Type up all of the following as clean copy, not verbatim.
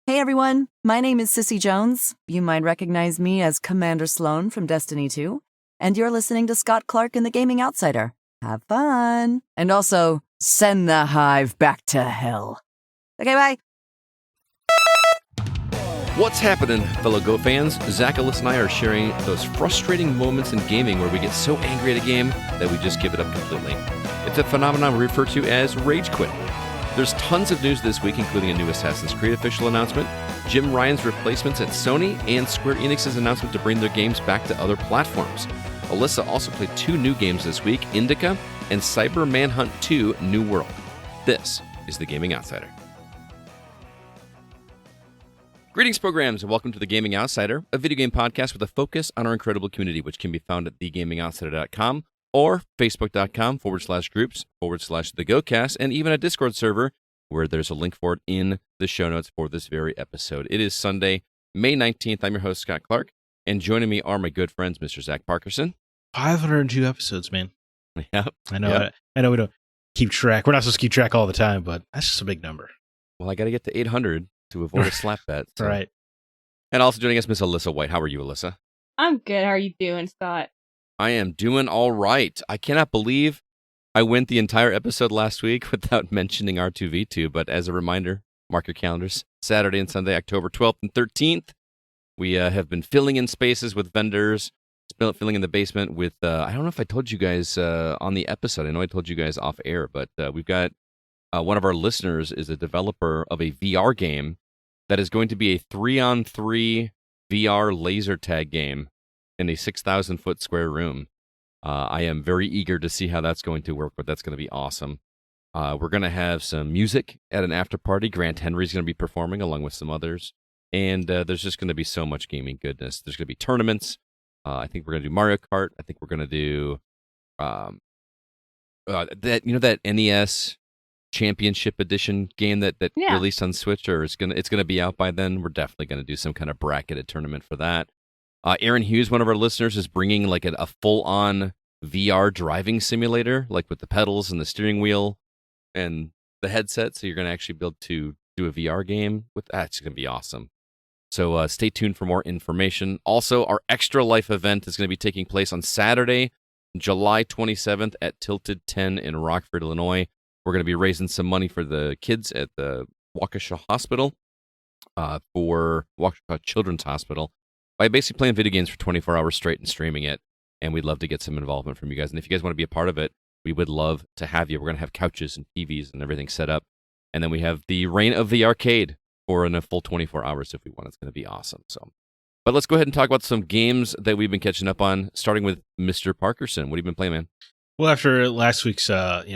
Hey everyone, my name is Sissy Jones. You might recognize me as Commander Sloan from Destiny 2, and you're listening to Scott Clark in The Gaming Outsider. Have fun! And also, send the hive back to hell. Okay, bye! What's happening, fellow Go fans? Zack, Alyssa, and I are sharing those frustrating moments in gaming where we get so angry at a game that we just give it up completely. It's a phenomenon we refer to as rage quit. There's tons of news this week, including a new Assassin's Creed official announcement, Jim Ryan's replacements at Sony, and Square Enix's announcement to bring their games back to other platforms. Alyssa also played 2 new games this week, Indika and Cyber Manhunt 2 New World. This is The Gaming Outsider. Greetings, programs, and welcome to The Gaming Outsider, a video game podcast with a focus on our incredible community, which can be found at thegamingoutsider.com or facebook.com/groups/thegocast, and even a Discord server where there's a link for it in the show notes for this very episode. It is Sunday, May 19th. I'm your host, Scott Clark, and joining me are my good friends, Mr. Zack Parkerson. 502 episodes, man. Yeah. I know we don't keep track. We're not supposed to keep track all the time, but that's just a big number. Well, I got to get to 800 to avoid a slap bet. So. Right. And also joining us, Miss Alyssa White. How are you, Alyssa? I'm good. How are you doing, Scott? I am doing all right. I cannot believe I went the entire episode last week without mentioning R2V2, but as a reminder, mark your calendars. Saturday and Sunday, October 12th and 13th. We have been filling in spaces with vendors, filling in the basement with, I don't know if I told you guys on the episode. I know I told you guys off air, but we've got one of our listeners is a developer of a VR game that is going to be a 3-on-3 VR laser tag game in a 6,000-foot square room. I am very eager to see how that's going to work, but that's going to be awesome. We're going to have some music at an after party. Grant Henry's going to be performing along with some others. And there's just going to be so much gaming goodness. There's going to be tournaments. I think we're going to do Mario Kart. I think we're going to do that NES Championship Edition game that released on Switch, or it's gonna be out by then. We're definitely going to do some kind of bracketed tournament for that. Aaron Hughes, one of our listeners, is bringing like a full-on VR driving simulator, like with the pedals and the steering wheel and the headset. So you're going to actually be able to do a VR game with that. It's going to be awesome. So stay tuned for more information. Also, our Extra Life event is going to be taking place on Saturday, July 27th at Tilted 10 in Rockford, Illinois. We're going to be raising some money for the kids at the Waukesha Hospital, for Waukesha Children's Hospital, by basically playing video games for 24 hours straight and streaming it. And we'd love to get some involvement from you guys. And if you guys want to be a part of it, we would love to have you. We're going to have couches and TVs and everything set up. And then we have the Reign of the Arcade for a full 24 hours if we want. It's going to be awesome. So, but let's go ahead and talk about some games that we've been catching up on, starting with Mr. Parkerson. What have you been playing, man? Well, after last week's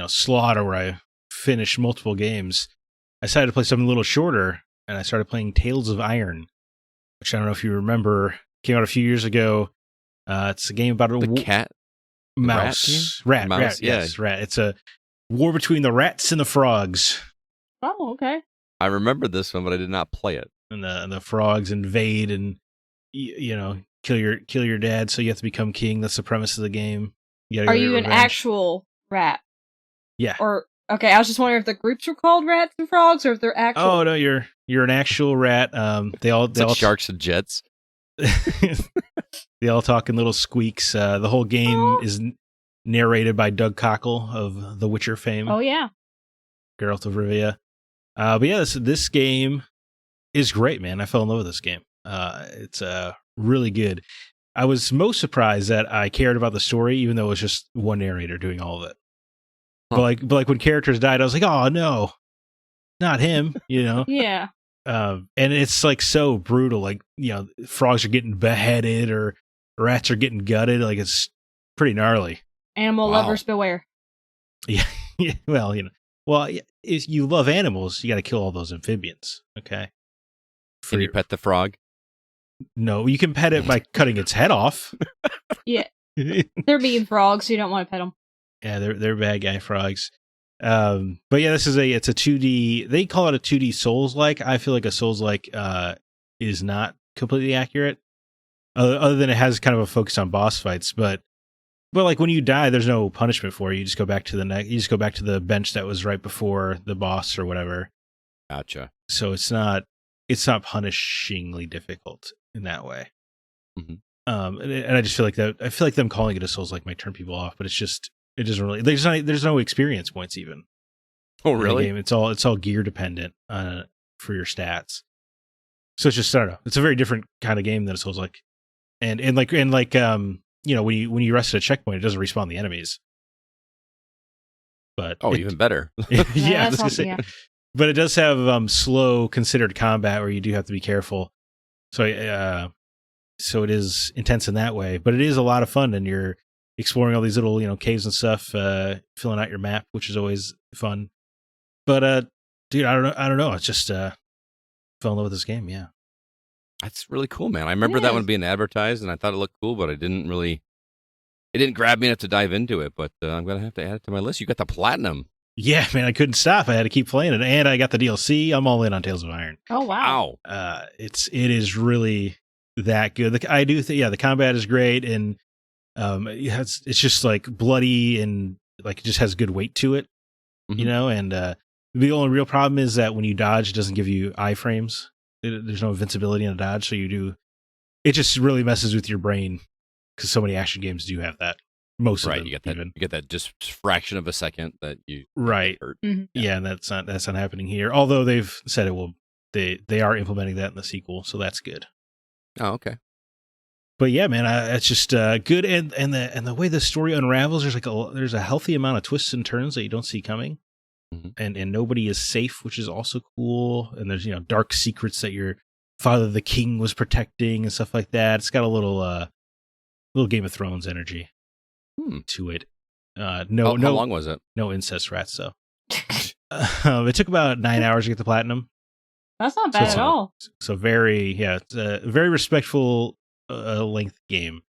slaughter where I finished multiple games, I decided to play something a little shorter, and I started playing Tales of Iron, which I don't know if you remember, came out a few years ago. It's a game about a mouse. Rat. Yes, rat. It's a war between the rats and the frogs. Oh, okay. I remember this one, but I did not play it. And the frogs invade and kill your dad, so you have to become king. That's the premise of the game. Are you an actual rat? Yeah. Or okay, I was just wondering if the groups were called rats and frogs, or if they're actual. Oh no, you're an actual rat. They all sharks and jets. They all talk in little squeaks. The whole game is narrated by Doug Cockle of The Witcher fame. Oh yeah, Geralt of Rivia. But yeah, this game is great, man. I fell in love with this game. It's really good. I was most surprised that I cared about the story, even though it was just one narrator doing all of it. Huh. But like when characters died, I was like, oh no, not him, Yeah. And it's like so brutal. Like, frogs are getting beheaded or rats are getting gutted. Like, it's pretty gnarly. Animal lovers beware. Yeah. Well, if you love animals, you got to kill all those amphibians. Okay. Can you pet the frog? No, you can pet it by cutting its head off. Yeah. They're mean frogs, so you don't want to pet them. Yeah, they're bad guy frogs. But yeah, it's a 2D. They call it a 2D Souls-like. I feel like a Souls-like is not completely accurate, other than it has kind of a focus on boss fights. But like when you die, there's no punishment for you. You just go back to you just go back to the bench that was right before the boss or whatever. Gotcha. So it's not it's not punishingly difficult in that way. Mhm. And I just feel like that. I feel like them calling it a Souls-like might turn people off, but it doesn't really. There's no experience points even. Oh, In the really? game. It's all gear dependent for your stats. So it's just, I don't know. It's a very different kind of game than a Souls-like. And you know, when you rest at a checkpoint, it doesn't respawn the enemies. But Even better. yeah, I was that's gonna say, awesome, but it does have slow considered combat where you do have to be careful. So it is intense in that way, but it is a lot of fun, and you're exploring all these little, you know, caves and stuff, filling out your map, which is always fun. But dude, I don't know. It's just fell in love with this game. Yeah, That's really cool, man. I remember that one being advertised, and I thought it looked cool, but it didn't grab me enough to dive into it. But I'm gonna have to add it to my list. You got the platinum. yeah, man. I couldn't stop. I had to keep playing it, and I got the DLC. I'm all in on Tales of Iron. Oh wow. Ow. It is really that good. I do think, yeah, the combat is great, and it's just like bloody and like it just has good weight to it, you Mhm. know. And the only real problem is that when you dodge, it doesn't give you iframes. There's no invincibility in a dodge, so it just really messes with your brain because so many action games do have that. Most of Right, them, you get that just fraction of a second that you right. hurt. Mhm. Yeah, and that's not happening here. Although they've said it will. They are implementing that in the sequel, so that's good. Oh, okay. But yeah, man, it's just good, and the way the story unravels, there's a healthy amount of twists and turns that you don't see coming, Mhm. and nobody is safe, which is also cool. And there's, you know, dark secrets that your father, the king, was protecting and stuff like that. It's got a little Game of Thrones energy to it. How long was it? No incest rats though. It took about 9 hours to get the platinum. That's not bad it's at all. So it's a very respectful length game,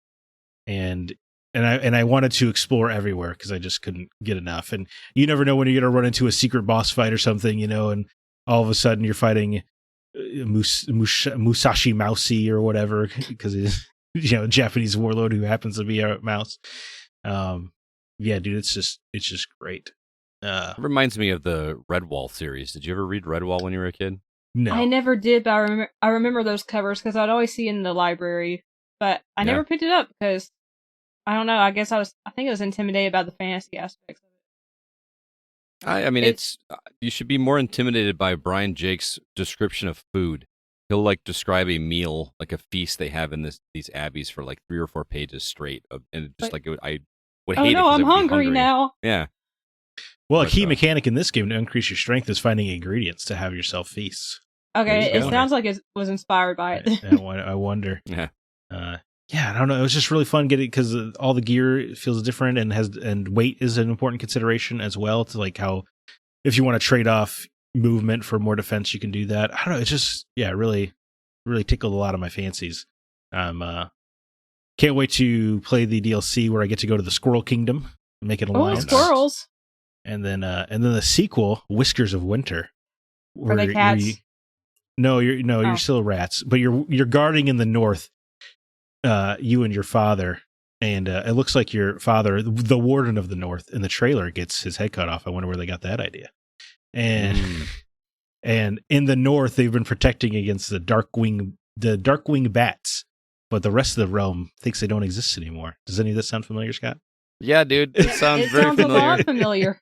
and I wanted to explore everywhere because I just couldn't get enough. And you never know when you're gonna run into a secret boss fight or something, you know, and all of a sudden you're fighting Musashi Mousey or whatever because he's, you know, a Japanese warlord who happens to be a mouse. Yeah, dude, it's just great. It reminds me of the Redwall series. Did you ever read Redwall when you were a kid? No, I never did, but I remember those covers because I'd always see it in the library, but I never picked it up because I don't know. I think I was intimidated by the fantasy aspects of it. I mean, it's you should be more intimidated by Brian Jake's description of food. He'll like describe a meal, like a feast they have in these abbeys for like 3 or 4 pages straight, and just I would hate it. Oh no, I'm hungry now. Yeah. Well, a key mechanic in this game to increase your strength is finding ingredients to have yourself feasts. Okay, it sounds like it was inspired by it. I wonder. Yeah. Yeah, I don't know. It was just really fun getting because all the gear feels different and weight is an important consideration as well. To like how if you want to trade off movement for more defense, you can do that. I don't know. It's just really tickled a lot of my fancies. Can't wait to play the DLC where I get to go to the Squirrel Kingdom and make an alliance. Oh, squirrels! And then the sequel, Whiskers of Winter. Are they cats? You're still rats, but you're guarding in the north. You and your father, and it looks like your father, the Warden of the North, in the trailer gets his head cut off. I wonder where they got that idea. And and in the north, they've been protecting against the Darkwing bats, but the rest of the realm thinks they don't exist anymore. Does any of this sound familiar, Scott? Yeah, dude, it sounds It very sounds familiar. a lot familiar.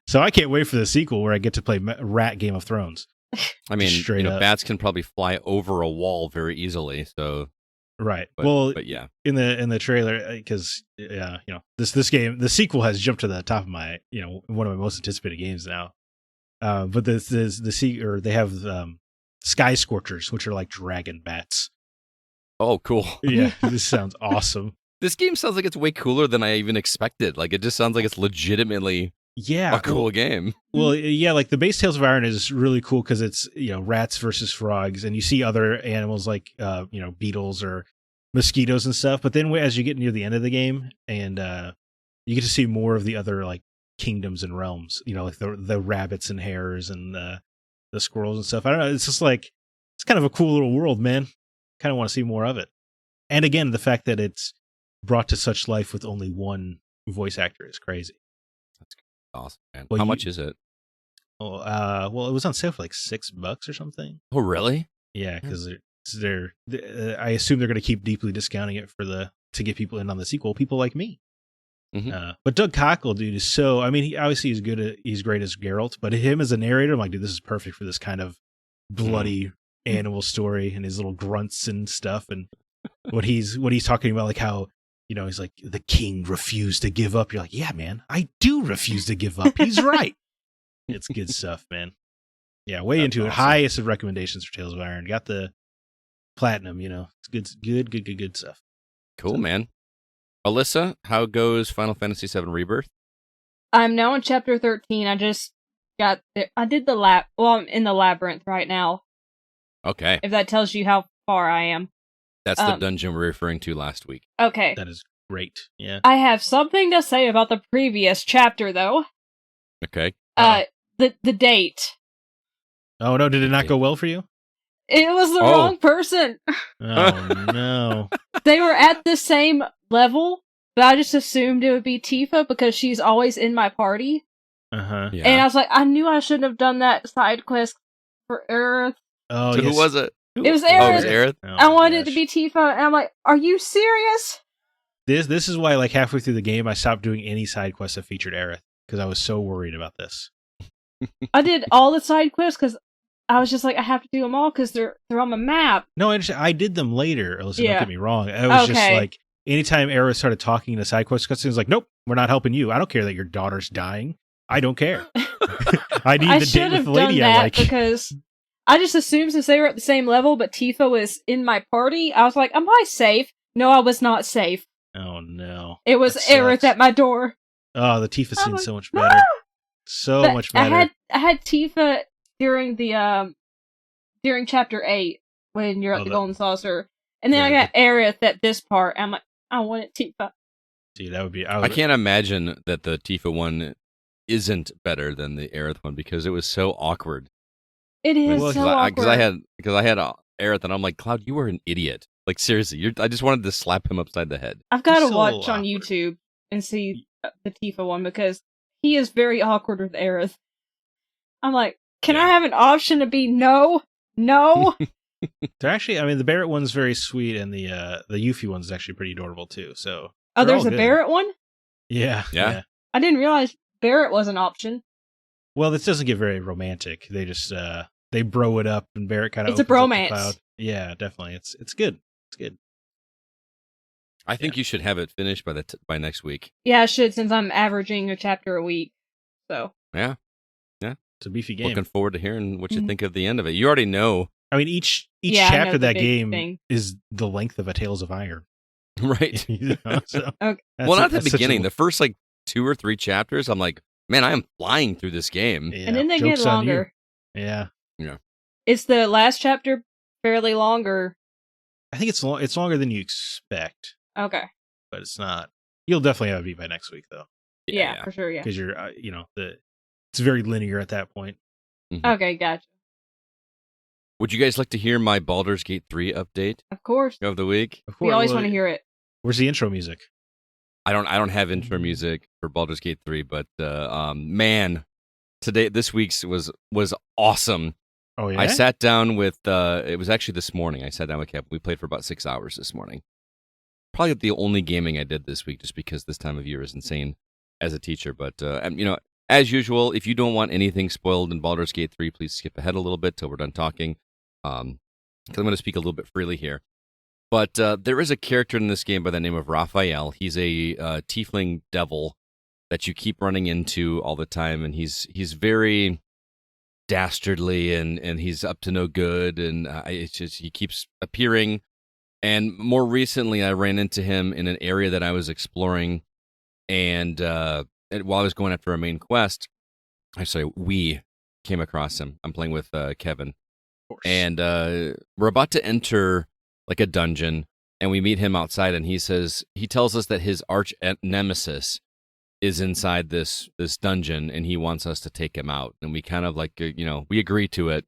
So I can't wait for the sequel where I get to play Rat Game of Thrones. I mean, Straight up. bats can probably fly over a wall very easily. So Right. but yeah, in the trailer, because this game, the sequel has jumped to the top of my one of my most anticipated games now. But they have Sky Scorchers, which are like dragon bats. Oh, cool. Yeah, this sounds awesome. This game sounds like it's way cooler than I even expected. Like, it just sounds like it's legitimately a cool game. Well, yeah, like the base Tales of Iron is really cool because it's rats versus frogs, and you see other animals like beetles or mosquitoes and stuff. But then as you get near the end of the game, and you get to see more of the other like kingdoms and realms, like the rabbits and hares and the squirrels and stuff. I don't know. It's just like it's kind of a cool little world, man. Kind of want to see more of it. And again, the fact that it's brought to such life with only one voice actor is crazy. That's awesome, man. Well, How much is it? Well, it was on sale for like $6 or something. Oh, really? Yeah, because I assume they're going to keep deeply discounting it to get people in on the sequel. People like me. Mm-hmm. But Doug Cockle, dude, is so. I mean, he's great as Geralt, but him as a narrator, I'm like, dude, this is perfect for this kind of bloody animal story and his little grunts and stuff, and what he's talking about, like how he's like the king refused to give up. You're like, yeah, man, I do refuse to give up. He's right. It's good stuff, man. Yeah, way into it. Highest of recommendations for Tales of Iron. Got the platinum. It's good stuff. Cool, man. Alyssa, how goes Final Fantasy VII Rebirth? I'm now in chapter 13. I just got there. I did the I'm in the labyrinth right now. Okay. If that tells you how far I am. That's the dungeon we were referring to last week. Okay. That is great. Yeah. I have something to say about the previous chapter, though. Okay. The date. Oh, no, did it not go well for you? It was the wrong person. Oh, no. They were at the same level, but I just assumed it would be Tifa because she's always in my party. Uh-huh. Yeah. And I was like, I knew I shouldn't have done that side quest for Aerith. Oh, so yes. Who was it? It was Oh, it was Aerith. Aerith? Oh, I wanted it to be Tifa, and I'm like, are you serious? This is why, like, halfway through the game, I stopped doing any side quests that featured Aerith, because I was so worried about this. I did all the side quests because I was just like, I have to do them all because they're on the map. No, I did them later. Alyssa, Yeah. don't get me wrong. I was just Okay. like, anytime Aerith started talking in a side quest cutscene, it was like, nope, we're not helping you. I don't care that your daughter's dying. I don't care. I need I the should date have with the done lady I that like. because I just assumed since they were at the same level, but Tifa was in my party, I was like, am I safe? No, I was not safe. Oh, no. It was That Aerith sucks. at my door. Oh, the Tifa I'm scene's like, so much "No!" better. So But much better. I had Tifa during the during chapter 8 when you're at the Golden Saucer, and then I got Aerith at this part. And I'm like, I wanted Tifa. Dude, that would be. I can't imagine that the Tifa one isn't better than the Aerith one because it was so awkward. It is so awkward. Because I had Aerith and I'm like, Cloud, you were an idiot. Like seriously, I just wanted to slap him upside the head. I've got to so watch on awkward. YouTube and see the Tifa one because he is very awkward with Aerith. I'm like, can I have an option to be no? They're actually, I mean, the Barrett one's very sweet, and the Yuffie one's actually pretty adorable too. So, Oh, they're there's all a good. Barrett one? Yeah. I didn't realize Barrett was an option. Well, this doesn't get very romantic. They just they bro it up, and Barrett kind of It's a bromance. Yeah, definitely. It's good. It's good. I think you should have it finished by next week. Yeah, I should since I'm averaging a chapter a week. So Yeah. It's a beefy game. Looking forward to hearing what you think of the end of it. You already know, I mean, each Yeah, I know chapter of the that big game thing. is the length of a Tales of Iron. right? You know, so Okay. Well, not the that's such a- beginning. The first 2 or 3 chapters, I'm like, man, I am flying through this game. yeah, And then they get joke's on you. longer. Yeah, Is the last chapter fairly longer? I think it's it's longer than you expect, Okay. but it's not. You'll definitely have it beat by next week though, Yeah, for sure, yeah. because you're it's very linear at that point. Okay, gotcha. Would you guys like to hear my Baldur's Gate 3 update Of course. of the week? Of We course, always well, want to hear it. Where's the intro music? I don't have intro music for Baldur's Gate 3, but man, this week's was awesome. Oh yeah, I sat down with it was actually this morning. I sat down with Kevin. We played for about 6 hours this morning. Probably the only gaming I did this week, just because this time of year is insane as a teacher. But as usual, if you don't want anything spoiled in Baldur's Gate 3, please skip ahead a little bit till we're done talking. Because I'm going to speak a little bit freely here. But there is a character in this game by the name of Raphael. He's a tiefling devil that you keep running into all the time, and he's very dastardly and he's up to no good, and it's just he keeps appearing. And more recently, I ran into him in an area that I was exploring, and while I was going after a main quest, we came across him. I'm playing with Kevin. And we're about to enter a dungeon, and we meet him outside, and he tells us that his arch nemesis is inside this dungeon, and he wants us to take him out. And we kind of we agree to it,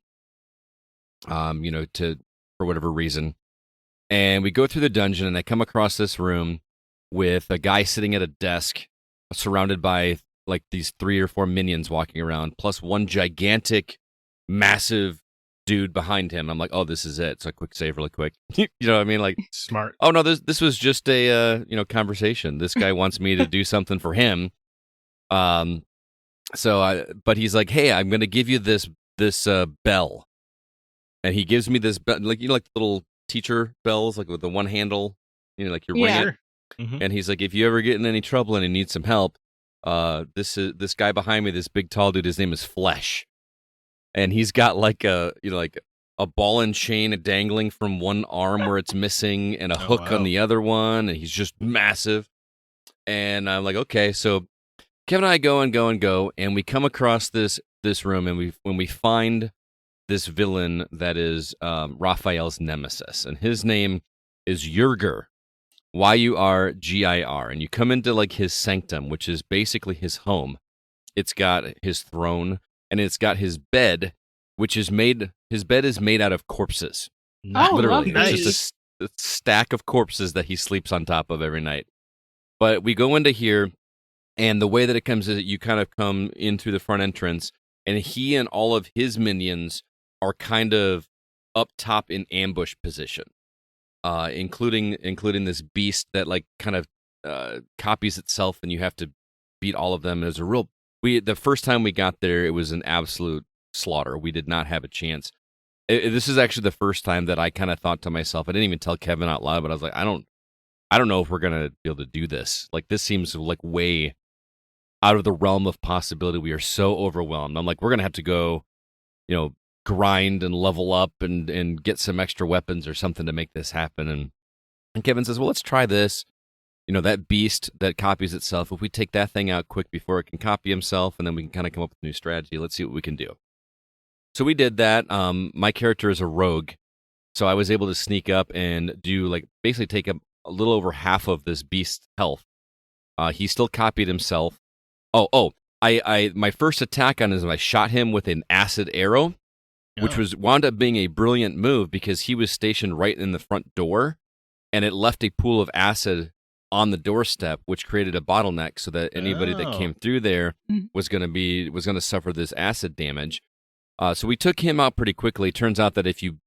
for whatever reason. And we go through the dungeon, and I come across this room with a guy sitting at a desk, surrounded by these 3 or 4 minions walking around, plus one gigantic, massive dude behind him. I'm like, oh, this is it. So I quick save really quick. You know what I mean? Like, Smart. oh no, this was just a conversation. This guy wants me to do something for him. But he's like, hey, I'm gonna give you this bell, and he gives me this bell, like little teacher bells, like with the one handle, like you ring it. Mm-hmm. And he's like, if you ever get in any trouble and you need some help, this guy behind me, this big tall dude, his name is Flesh, and he's got like a ball and chain dangling from one arm where it's missing, and a hook on the other one, and he's just massive. And I'm like, okay, so Kevin and I go, and we come across this room, and when we find this villain that is Raphael's nemesis, and his name is Yurgir, Yurgir, and you come into like his sanctum, which is basically his home. It's got his throne, and it's got his bed, which is made out of corpses. Oh, literally, lovely. it's just a stack of corpses that he sleeps on top of every night. But we go into here, and the way that it comes is that you kind of come in through the front entrance, and he and all of his minions are kind of up top in ambush position, including this beast that like kind of copies itself, and you have to beat all of them. There's the first time we got there, it was an absolute slaughter. We did not have a chance. This is actually the first time that I kind of thought to myself, I didn't even tell Kevin out loud, but I was like, I don't know if we're gonna be able to do this. Like, this seems like way out of the realm of possibility. We are so overwhelmed. I'm like, we're gonna have to go, grind and level up and get some extra weapons or something to make this happen. And Kevin says, well, let's try this. That beast that copies itself, if we take that thing out quick before it can copy himself, and then we can kind of come up with a new strategy. Let's see what we can do. So we did that. My character is a rogue, so I was able to sneak up and do basically take a little over half of this beast's health. He still copied himself. My first attack on him, I shot him with an acid arrow, which wound up being a brilliant move because he was stationed right in the front door, and it left a pool of acid on the doorstep, which created a bottleneck so that anybody that came through there was going to suffer this acid damage. So we took him out pretty quickly. Turns out that if you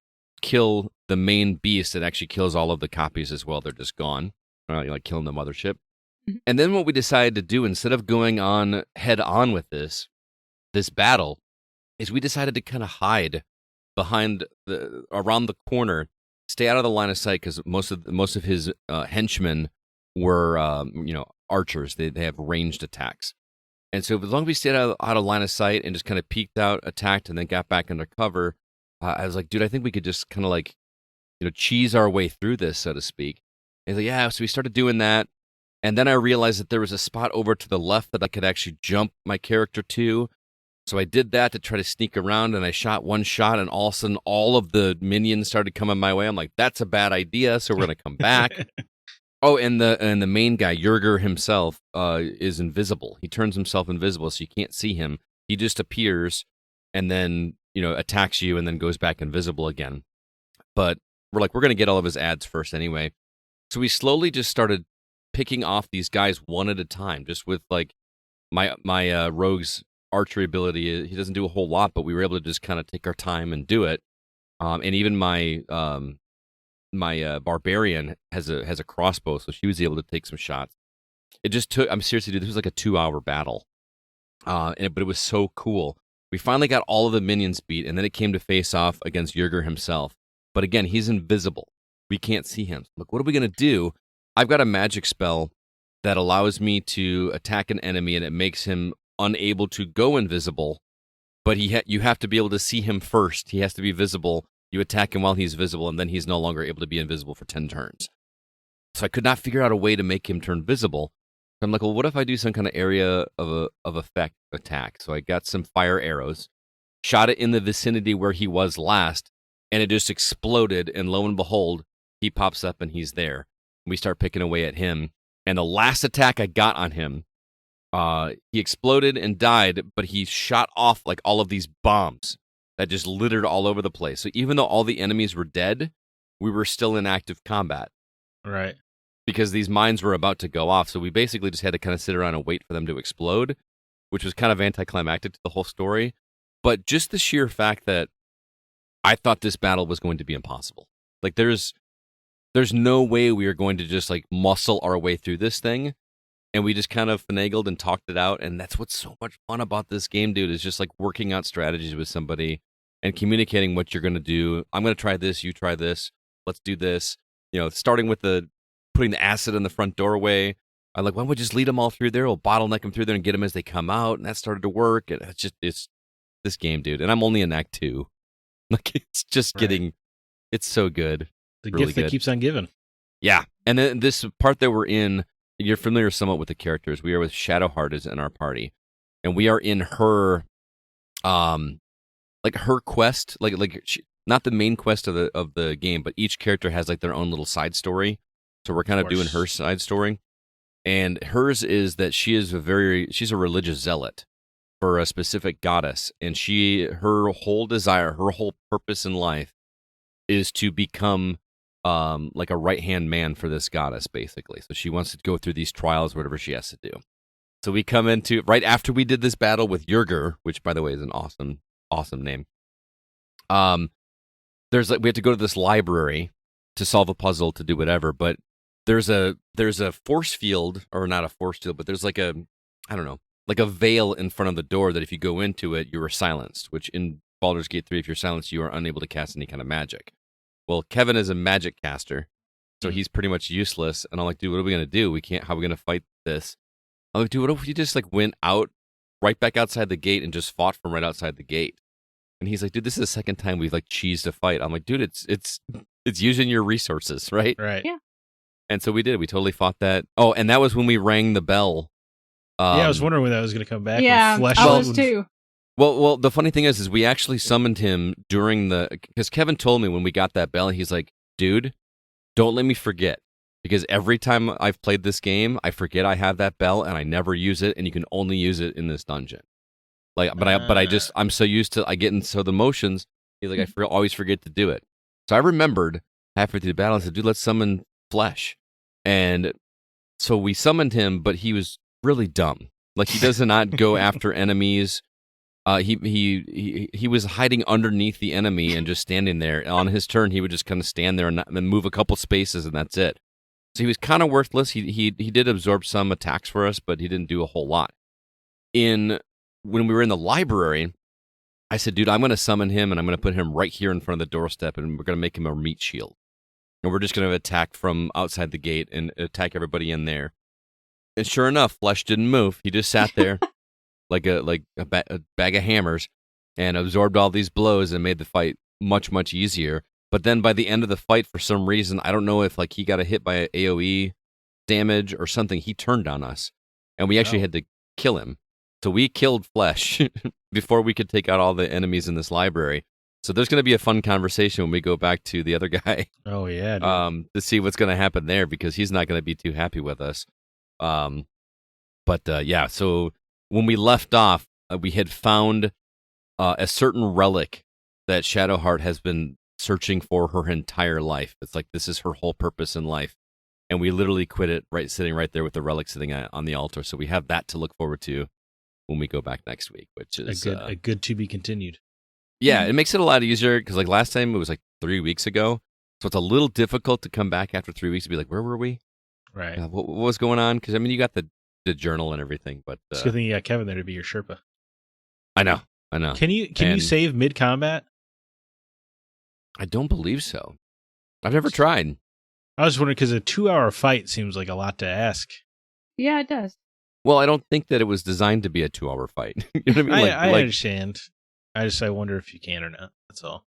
kill the main beast, it actually kills all of the copies as well. They're just gone, like killing the mothership. Mm-hmm. And then what we decided to do, instead of going on head on with this battle, is we decided to kind of hide behind around the corner, stay out of the line of sight, because most of his henchmen were archers. They have ranged attacks. And so as long as we stayed out of line of sight and just kind of peeked out, attacked, and then got back under cover, I was like, dude, I think we could just kind of cheese our way through this, so to speak. And he's like, yeah, so we started doing that. And then I realized that there was a spot over to the left that I could actually jump my character to. So I did that to try to sneak around, and I shot one shot, and all of a sudden all of the minions started coming my way. I'm like, that's a bad idea, so we're going to come back. Oh, and the main guy, Yurgir himself, is invisible. He turns himself invisible, so you can't see him. He just appears and then, attacks you and then goes back invisible again. But we're like, we're going to get all of his ads first anyway. So we slowly just started picking off these guys one at a time, just with my rogue's archery ability. He doesn't do a whole lot, but we were able to just kind of take our time and do it. And even my barbarian has a crossbow, so she was able to take some shots. It just took, I'm seriously, dude, this was like a 2-hour battle. But it was so cool. We finally got all of the minions beat, and then it came to face off against Yurgir himself. But again, he's invisible. We can't see him. Look, what are we going to do? I've got a magic spell that allows me to attack an enemy, and it makes him unable to go invisible. But you have to be able to see him first. He has to be visible. You attack him while he's visible, and then he's no longer able to be invisible for 10 turns. So I could not figure out a way to make him turn visible. So I'm like, well, what if I do some kind of area of effect attack? So I got some fire arrows, shot it in the vicinity where he was last, and it just exploded, and lo and behold, he pops up and he's there. We start picking away at him, and the last attack I got on him, he exploded and died, but he shot off like all of these bombs that just littered all over the place. So even though all the enemies were dead, we were still in active combat. Right. Because these mines were about to go off, so we basically just had to kind of sit around and wait for them to explode, which was kind of anticlimactic to the whole story. But just the sheer fact that I thought this battle was going to be impossible. Like there's no way we are going to just like muscle our way through this thing. And we just kind of finagled and talked it out. And that's what's so much fun about this game, dude, is just like working out strategies with somebody and communicating what you're going to do. I'm going to try this. You try this. Let's do this. You know, starting with putting the acid in the front doorway. I'm like, why don't we just lead them all through there? We'll bottleneck them through there and get them as they come out. And that started to work. And it's this game, dude. And I'm only in Act 2. Like, it's just getting, it's so good. The really gift that good. keeps on giving. Yeah. And then this part that we're in, you're familiar somewhat with the characters. We are with Shadowheart is in our party. And we are in her, like her quest, not the main quest of the game, but each character has like their own little side story. So we're kind of doing her side story. And hers is that she's a religious zealot for a specific goddess. And her whole desire, her whole purpose in life is to become like a right-hand man for this goddess, basically. So she wants to go through these trials, whatever she has to do. So we come into, right after we did this battle with Yerger, which, by the way, is an awesome, awesome name. We have to go to this library to solve a puzzle, to do whatever, but there's a force field, or not a force field, but there's like a veil in front of the door that if you go into it, you are silenced, which in Baldur's Gate 3, if you're silenced, you are unable to cast any kind of magic. Well, Kevin is a magic caster, so he's pretty much useless. And I'm like, dude, what are we going to do? How are we going to fight this? I'm like, dude, what if we just like went out right back outside the gate and just fought from right outside the gate? And he's like, dude, this is the second time we've like cheesed a fight. I'm like, dude, it's using your resources, right? Right. Yeah. And so we did. We totally fought that. Oh, and that was when we rang the bell. I was wondering when that was going to come back. Yeah, I was too. Well, the funny thing is we actually summoned him because Kevin told me when we got that bell, he's like, dude, don't let me forget. Because every time I've played this game, I forget I have that bell and I never use it, and you can only use it in this dungeon. Like, I'm so used to, I get into the motions, he's like, always forget to do it. So I remembered halfway through the battle, I said, dude, let's summon Flesh. And so we summoned him, but he was really dumb. Like, he does not go after enemies. He was hiding underneath the enemy and just standing there. On his turn, he would just kind of stand there and move a couple spaces, and that's it. So he was kind of worthless. He did absorb some attacks for us, but he didn't do a whole lot. When we were in the library, I said, dude, I'm going to summon him, and I'm going to put him right here in front of the doorstep, and we're going to make him a meat shield. And we're just going to attack from outside the gate and attack everybody in there. And sure enough, Flesh didn't move. He just sat there like a bag of hammers and absorbed all these blows and made the fight much, much easier. But then by the end of the fight, for some reason, I don't know if like he got a hit by an AoE damage or something, he turned on us. And we actually had to kill him. So we killed Flesh before we could take out all the enemies in this library. So there's going to be a fun conversation when we go back to the other guy. Oh, yeah. To see what's going to happen there, because he's not going to be too happy with us. Yeah, so when we left off, we had found a certain relic that Shadowheart has been searching for her entire life. It's like this is her whole purpose in life. And we literally quit it sitting right there with the relic sitting on the altar. So we have that to look forward to when we go back next week, which is a good to be continued. Yeah, it makes it a lot easier because like last time it was like 3 weeks ago. So it's a little difficult to come back after 3 weeks and be like, where were we? Right. What was going on? Because I mean, you got the journal and everything, but it's a good thing you got Kevin there to be your Sherpa. I know. Can you save mid combat? I don't believe so. I've never tried. I was wondering because a 2-hour fight seems like a lot to ask. Yeah, it does. Well, I don't think that it was designed to be a 2-hour fight. You know what I mean? I understand. I wonder if you can or not. That's all.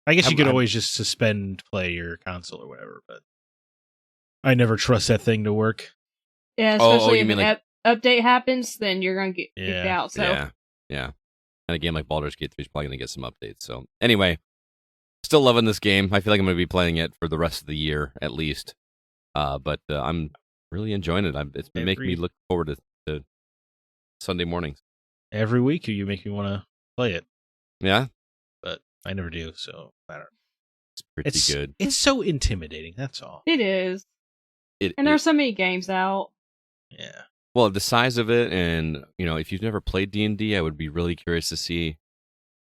I guess you could always just suspend play your console or whatever, but I never trust that thing to work. Yeah, especially if an update happens, then you're going to get kicked out. So. Yeah. And a game like Baldur's Gate 3 is probably going to get some updates. So anyway, still loving this game. I feel like I'm going to be playing it for the rest of the year at least. But I'm really enjoying it. It's been making me look forward to Sunday mornings. Every week you make me want to play it. Yeah? But I never do, so I don't know. It's pretty good. It's so intimidating, that's all. It is. And there's so many games out. Yeah. Well, the size of it, and if you've never played D&D, I would be really curious to see.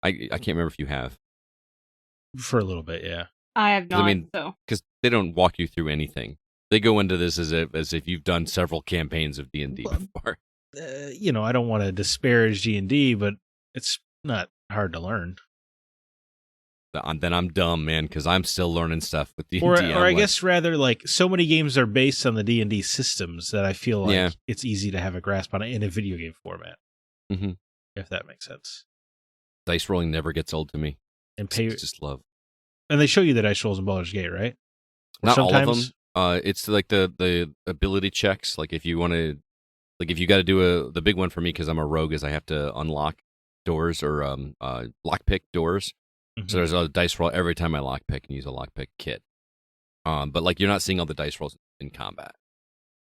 I can't remember if you have. For a little bit, yeah. I have not. I mean, because they don't walk you through anything. They go into this as if you've done several campaigns of D&D before. I don't want to disparage D&D, but it's not hard to learn. Then I'm dumb, man, because I'm still learning stuff with D&D. Or I guess rather, like, so many games are based on the D&D systems that I feel like it's easy to have a grasp on it in a video game format. Mm-hmm. If that makes sense. Dice rolling never gets old to me. And it's just love. And they show you the dice rolls in Baldur's Gate, right? Not all of them. It's like the ability checks. Like if you want to, like if you got to do the big one for me because I'm a rogue is I have to unlock doors or lockpick doors. Mm-hmm. So there's a dice roll every time I lockpick and use a lockpick kit. But like you're not seeing all the dice rolls in combat.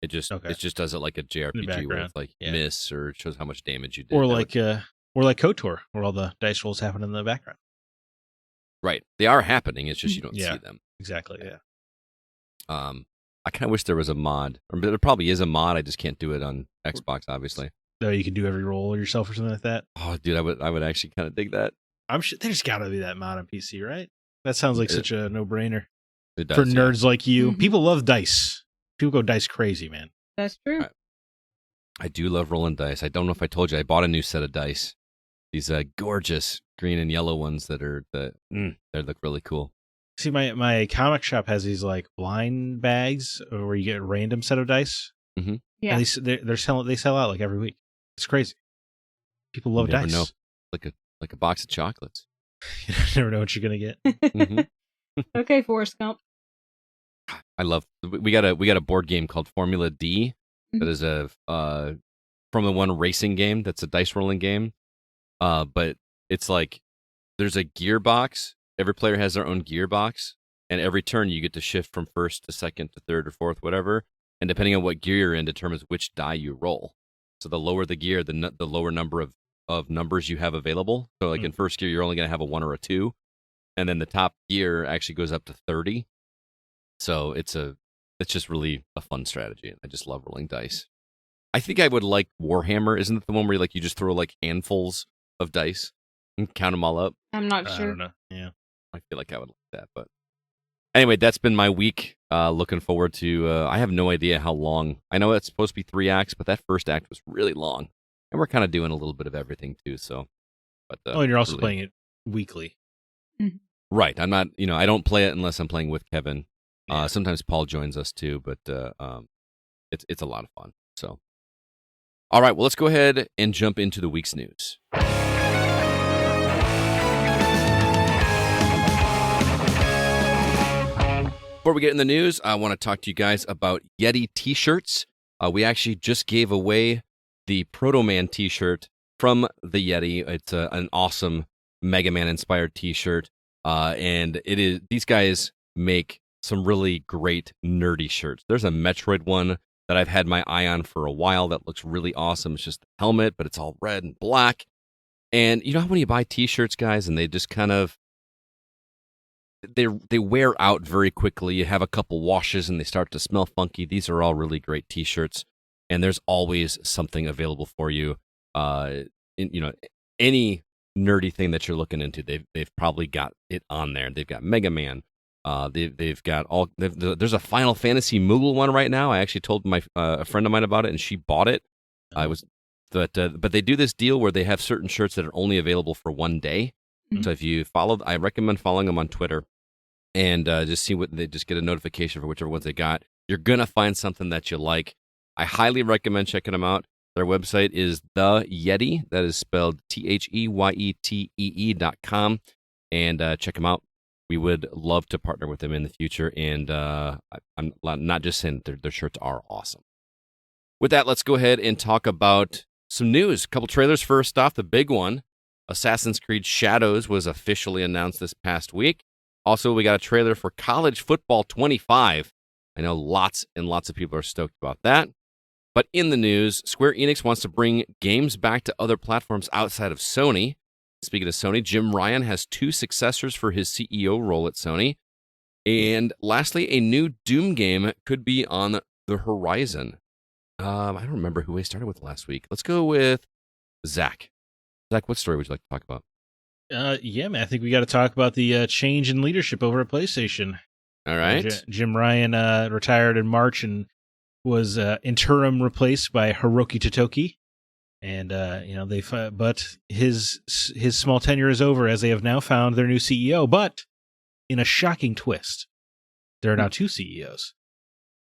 It just does it like a JRPG where it's like miss or it shows how much damage you did. Or like KOTOR, where all the dice rolls happen in the background. Right. They are happening. It's just you don't see them. Exactly, yeah. I kind of wish there was a mod. Or there probably is a mod. I just can't do it on Xbox, obviously. No, you can do every roll yourself or something like that? Oh, dude, I would actually kind of dig that. I'm sure there's got to be that mod on PC, right? That sounds like such a no-brainer. It does, for nerds like you. Mm-hmm. People love dice. People go dice crazy, man. That's true. I do love rolling dice. I don't know if I told you, I bought a new set of dice. These gorgeous green and yellow ones that they look really cool. See, my comic shop has these like blind bags where you get a random set of dice. Mm-hmm. Yeah, and they sell out like every week. It's crazy. People love dice. Know. Like a box of chocolates. You never know what you're gonna get. Mm-hmm. Okay, Forrest Gump. I love. We got a board game called Formula D that is Formula One racing game. That's a dice rolling game. But it's like there's a gearbox. Every player has their own gearbox, and every turn you get to shift from first to second to third or fourth, whatever. And depending on what gear you're in, determines which die you roll. So the lower the gear, the lower number of numbers you have available. So like in first gear, you're only going to have a 1 or a 2, and then the top gear actually goes up to 30. So it's just really a fun strategy. I just love rolling dice. I think I would like Warhammer. Isn't it the one where you just throw like handfuls of dice and count them all up? I'm not sure. I don't know. Yeah. I feel like I would like that, but anyway, that's been my week. Looking forward to. I have no idea how long. I know it's supposed to be 3 acts, but that first act was really long, and we're kind of doing a little bit of everything too. So, but and you're also playing it weekly, right? I'm not. I don't play it unless I'm playing with Kevin. Sometimes Paul joins us too, but it's a lot of fun. So, all right, well, let's go ahead and jump into the week's news. Before we get in the news, I want to talk to you guys about Yetee t-shirts. We actually just gave away the Proto Man t-shirt from the Yetee. It's an awesome Mega Man inspired t-shirt, and these guys make some really great nerdy shirts. There's a Metroid one that I've had my eye on for a while that looks really awesome. It's just a helmet, but it's all red and black. And you know how when you buy t-shirts, guys, and they just kind of they wear out very quickly. You have a couple washes and they start to smell funky. These are all really great t-shirts, and there's always something available for you. Any nerdy thing that you're looking into, they've probably got it on there. They've got Mega Man. They've got there's a Final Fantasy Moogle one right now. I actually told a friend of mine about it, and she bought it. But they do this deal where they have certain shirts that are only available for one day. Mm-hmm. So if you I recommend following them on Twitter, and just see what they just get a notification for whichever ones they got. You're gonna find something that you like. I highly recommend checking them out. Their website is the Yetee. That is spelled THEYETEE.com, and check them out. We would love to partner with them in the future, and I'm not just saying their shirts are awesome. With that, let's go ahead and talk about some news. A couple trailers first off. The big one, Assassin's Creed Shadows, was officially announced this past week. Also, we got a trailer for College Football 25. I know lots and lots of people are stoked about that. But in the news, Square Enix wants to bring games back to other platforms outside of Sony. Speaking of Sony, Jim Ryan has 2 successors for his CEO role at Sony. And lastly, a new Doom game could be on the horizon. I don't remember who I started with last week. Let's go with Zack. Zack, what story would you like to talk about? Yeah, man. I think we got to talk about the change in leadership over at PlayStation. All right. Jim Ryan retired in March and was interim replaced by Hiroki Totoki. And but his small tenure is over, as they have now found their new CEO. But in a shocking twist, there are now two CEOs.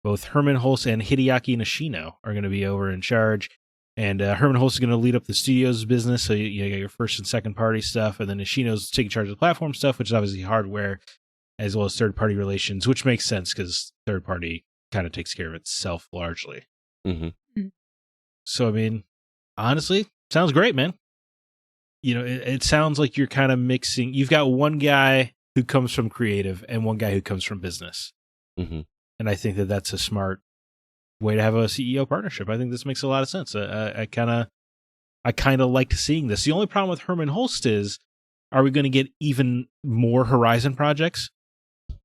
Both Herman Hulst and Hideaki Nishino are going to be over in charge. And Herman Hulst is going to lead up the studio's business, so you got your first and second party stuff, and then Nishino's taking charge of the platform stuff, which is obviously hardware, as well as third party relations, which makes sense because third party kind of takes care of itself largely. Mm-hmm. So, I mean, honestly, sounds great, man. It sounds like you're kind of mixing. You've got one guy who comes from creative and one guy who comes from business. Mm-hmm. And I think that that's a smart way to have a CEO partnership. I think this makes a lot of sense. I kind of liked seeing this. The only problem with Herman Hulst is, are we going to get even more Horizon projects?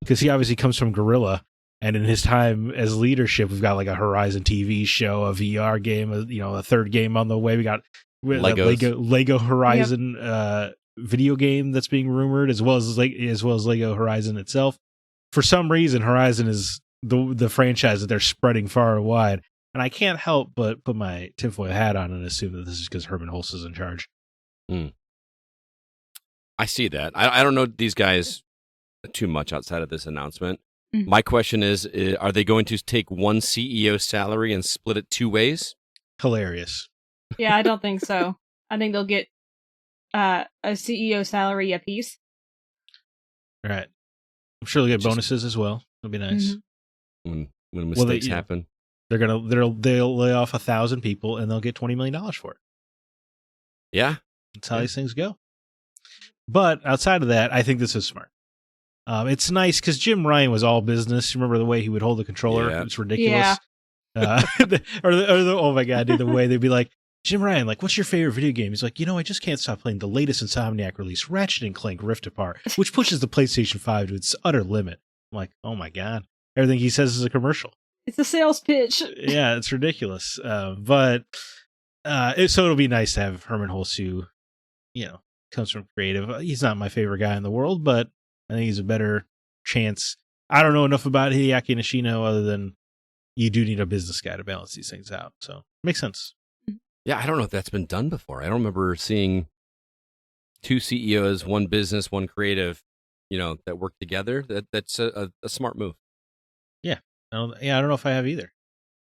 Because he obviously comes from Guerrilla, and in his time as leadership, we've got like a Horizon TV show, a VR game, a third game on the way. We got Lego Horizon video game that's being rumored, as well as Lego Horizon itself. For some reason, Horizon is the franchise that they're spreading far and wide, and I can't help but put my tinfoil hat on and assume that this is because Herman Hulst is in charge. I see that. I don't know these guys too much outside of this announcement. Mm-hmm. My question is, are they going to take one CEO salary and split it two ways? Hilarious. Yeah, I don't think so. I think they'll get a CEO salary apiece. Right. I'm sure they'll get bonuses as well. It'll be nice. Mm-hmm. When mistakes happen, they'll lay off 1,000 people and they'll get $20 million for it. Yeah, that's how these things go. But outside of that, I think this is smart. It's nice because Jim Ryan was all business. Remember the way he would hold the controller? Yeah. It's ridiculous. Yeah. Oh my god, dude! The way they'd be like, Jim Ryan, like, what's your favorite video game? He's like, I just can't stop playing the latest Insomniac release, Ratchet & Clank Rift Apart, which pushes the PlayStation 5 to its utter limit. I'm like, oh my god. Everything he says is a commercial. It's a sales pitch. Yeah, it's ridiculous. So it'll be nice to have Herman Hulst, who, comes from creative. He's not my favorite guy in the world, but I think he's a better chance. I don't know enough about Hideaki Nishino other than you do need a business guy to balance these things out. So makes sense. Yeah, I don't know if that's been done before. I don't remember seeing two CEOs, one business, one creative, that work together. That's a smart move. Yeah. I don't know if I have either.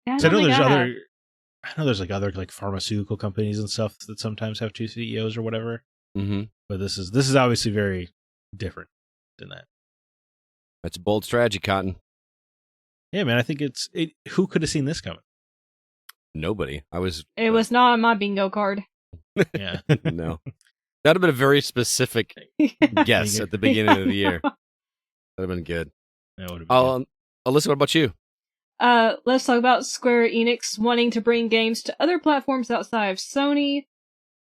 Yeah, I know there's other like pharmaceutical companies and stuff that sometimes have two CEOs or whatever. Mm-hmm. But this is obviously very different than that. That's a bold strategy, Cotton. Yeah, man. I think who could have seen this coming? Nobody. It was not on my bingo card. Yeah. No. That would have been a very specific guess at the beginning of the year. That would have been good. That would have been good. Alyssa, what about you? Let's talk about Square Enix wanting to bring games to other platforms outside of Sony.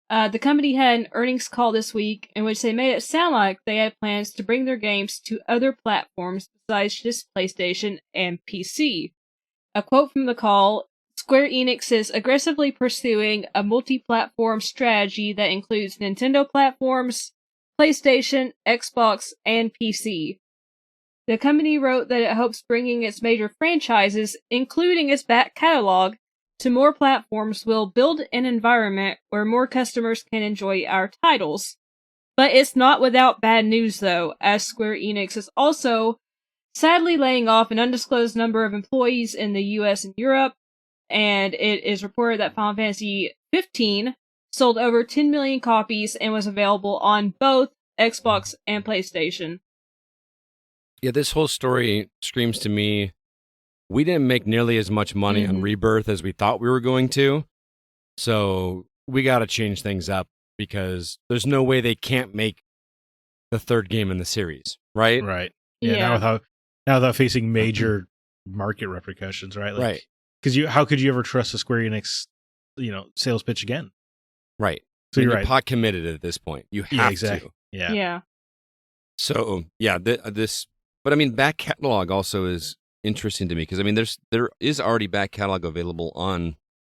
The company had an earnings call this week in which they made it sound like they had plans to bring their games to other platforms besides just PlayStation and PC. A quote from the call, Square Enix is aggressively pursuing a multi-platform strategy that includes Nintendo platforms, PlayStation, Xbox, and PC. The company wrote that it hopes bringing its major franchises, including its back catalog, to more platforms will build an environment where more customers can enjoy our titles. But it's not without bad news, though, as Square Enix is also sadly laying off an undisclosed number of employees in the US and Europe, and it is reported that Final Fantasy XV sold over 10 million copies and was available on both Xbox and PlayStation. Yeah, this whole story screams to me, we didn't make nearly as much money on Rebirth as we thought we were going to, so we got to change things up because there's no way they can't make the third game in the series, right? Right. Yeah. Now without facing major market repercussions, right? Right. Because how could you ever trust a Square Enix, sales pitch again? Right. So you're right. Pot committed at this point. You have exactly. to. Yeah. So but I mean, back catalog also is interesting to me because I mean, there is already back catalog available on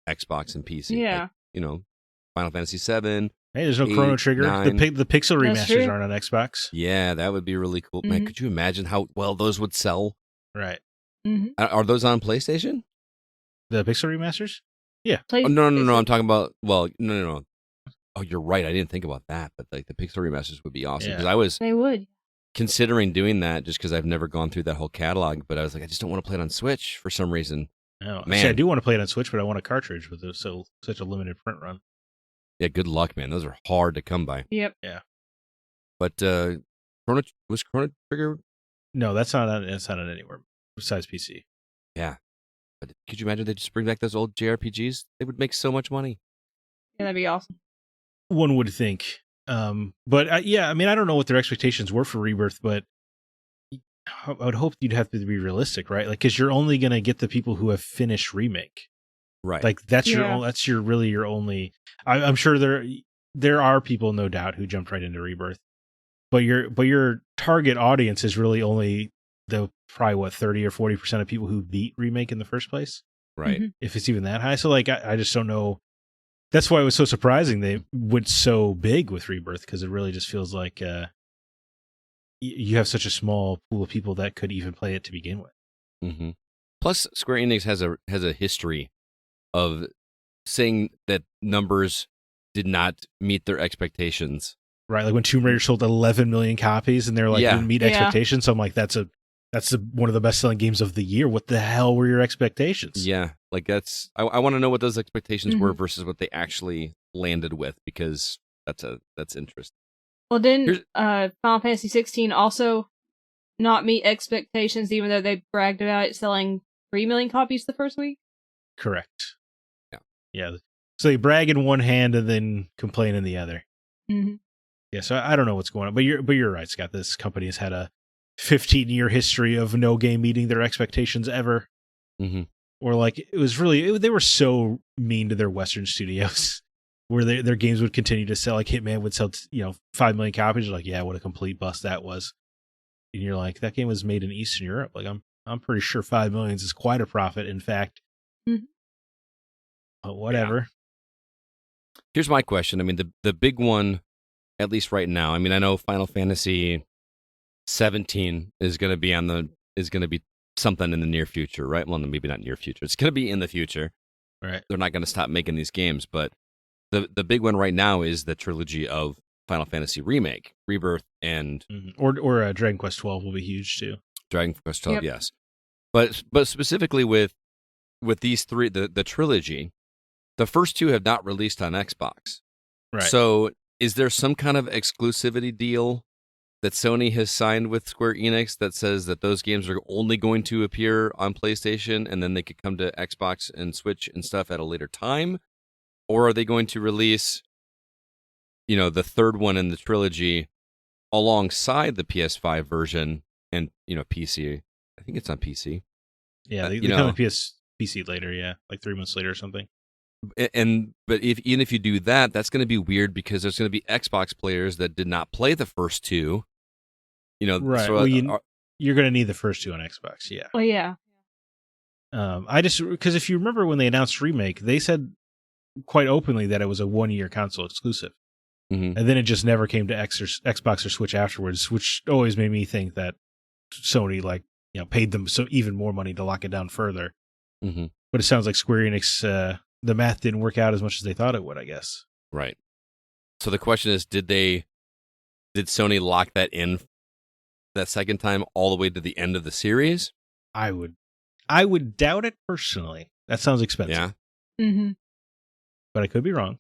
Xbox and PC. Yeah. Like, Final Fantasy VII, Hey, there's no 8, Chrono Trigger. 9. The Pixel That's remasters true. aren't on Xbox. Yeah, that would be really cool. Man, could you imagine how well those would sell? Right. Are those on PlayStation? The Pixel remasters? Yeah. Oh, no. I'm talking about. Well, no. Oh, you're right. I didn't think about that. But like the Pixel remasters would be awesome because They would. considering doing that just because I've never gone through that whole catalog. But I was like, I just don't want to play it on Switch for some reason. Oh, Man. see, I do want to play it on Switch, but I want a cartridge with such a limited print run. Yeah, good luck, man. Those are hard to come by. Yep. Yeah. But was Chrono Trigger? No, that's not on anywhere besides PC. Yeah. But could you imagine they just bring back those old JRPGs? They would make so much money. Yeah, that'd be awesome. One would think. But yeah, I mean, I don't know what their expectations were for Rebirth, but I would hope you'd have to be realistic, right? Like, because you're only going to get the people who have finished Remake. Right. Like that's your only. I'm sure there are people, no doubt, who jumped right into Rebirth, but your target audience is really only the probably 30 or 40% of people who beat Remake in the first place. Right. If it's even that high. So like I just don't know. That's why it was so surprising they went so big with Rebirth, because it really just feels like you have such a small pool of people that could even play it to begin with. Mm-hmm. Plus, Square Enix has a history of saying that numbers did not meet their expectations. Right, like when Tomb Raider sold 11 million copies, and they're like didn't meet expectations. So I'm like, that's one of the best selling games of the year. What the hell were your expectations? Yeah, like that's I want to know what those expectations were versus what they actually landed with, because that's interesting. Well, didn't Final Fantasy 16 also not meet expectations, even though they bragged about it selling 3 million copies the first week? Correct. Yeah. So they brag in one hand and then complain in the other. Mm-hmm. Yeah. So I don't know what's going on, but you're right, Scott. This company has had a 15-year history of no game meeting their expectations ever. Mm-hmm. Or like it was really they were so mean to their Western studios, where their games would continue to sell. Like Hitman would sell 5 million copies. You're like, yeah, what a complete bust that was. And you're like, that game was made in Eastern Europe. Like I'm pretty sure 5 million is quite a profit. In fact. Mm-hmm. But whatever. Yeah. Here's my question. I mean, the big one, at least right now. I mean, I know Final Fantasy 17 is going to be something in the near future, right? Well, maybe not near future. It's going to be in the future. Right. They're not going to stop making these games, but the big one right now is the trilogy of Final Fantasy Remake, Rebirth, and or Dragon Quest 12 will be huge too. Dragon Quest 12, yes. But specifically with these three, the trilogy, the first two have not released on Xbox. Right. So is there some kind of exclusivity deal that Sony has signed with Square Enix that says that those games are only going to appear on PlayStation and then they could come to Xbox and Switch and stuff at a later time? Or are they going to release, the third one in the trilogy alongside the PS5 version and, PC? I think it's on PC. Yeah, they come to PC later, yeah, like 3 months later or something. But even if you do that, that's going to be weird because there's going to be Xbox players that did not play the first two. Right. So you're going to need the first two on Xbox, yeah. Well, yeah. Because if you remember when they announced Remake, they said quite openly that it was a 1-year console exclusive. Mm-hmm. And then it just never came to Xbox or Switch afterwards, which always made me think that Sony paid them even more money to lock it down further. Mm-hmm. But it sounds like Square Enix, the math didn't work out as much as they thought it would, I guess. Right. So the question is, did Sony lock that in that second time all the way to the end of the series? I would doubt it personally. That sounds expensive. Yeah. Mm-hmm. But I could be wrong.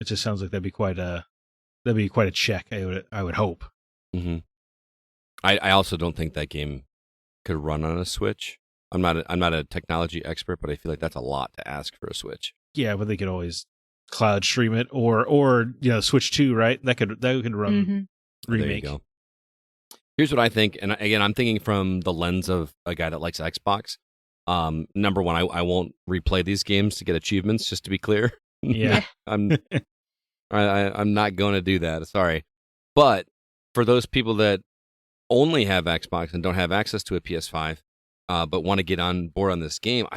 It just sounds like that'd be quite a check. I would hope. Mm-hmm. I also don't think that game could run on a Switch. I'm not a technology expert, but I feel like that's a lot to ask for a Switch. Yeah, but they could always cloud stream it or Switch 2, right? That could run Remake. There you go. Here's what I think, and again, I'm thinking from the lens of a guy that likes Xbox. Number one, I won't replay these games to get achievements, just to be clear. Yeah. I'm not going to do that. Sorry. But for those people that only have Xbox and don't have access to a PS5, but want to get on board on this game,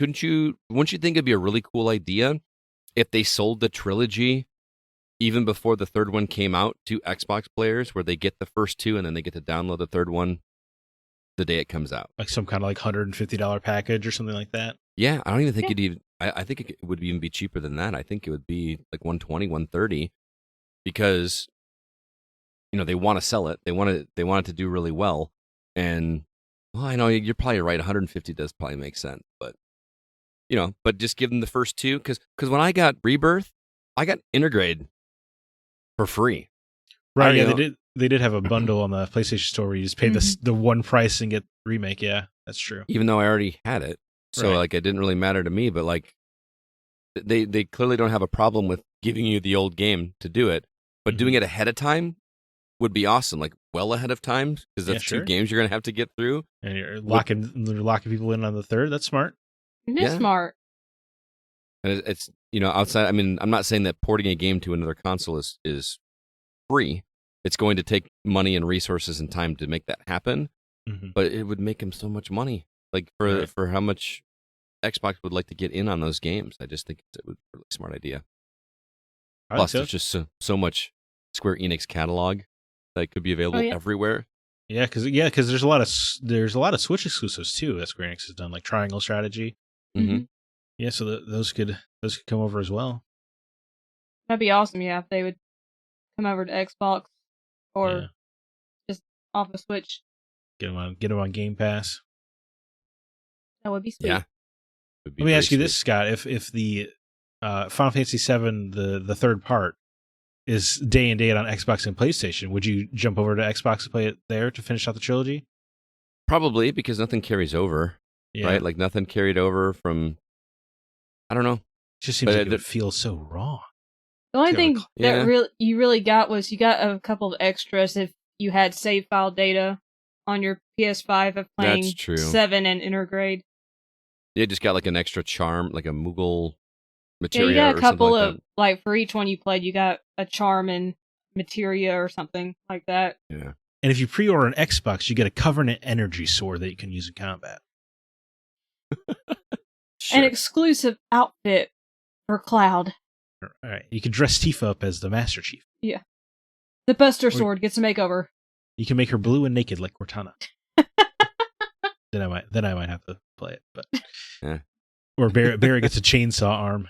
wouldn't you think it'd be a really cool idea if they sold the trilogy, even before the third one came out, to Xbox players, where they get the first two and then they get to download the third one the day it comes out. Like some kind of like $150 package or something like that. Yeah, I don't even think you'd even. I think it would even be cheaper than that. I think it would be like $120, $130, because they want to sell it. They want it to do really well. And well, I know you're probably right. $150 does probably make sense, but but just give them the first two, because when I got Rebirth, I got Intergrade for free. Right? Yeah, they did have a bundle on the PlayStation Store where you just pay the one price and get remake. Yeah, that's true. Even though I already had it, so like it didn't really matter to me. But like they clearly don't have a problem with giving you the old game to do it, but doing it ahead of time would be awesome. Like well ahead of time, because that's two games you're gonna have to get through, and you're locking people in on the third. That's smart. It is smart. And it's outside. I mean, I'm not saying that porting a game to another console is free. It's going to take money and resources and time to make that happen, but it would make them so much money. Like for how much Xbox would like to get in on those games. I just think it would be a really smart idea. Plus, there's just so much Square Enix catalog that could be available everywhere. Yeah, because there's a lot of Switch exclusives too that Square Enix has done, like Triangle Strategy. Yeah, so those could come over as well. That'd be awesome. Yeah, if they would come over to Xbox or just off of Switch. Get them on Game Pass. That would be sweet. Yeah. Let me ask you this, Scott: if the Final Fantasy VII, the third part, is day and date on Xbox and PlayStation, would you jump over to Xbox and play it there to finish out the trilogy? Probably, because nothing carries over, right? Like nothing carried over from. I don't know. It just seems like it would feel so wrong. The only thing that you really got was you got a couple of extras if you had save file data on your PS5 of playing 7 and Intergrade. Yeah, just got like an extra charm, like a Moogle materia. Yeah, you got a couple like of like for each one you played, you got a charm and materia or something like that. Yeah. And if you pre-order an Xbox, you get a Covenant energy sword that you can use in combat. An exclusive outfit for Cloud. All right, you can dress Tifa up as the Master Chief. Yeah, the Buster Sword gets a makeover. You can make her blue and naked like Cortana. Then I might have to play it, but or Barry gets a chainsaw arm.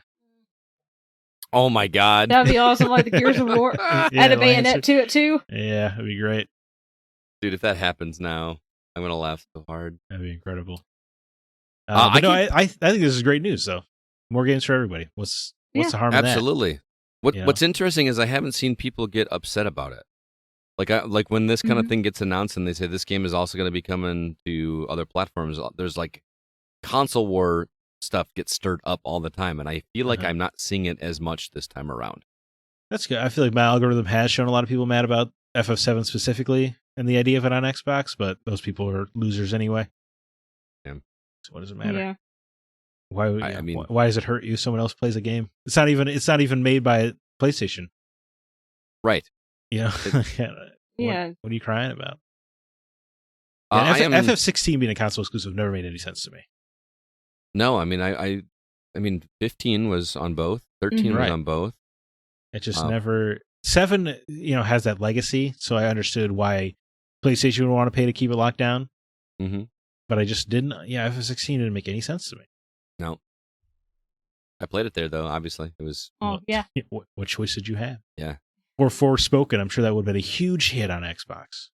Oh my god, that'd be awesome! Like the Gears of War, add a bayonet to it too. Yeah, that'd be great, dude. If that happens now, I'm gonna laugh so hard. That'd be incredible. I think this is great news, though. More games for everybody. What's the harm in that? Absolutely. What's interesting is I haven't seen people get upset about it. Like when this kind of thing gets announced and they say this game is also going to be coming to other platforms, there's like console war stuff gets stirred up all the time, and I feel like I'm not seeing it as much this time around. That's good. I feel like my algorithm has shown a lot of people mad about FF7 specifically and the idea of it on Xbox, but those people are losers anyway. Yeah. So what does it matter? Yeah. Why does it hurt you? Someone else plays a game. It's not even made by PlayStation. Right. Yeah. Yeah. What are you crying about? FF16 being a console exclusive never made any sense to me. No, I mean I mean 15 was on both, 13 was on both. It just never 7, has that legacy, so I understood why PlayStation would want to pay to keep it locked down. But I just didn't. Yeah, FF16 didn't make any sense to me. No. I played it there, though, obviously. It was... Oh, yeah. What choice did you have? Yeah. Or Forspoken, I'm sure that would have been a huge hit on Xbox.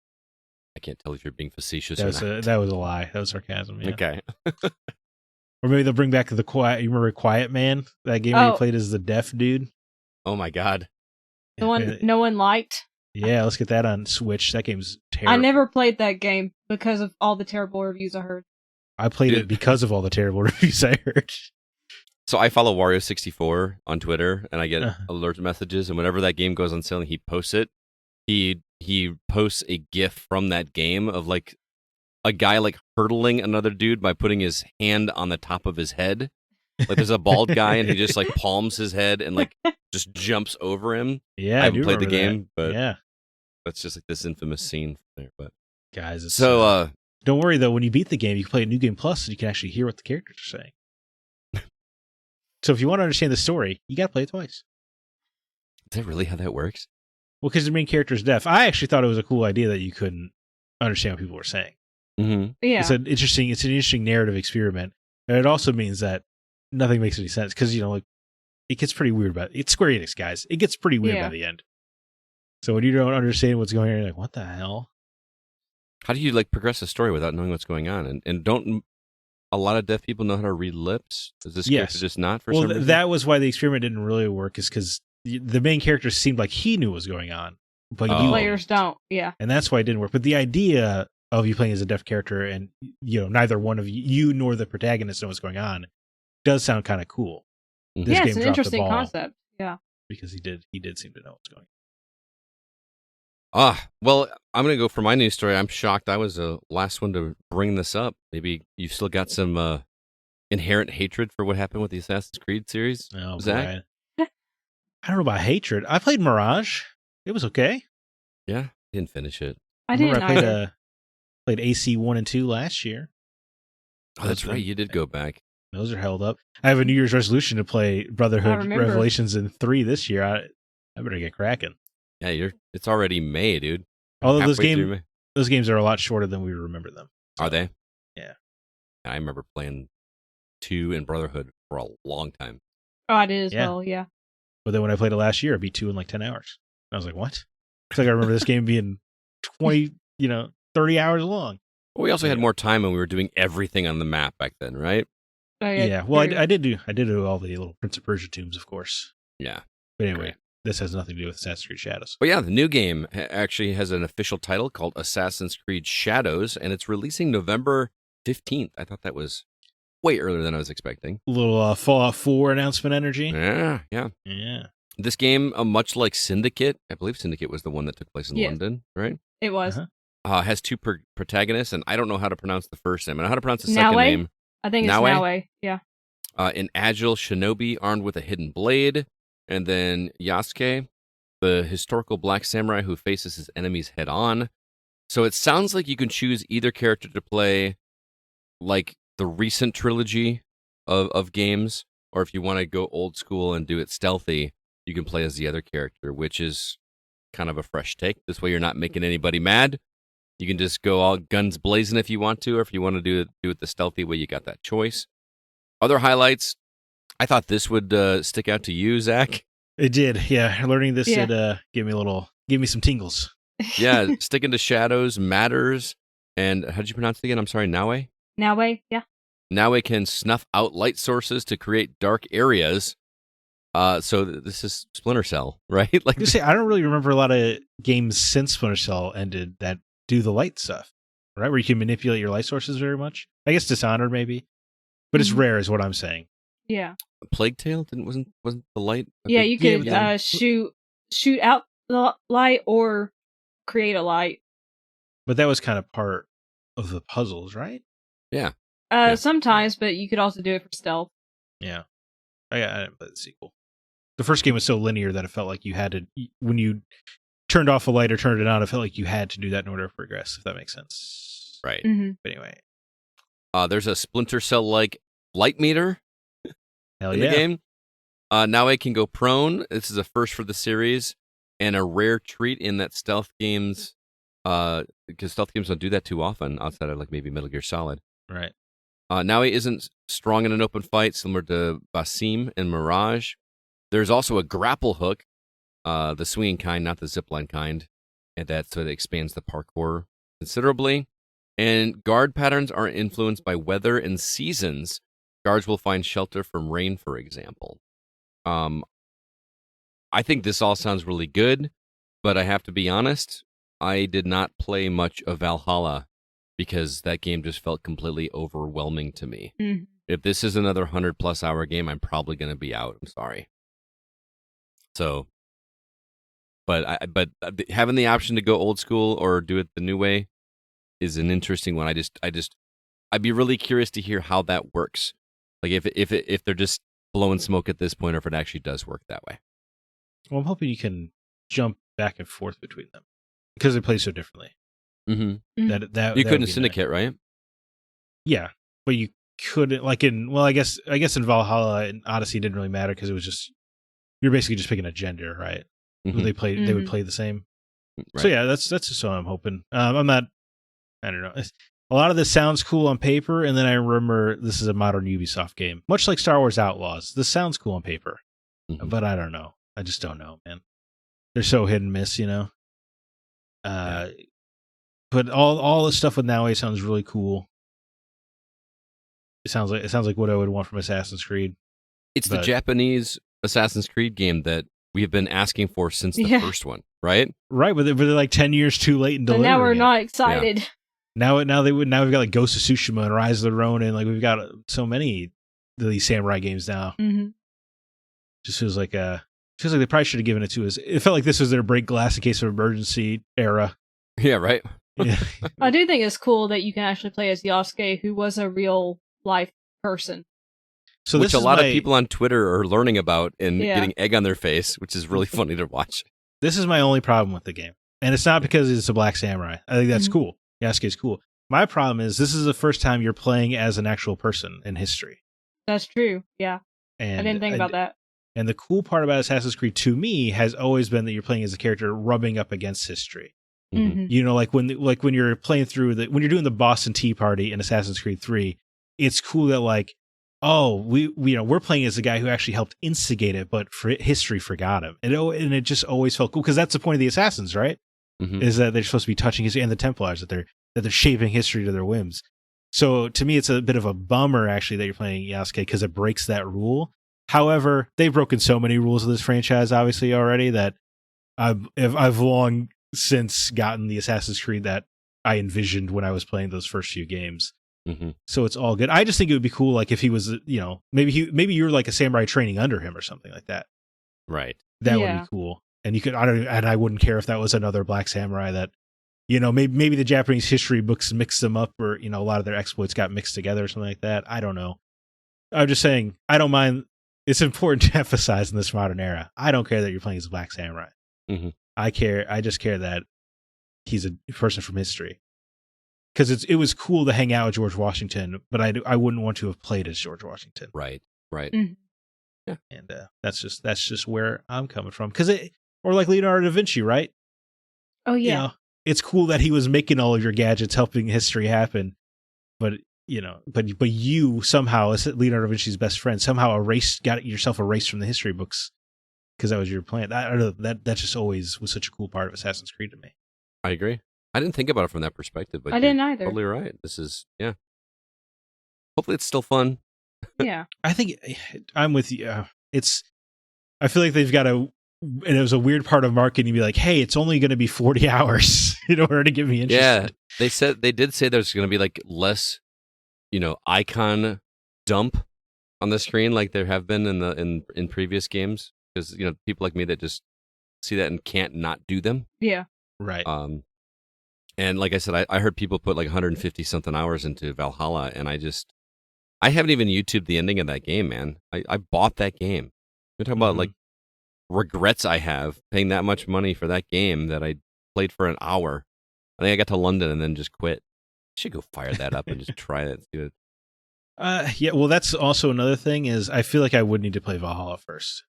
I can't tell if you're being facetious or not. That was a lie. That was sarcasm, yeah. Okay. Or maybe they'll bring back the Quiet... You remember Quiet Man? That game where you played as the deaf dude? Oh, my God. The one no one liked? Yeah, let's get that on Switch. That game's terrible. I never played that game because of all the terrible reviews I heard. I played it because of all the terrible reviews I heard. So I follow Wario64 on Twitter, and I get alert messages, and whenever that game goes on sale and he posts it, he posts a GIF from that game of like a guy like hurdling another dude by putting his hand on the top of his head. Like there's a bald guy and he just like palms his head and like just jumps over him. Yeah, I haven't played the game, but yeah, that's just like this infamous scene there. But guys, so don't worry though. When you beat the game, you can play a New Game Plus, and you can actually hear what the characters are saying. So if you want to understand the story, you got to play it twice. Is that really how that works? Well, because the main character is deaf. I actually thought it was a cool idea that you couldn't understand what people were saying. Mm-hmm. Yeah. It's an interesting narrative experiment. And it also means that nothing makes any sense because, like, it gets pretty weird it's Square Enix, guys. It gets pretty weird by the end. So when you don't understand what's going on, you're like, what the hell? How do you progress a story without knowing what's going on? And don't a lot of deaf people know how to read lips? Is this character just not for some reason? That was why the experiment didn't really work, is because the main character seemed like he knew what was going on, but players don't. Yeah. And that's why it didn't work. But the idea of you playing as a deaf character and, neither one of you nor the protagonist know what's going on does sound kind of cool. Mm-hmm. Yeah, it's an interesting concept. Yeah. Because he did seem to know what's going on. Well, I'm going to go for my news story. I'm shocked I was the last one to bring this up. Maybe you've still got some inherent hatred for what happened with the Assassin's Creed series, Zack? I don't know about hatred. I played Mirage. It was okay. Yeah, didn't finish it. I didn't either. Played AC 1 and 2 last year. Oh, that's right. You did go back. Those are held up. I have a New Year's resolution to play Brotherhood Revelations in 3 this year. I better get cracking. Yeah, it's already May, dude. Although those games are a lot shorter than we remember them. So, are they? Yeah. I remember playing 2 in Brotherhood for a long time. Oh, I did as well, yeah. But then when I played it last year, I beat 2 in 10 hours. I was like, what? Because I remember this game being 20, 30 hours long. Well, we also had more time when we were doing everything on the map back then, right? Yeah. Well, I did do all the little Prince of Persia tombs, of course. Yeah. But anyway, this has nothing to do with Assassin's Creed Shadows. But yeah, the new game actually has an official title called Assassin's Creed Shadows, and it's releasing November 15th. I thought that was way earlier than I was expecting. A little Fallout 4 announcement energy. Yeah. This game, much like Syndicate, I believe Syndicate was the one that took place in London, right? It was. Has 2 protagonists, and I don't know how to pronounce the first name. I know how to pronounce the second name. I think it's Naue. Yeah. An agile shinobi armed with a hidden blade, and then Yasuke, the historical black samurai who faces his enemies head on. So it sounds like you can choose either character to play, like the recent trilogy of games, or if you want to go old school and do it stealthy, you can play as the other character, which is kind of a fresh take. This way you're not making anybody mad. You can just go all guns blazing if you want to, or if you want to do it the stealthy way, you got that choice. Other highlights, I thought this would stick out to you, Zack. It did, yeah. Learning this, it gave me some tingles. Yeah, sticking to shadows matters. And how did you pronounce it again? I'm sorry, Naue? Naue, yeah. Naue can snuff out light sources to create dark areas. So this is Splinter Cell, right? I don't really remember a lot of games since Splinter Cell ended that do the light stuff, right? Where you can manipulate your light sources very much. I guess Dishonored maybe, but it's rare, is what I'm saying. Yeah. Plague Tale wasn't the light? Yeah, you could shoot out the light or create a light. But that was kind of part of the puzzles, right? Yeah. Sometimes, but you could also do it for stealth. Yeah. I didn't play the sequel. The first game was so linear that it felt like you had to, when you turned off a light or turned it on, it felt like you had to do that in order to progress, if that makes sense. Right. Mm-hmm. But anyway. There's a Splinter Cell-like light meter in the game. Now it can go prone. This is a first for the series, and a rare treat in that stealth games, because stealth games don't do that too often outside of maybe Metal Gear Solid. Right. Now he isn't strong in an open fight, similar to Basim and Mirage. There's also a grapple hook, the swinging kind, not the zipline kind, and that sort of expands the parkour considerably. And guard patterns are influenced by weather and seasons. Guards will find shelter from rain, for example. I think this all sounds really good, but I have to be honest, I did not play much of Valhalla because that game just felt completely overwhelming to me. Mm. If this is another 100+ hour game, I'm probably going to be out. I'm sorry. So, but having the option to go old school or do it the new way is an interesting one. I'd be really curious to hear how that works. Like if they're just blowing smoke at this point, or if it actually does work that way. Well, I'm hoping you can jump back and forth between them because they play so differently. Mm-hmm. That you couldn't Syndicate, right? Yeah, but you couldn't I guess in Valhalla and Odyssey it didn't really matter because it was just you're basically just picking a gender, right? Mm-hmm. They would play the same. Right. So yeah, that's just what I'm hoping. I'm not. I don't know. A lot of this sounds cool on paper, and then I remember this is a modern Ubisoft game, much like Star Wars Outlaws. This sounds cool on paper, but I don't know. I just don't know, man. They're so hit and miss, you know. But all the stuff with Naue sounds really cool. It sounds like what I would want from Assassin's Creed. It's the Japanese Assassin's Creed game that we have been asking for since the first one, right? Right, but they're like 10 years too late in delivering. Now we're not excited. Yeah. Now we've got like Ghost of Tsushima and Rise of the Ronin, like we've got so many of these samurai games now. Mm-hmm. Just feels like they probably should have given it to us. It felt like this was their break glass in case of emergency era. Yeah, right. Yeah. I do think it's cool that you can actually play as Yasuke, who was a real life person. So which a lot of people on Twitter are learning about and getting egg on their face, which is really funny to watch. This is my only problem with the game. And it's not because it's a black samurai. I think that's cool. Yasuke's cool. My problem is this is the first time you're playing as an actual person in history. That's true. Yeah. And I didn't think about that. And the cool part about Assassin's Creed to me has always been that you're playing as a character rubbing up against history. Mm-hmm. You know, like when you're playing through when you're doing the Boston Tea Party in Assassin's Creed 3, it's cool that like, oh, we're playing as the guy who actually helped instigate it, but history forgot him. And it just always felt cool because that's the point of the Assassins, right? Mm-hmm. Is that they're supposed to be touching history, and the Templars that they're shaping history to their whims. So to me, it's a bit of a bummer actually that you're playing Yasuke because it breaks that rule. However, they've broken so many rules of this franchise, obviously already, that I've long since gotten the Assassin's Creed that I envisioned when I was playing those first few games. Mm-hmm. So it's all good. I just think it would be cool, like if he was, you know, maybe you're like a samurai training under him or something like that. Right. That would be cool. And you could, I wouldn't care if that was another black samurai that, you know, maybe the Japanese history books mixed them up, or you know, a lot of their exploits got mixed together or something like that. I don't know. I'm just saying, I don't mind. It's important to emphasize in this modern era. I don't care that you're playing as a black samurai. Mm-hmm. I just care that he's a person from history. Because it was cool to hang out with George Washington, but I wouldn't want to have played as George Washington. Right. Mm-hmm. Yeah. And that's just where I'm coming from. Or like Leonardo da Vinci, right? Oh yeah. You know, it's cool that he was making all of your gadgets, helping history happen. But you know, but you somehow, as Leonardo da Vinci's best friend, somehow got yourself erased from the history books because that was your plan. I don't know, that just always was such a cool part of Assassin's Creed to me. I agree. I didn't think about it from that perspective, but I didn't either. Totally right. This is hopefully it's still fun. Yeah. I think I'm with you. I feel like they've got and it was a weird part of marketing to be like, hey, it's only going to be 40 hours in order to get me interested. Yeah. They did say there's going to be like less, you know, icon dump on the screen like there have been in previous games. Because, you know, people like me that just see that and can't not do them. Yeah. Right. And like I said, I heard people put like 150 something hours into Valhalla, and I haven't even YouTubed the ending of that game, man. I bought that game. We're talking about like regrets I have paying that much money for that game that I played for an hour. I think I got to London and then just quit. I should go fire that up and just try it. See it. Yeah, well, that's also another thing is I feel like I would need to play Valhalla first.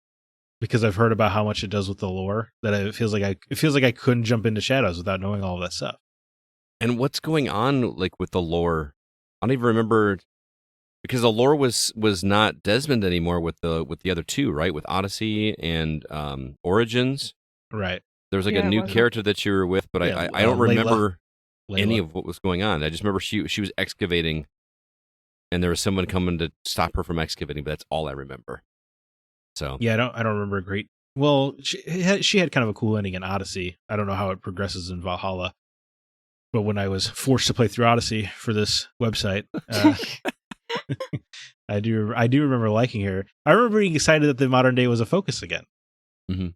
Because I've heard about how much it does with the lore that it feels like I couldn't jump into Shadows without knowing all of that stuff. And what's going on like with the lore? I don't even remember because the lore was not Desmond anymore with the other two, right? With Odyssey and Origins. Right. There was like a new character that you were with, but I don't remember any of what was going on. I just remember she was excavating, and there was someone coming to stop her from excavating. But that's all I remember. So yeah, I don't remember a great. Well, she had kind of a cool ending in Odyssey. I don't know how it progresses in Valhalla, but when I was forced to play through Odyssey for this website, I do remember liking her. I remember being excited that the modern day was a focus again. Mm-hmm.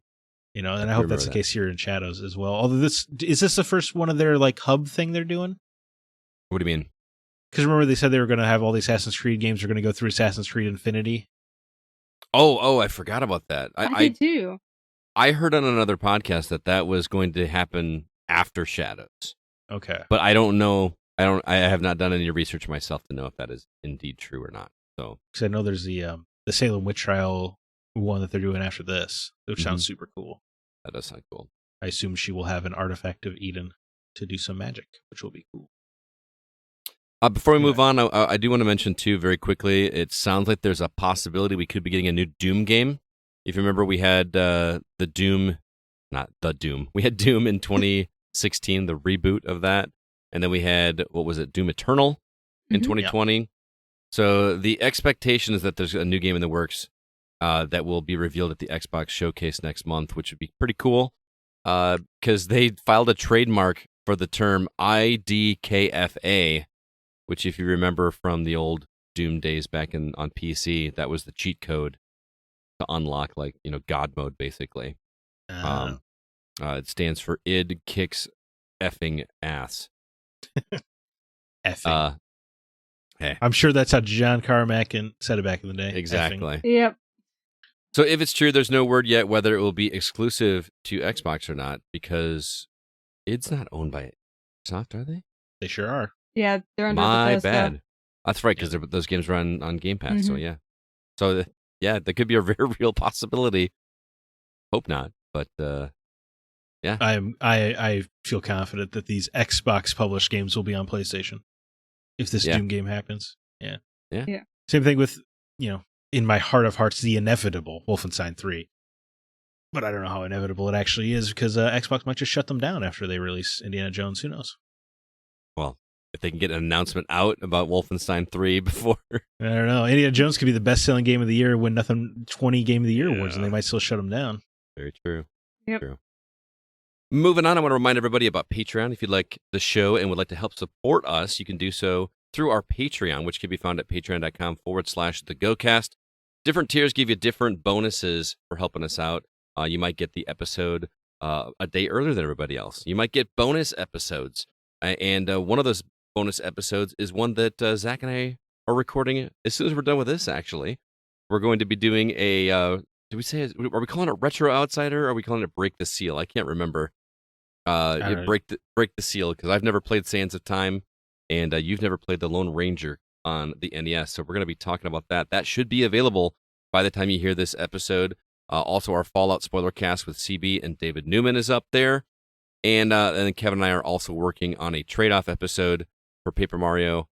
You know, and I hope that's the case here in Shadows as well. Although is this the first one of their like hub thing they're doing? What do you mean? Because remember they said they were going to have all the Assassin's Creed games are going to go through Assassin's Creed Infinity. Oh, I forgot about that. I did too. I heard on another podcast that was going to happen after Shadows. Okay. But I don't know. I have not done any research myself to know if that is indeed true or not. So, because I know there's the Salem witch trial one that they're doing after this, which sounds super cool. That does sound cool. I assume she will have an artifact of Eden to do some magic, which will be cool. Before we move on, I do want to mention, too, very quickly, it sounds like there's a possibility we could be getting a new Doom game. If you remember, we had the Doom, not the Doom. We had Doom in 2016, the reboot of that. And then we had, what was it, Doom Eternal in 2020. Yeah. So the expectation is that there's a new game in the works that will be revealed at the Xbox Showcase next month, which would be pretty cool because they filed a trademark for the term IDKFA, which, if you remember from the old Doom days back on PC, that was the cheat code to unlock, God mode, basically. It stands for id kicks effing ass. Effing. Hey. I'm sure that's how John Carmack said it back in the day. Exactly. Effing. Yep. So if it's true, there's no word yet whether it will be exclusive to Xbox or not, because id's not owned by Microsoft, are they? They sure are. Yeah, they're under My Bethesda. bad. That's right, because those games run on Game Pass. So yeah. So yeah, that could be a very real possibility. Hope not, but yeah. I feel confident that these Xbox published games will be on PlayStation if this Doom game happens. Yeah. Same thing with, in my heart of hearts, the inevitable Wolfenstein 3. But I don't know how inevitable it actually is, because Xbox might just shut them down after they release Indiana Jones. Who knows? Well, if they can get an announcement out about Wolfenstein 3 before. I don't know. Indiana Jones could be the best-selling game of the year, win nothing 20 Game of the Year awards, and they might still shut them down. Very true. Yep. True. Moving on, I want to remind everybody about Patreon. If you'd like the show and would like to help support us, you can do so through our Patreon, which can be found at patreon.com/thegocast. Different tiers give you different bonuses for helping us out. You might get the episode a day earlier than everybody else. You might get bonus episodes. And one of those bonus episodes is one that Zack and I are recording as soon as we're done with this, actually. We're going to be doing are we calling it Retro Outsider, or are we calling it Break the Seal? I can't remember. Break the Seal, because I've never played Sands of Time, and you've never played the Lone Ranger on the NES, so we're going to be talking about that. That should be available by the time you hear this episode. Also, our Fallout spoiler cast with CB and David Newman is up there, and then Kevin and I are also working on a trade-off episode for Paper Mario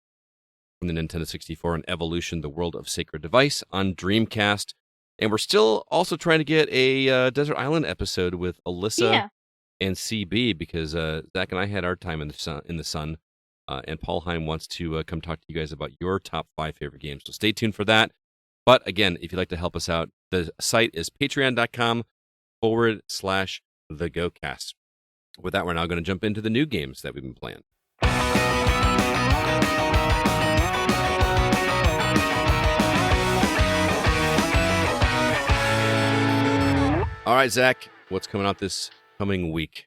from the Nintendo 64 and Evolution: The World of Sacred Device on Dreamcast, and we're still also trying to get a Desert Island episode with Alyssa and CB, because Zack and I had our time in the sun. And Paul Heim wants to come talk to you guys about your top 5 favorite games. So stay tuned for that. But again, if you'd like to help us out, the site is patreon.com/thegocast. With that, we're now going to jump into the new games that we've been playing. All right, Zack, what's coming out this coming week?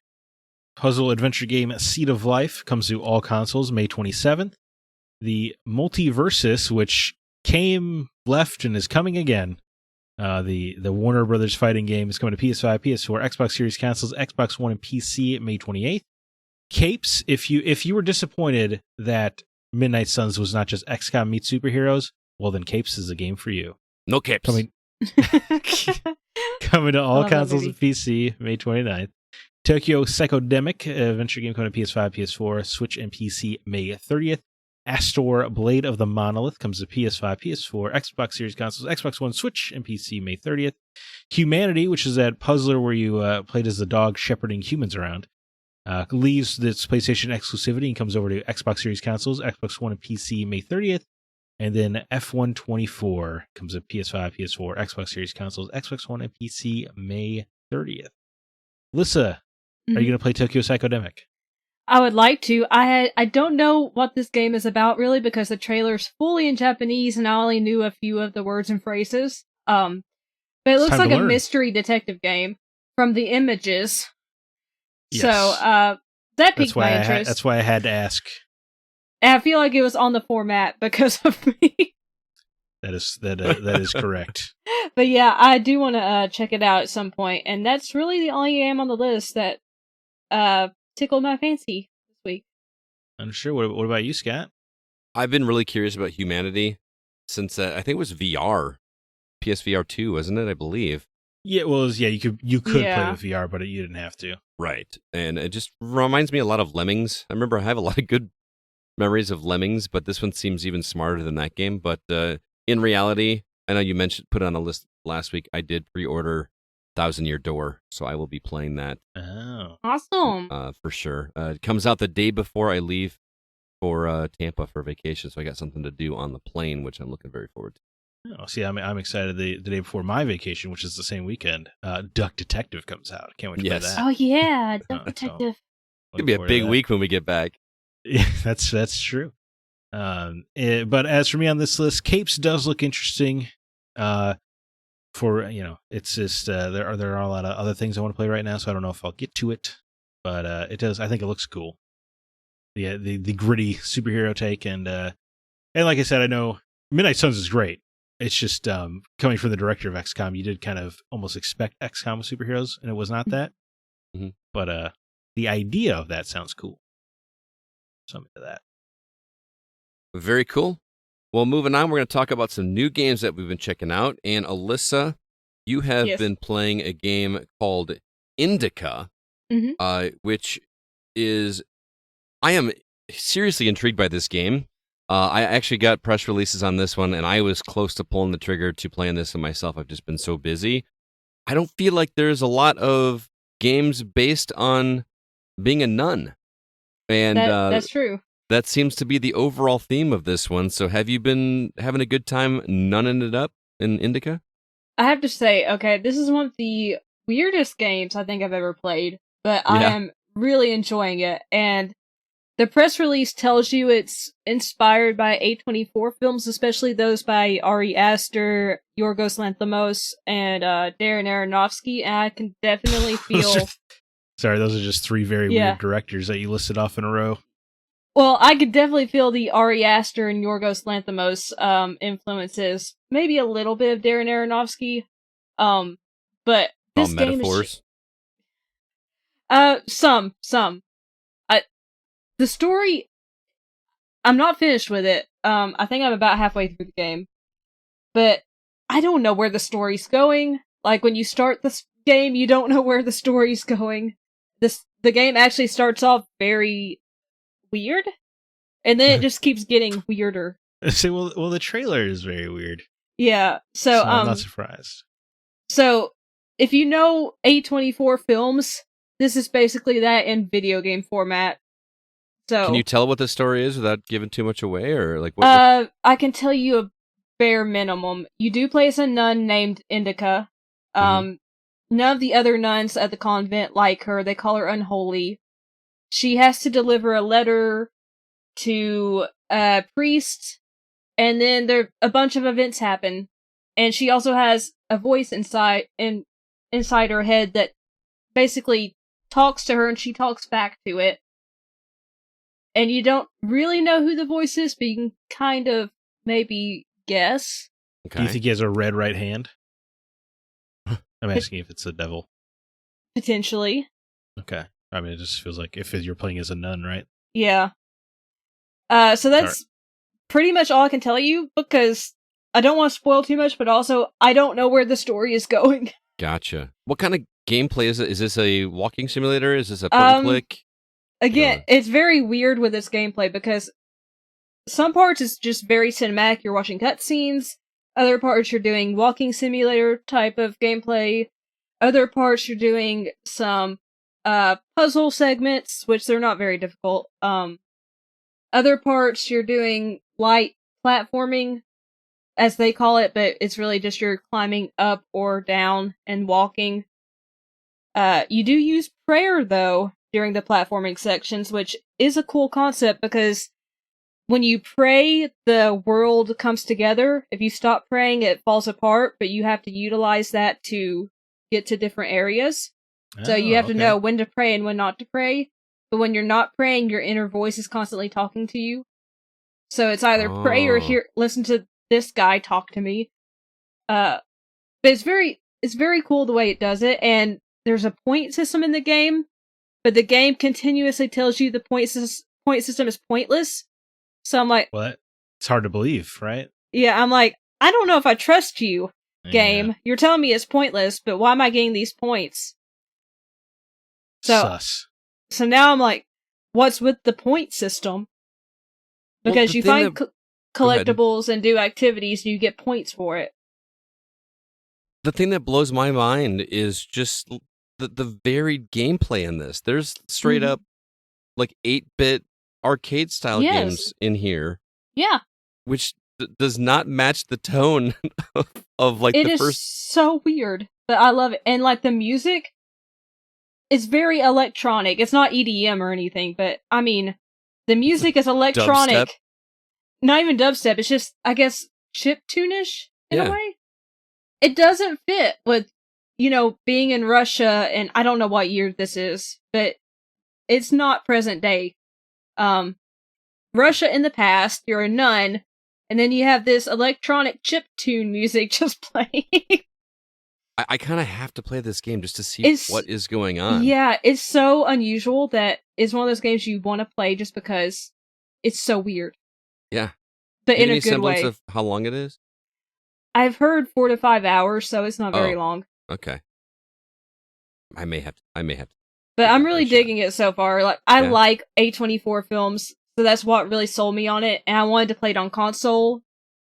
Puzzle adventure game Seed of Life comes to all consoles May 27th. The Multiversus, which came, left, and is coming again. The Warner Brothers fighting game is coming to PS5, PS4, Xbox Series consoles, Xbox One, and PC May 28th. Capes, if you were disappointed that Midnight Suns was not just XCOM meets superheroes, well then Capes is a game for you. No Capes. Coming to all consoles and PC May 29th. Tokyo Psychodemic, adventure game coming to PS5, PS4, Switch, and PC May 30th. Astor Blade of the Monolith comes to PS5, PS4, Xbox Series consoles, Xbox One, Switch, and PC May 30th. Humanity, which is that puzzler where you played as the dog shepherding humans around, leaves its PlayStation exclusivity and comes over to Xbox Series consoles, Xbox One, and PC May 30th. And then F124 comes to PS5, PS4, Xbox Series consoles, Xbox One, and PC May 30th. Alyssa, are you going to play Tokyo Psychodemic? I would like to. I don't know what this game is about, really, because the trailer's fully in Japanese and I only knew a few of the words and phrases. But it looks like a mystery detective game from the images. Yes. So that piqued my interest. That's why I had to ask. And I feel like it was on the format because of me. That is correct. But yeah, I do want to check it out at some point, and that's really the only game on the list that tickled my fancy this week. I'm sure. What about you, Scott? I've been really curious about Humanity since I think it was VR, PSVR 2, wasn't it? I believe. Yeah, well, you could play Yeah. with VR, but you didn't have to. Right. And it just reminds me a lot of Lemmings. I remember I have a lot of good memories of Lemmings, but this one seems even smarter than that game. But in reality, I know you put it on a list last week. I did pre-order 1,000 Year Door, so I will be playing that. Oh. Awesome. For sure. It comes out the day before I leave for Tampa for vacation, so I got something to do on the plane, which I'm looking very forward to. Oh, see, I'm excited. The day before my vacation, which is the same weekend, Duck Detective comes out. Can't wait to play that. Oh yeah, Duck Detective. It's gonna be a big week when we get back. Yeah, that's true. But as for me on this list, Capes does look interesting. It's just there are a lot of other things I want to play right now, so I don't know if I'll get to it. But it does. I think it looks cool. Yeah, the gritty superhero take, and like I said, I know Midnight Suns is great. It's just coming from the director of XCOM, you did kind of almost expect XCOM with superheroes, and it was not that. Mm-hmm. But the idea of that sounds cool. Something to that. Very cool. Well, moving on, we're going to talk about some new games that we've been checking out. And Alyssa, you have been playing a game called Indika, which is, I am seriously intrigued by this game. I actually got press releases on this one, and I was close to pulling the trigger to playing this myself. I've just been so busy. I don't feel like there's a lot of games based on being a nun. And that's true. That seems to be the overall theme of this one. So have you been having a good time nunning it up in Indika? I have to say, okay, this is one of the weirdest games I think I've ever played, but I am really enjoying it. And the press release tells you it's inspired by A24 films, especially those by Ari Aster, Yorgos Lanthimos, and Darren Aronofsky, and I can definitely feel... Sorry, those are just three very weird directors that you listed off in a row. Well, I could definitely feel the Ari Aster and Yorgos Lanthimos influences, maybe a little bit of Darren Aronofsky, but this game metaphors? Some. The story, I'm not finished with it. I think I'm about halfway through the game, but I don't know where the story's going. Like, when you start this game, you don't know where the story's going. The game actually starts off very weird, and then it just keeps getting weirder. Well, the trailer is very weird. Yeah, so I'm not surprised. So, if you know A24 films, this is basically that in video game format. So, can you tell what the story is without giving too much away, or like what? I can tell you a bare minimum. You do play as a nun named Indika. None of the other nuns at the convent like her. They call her unholy. She has to deliver a letter to a priest, and then a bunch of events happen. And she also has a voice inside her head that basically talks to her, and she talks back to it. And you don't really know who the voice is, but you can kind of maybe guess. Okay. Do you think he has a red right hand? I'm asking if it's the devil. Potentially. Okay. I mean, it just feels like if you're playing as a nun, right? Yeah. So that's pretty much all I can tell you, because I don't want to spoil too much, but also I don't know where the story is going. Gotcha. What kind of gameplay is it? Is this a walking simulator? Is this a point and click? Again, it's very weird with this gameplay, because some parts is just very cinematic. You're watching cutscenes. Other parts you're doing walking simulator type of gameplay. Other parts you're doing some puzzle segments, which they're not very difficult. Other parts you're doing light platforming, as they call it, but it's really just you're climbing up or down and walking. You do use prayer, though, during the platforming sections, which is a cool concept, because when you pray, the world comes together. If you stop praying, it falls apart, but you have to utilize that to get to different areas. So you have to know when to pray and when not to pray. But when you're not praying, your inner voice is constantly talking to you. So it's either pray or listen to this guy talk to me. But it's very cool the way it does it, and there's a point system in the game, but the game continuously tells you the point system is pointless. So I'm like, what? It's hard to believe, right? Yeah, I'm like, I don't know if I trust you. game. You're telling me it's pointless, but why am I getting these points? So now I'm like, what's with the point system? Because you find collectibles and do activities, and you get points for it. The thing that blows my mind is just the varied gameplay in this. There's straight up like 8-bit arcade style games in here. Yeah. Which does not match the tone of like the first. It is so weird, but I love it. And like the music is very electronic. It's not EDM or anything, but I mean, the music is electronic. Dubstep? Not even dubstep. It's just, I guess, chiptune-ish in a way. It doesn't fit with, being in Russia, and I don't know what year this is, but it's not present day. Russia in the past, you're a nun, and then you have this electronic chiptune music just playing. I kind of have to play this game just to see what is going on. Yeah, it's so unusual that it's one of those games you want to play just because it's so weird. Yeah. But in a good way. Of how long it is? I've heard 4 to 5 hours, so it's not very long. Okay. I may have to. But I'm really digging it so far. Like I like A24 films, so that's what really sold me on it, and I wanted to play it on console.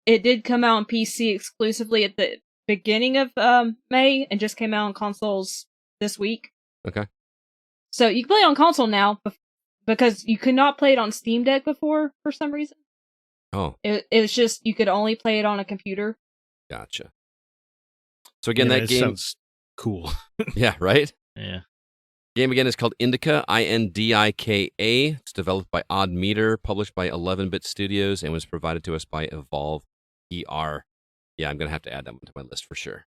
It did come out on PC exclusively at the beginning of May, and just came out on consoles this week. Okay. So you can play it on console now, because you could not play it on Steam Deck before for some reason. Oh. It was just, you could only play it on a computer. Gotcha. So again, that game sounds cool. Yeah, right? Yeah. Game again is called Indika, Indika. It's developed by Odd Meter, published by 11-Bit Studios, and was provided to us by Evolve PR. Yeah, I'm going to have to add that one to my list for sure.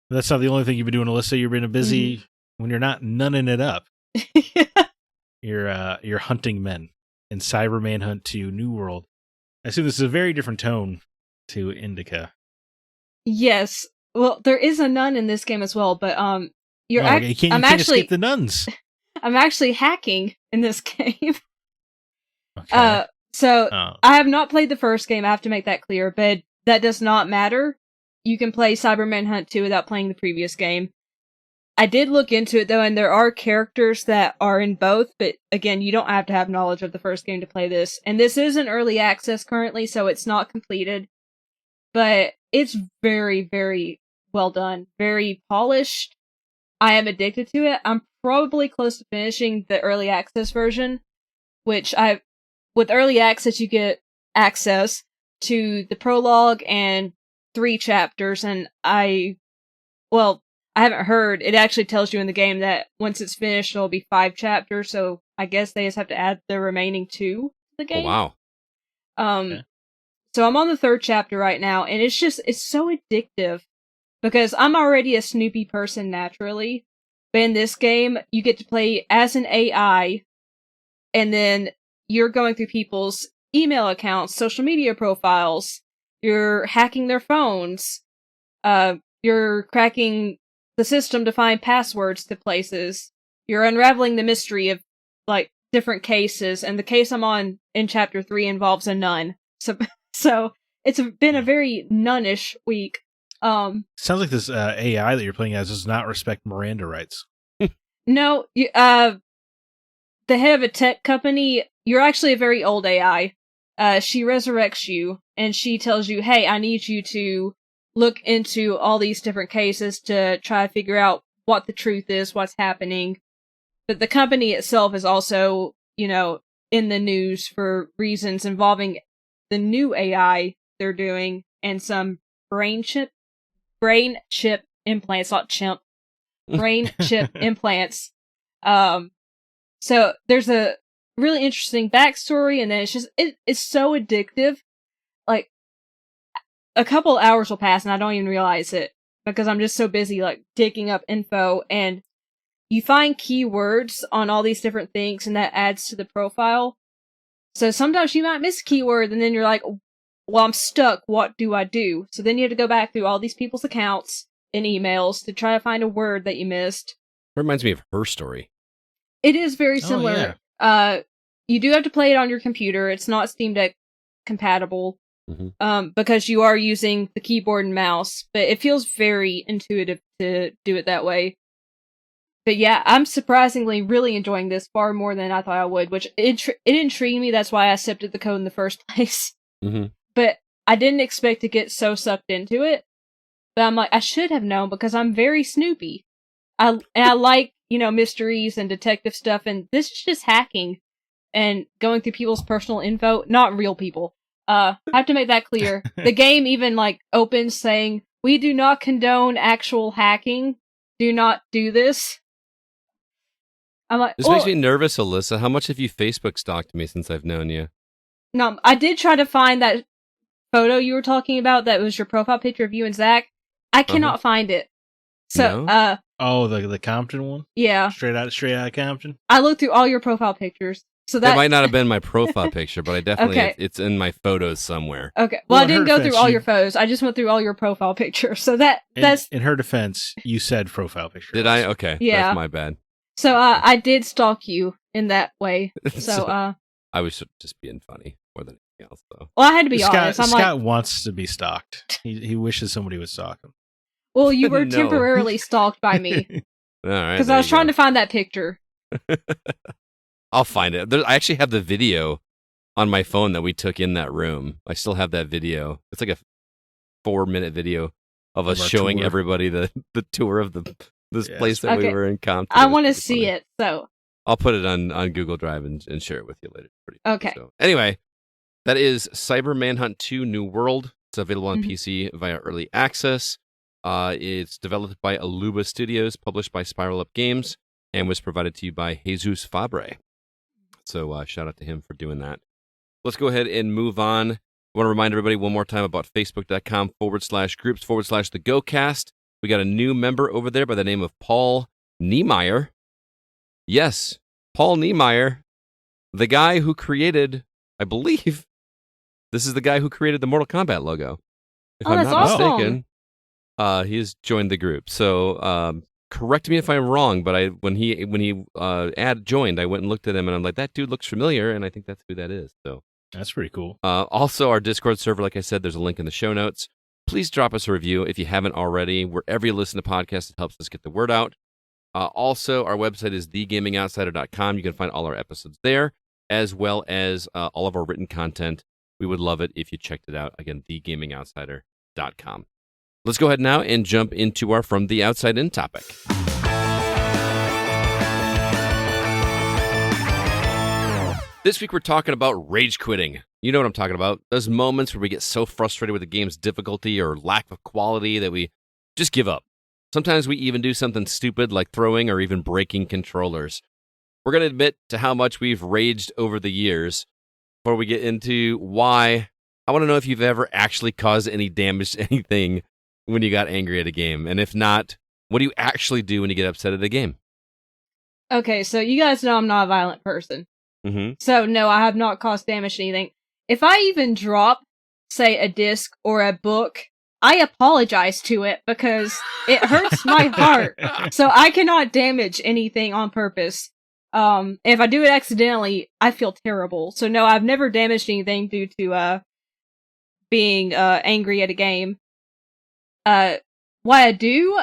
That's not the only thing you've been doing, Alyssa. You've been busy when you're not nunning it up. You're hunting men in Cyber Manhunt 2 New World. I assume this is a very different tone to Indika. Yes. Well, there is a nun in this game as well, but you can't escape the nuns. I'm actually hacking in this game. Okay. I have not played the first game, I have to make that clear, but that does not matter. You can play Cyber Manhunt 2 without playing the previous game. I did look into it though, and there are characters that are in both, but again, you don't have to have knowledge of the first game to play this. And this is in early access currently, so it's not completed. But it's very, very well done. Very polished. I am addicted to it. I'm probably close to finishing the early access version, with early access you get access to the prologue and 3 chapters, and I haven't heard, it actually tells you in the game that once it's finished it'll be 5 chapters, so I guess they just have to add the remaining 2 to the game. Oh, wow. Okay. So I'm on the 3rd chapter right now, and it's so addictive, because I'm already a Snoopy person naturally, but in this game, you get to play as an AI, and then you're going through people's email accounts, social media profiles, you're hacking their phones, you're cracking the system to find passwords to places, you're unraveling the mystery of, like, different cases, and the case I'm on in Chapter 3 involves a nun. So it's been a very nunnish week. Sounds like this AI that you're playing as does not respect Miranda rights. No, the head of a tech company, you're actually a very old AI. She resurrects you, and she tells you, hey, I need you to look into all these different cases to try to figure out what the truth is, what's happening. But the company itself is also, in the news for reasons involving the new AI they're doing, and some brain chip implants, not chimp, brain chip implants. So there's a really interesting backstory, and then it's so addictive. Like, a couple hours will pass and I don't even realize it, because I'm just so busy, like, digging up info, and you find keywords on all these different things, and that adds to the profile. So sometimes you might miss a keyword, and then you're like, well, I'm stuck, what do I do? So then you have to go back through all these people's accounts and emails to try to find a word that you missed. It reminds me of Her Story. It is very similar. Oh, yeah. You do have to play it on your computer. It's not Steam Deck compatible. because you are using the keyboard and mouse, but it feels very intuitive to do it that way. But yeah, I'm surprisingly really enjoying this far more than I thought I would, which it intrigued me. That's why I accepted the code in the first place. But I didn't expect to get so sucked into it. But I'm like, I should have known because I'm very Snoopy. I like, mysteries and detective stuff, and this is just hacking and going through people's personal info, not real people. I have to make that clear. The game even opens saying, "We do not condone actual hacking. Do not do this." I'm like, this makes me nervous, Alyssa. How much have you Facebook stalked me since I've known you? No, I did try to find that photo you were talking about. That was your profile picture of you and Zack. I cannot find it. So, no? The Compton one? Yeah. Straight out of Compton? I looked through all your profile pictures. So that might not have been my profile picture, but I definitely it's in my photos somewhere. Okay. Well, I didn't go through all your photos. I just went through all your profile pictures. So that's in her defense, you said profile picture. Did I? Okay. Yeah. That's my bad. So I did stalk you in that way. So I was just being funny more than anything else, though. Well, I had to be honest. Scott wants to be stalked. He wishes somebody would stalk him. Well, you were temporarily stalked by me. All right. Because I was trying to find that picture. I'll find it. I actually have the video on my phone that we took in that room. I still have that video. It's like a 4-minute video of us showing tour. Everybody the tour of this place that we were in Compton. I want to see it, so I'll put it on Google Drive and share it with you later. Okay. So, anyway, that is Cyber Manhunt 2 New World. It's available on PC via Early Access. It's developed by Aluba Studios, published by Spiral Up Games, and was provided to you by Jesus Fabre. So shout out to him for doing that. Let's go ahead and move on. I want to remind everybody one more time about facebook.com/groups/the GoCast. We got a new member over there by the name of Paul Niemeyer. Yes, Paul Niemeyer, the guy who created, I believe, this is the guy who created the Mortal Kombat logo. If I'm not mistaken, he has joined the group. So correct me if I'm wrong, but when he joined, I went and looked at him, and I'm like, that dude looks familiar, and I think that's who that is. So that's pretty cool. Also, our Discord server, like I said, there's a link in the show notes. Please drop us a review if you haven't already. Wherever you listen to podcasts, it helps us get the word out. Also, our website is thegamingoutsider.com. You can find all our episodes there, as well as all of our written content. We would love it if you checked it out. Again, thegamingoutsider.com. Let's go ahead now and jump into our From the Outside In topic. This week we're talking about rage quitting. You know what I'm talking about. Those moments where we get so frustrated with the game's difficulty or lack of quality that we just give up. Sometimes we even do something stupid like throwing or even breaking controllers. We're going to admit to how much we've raged over the years. Before we get into why, I want to know if you've ever actually caused any damage to anything when you got angry at a game. And if not, what do you actually do when you get upset at a game? Okay, so you guys know I'm not a violent person. So no, I have not caused damage to anything. If I even drop, say, a disc or a book, I apologize to it because it hurts my heart. So I cannot damage anything on purpose. If I do it accidentally, I feel terrible. So no, I've never damaged anything due to being angry at a game. What I do.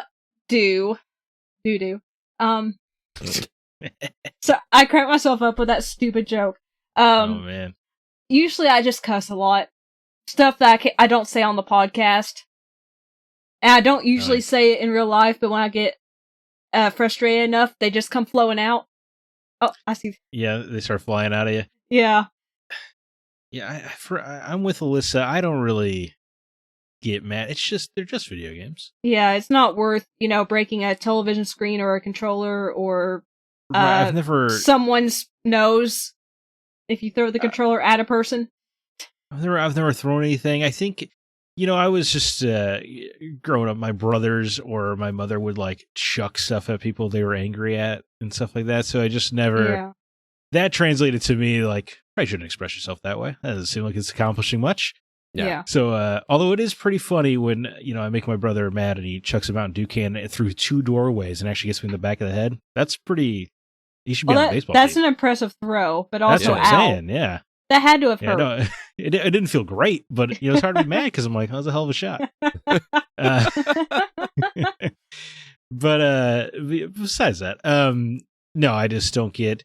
So I crack myself up with that stupid joke. Oh man. Usually I just cuss a lot. Stuff that I don't say on the podcast. And I don't usually say it in real life, but when I get frustrated enough, they just come flowing out. Oh, I see. Yeah, they start flying out of you. Yeah. Yeah, I'm with Alyssa. I don't really get mad. They're just video games. Yeah, it's not worth, breaking a television screen or a controller or I've never someone's nose if you throw the controller at a person. I've never thrown anything. I think, I was just growing up, my brothers or my mother would chuck stuff at people they were angry at and stuff like that. So I just never, that translated to me I shouldn't express yourself that way. That doesn't seem like it's accomplishing much. Yeah. So, although it is pretty funny when, I make my brother mad and he chucks a Mountain Dew can through 2 doorways and actually gets me in the back of the head. That's pretty, he should be on the baseball That's team. an impressive throw, but also that's what I'm saying, yeah. That had to have hurt. it didn't feel great, but it's hard to be mad because I'm like, that was a hell of a shot. But besides that, no, I just don't get.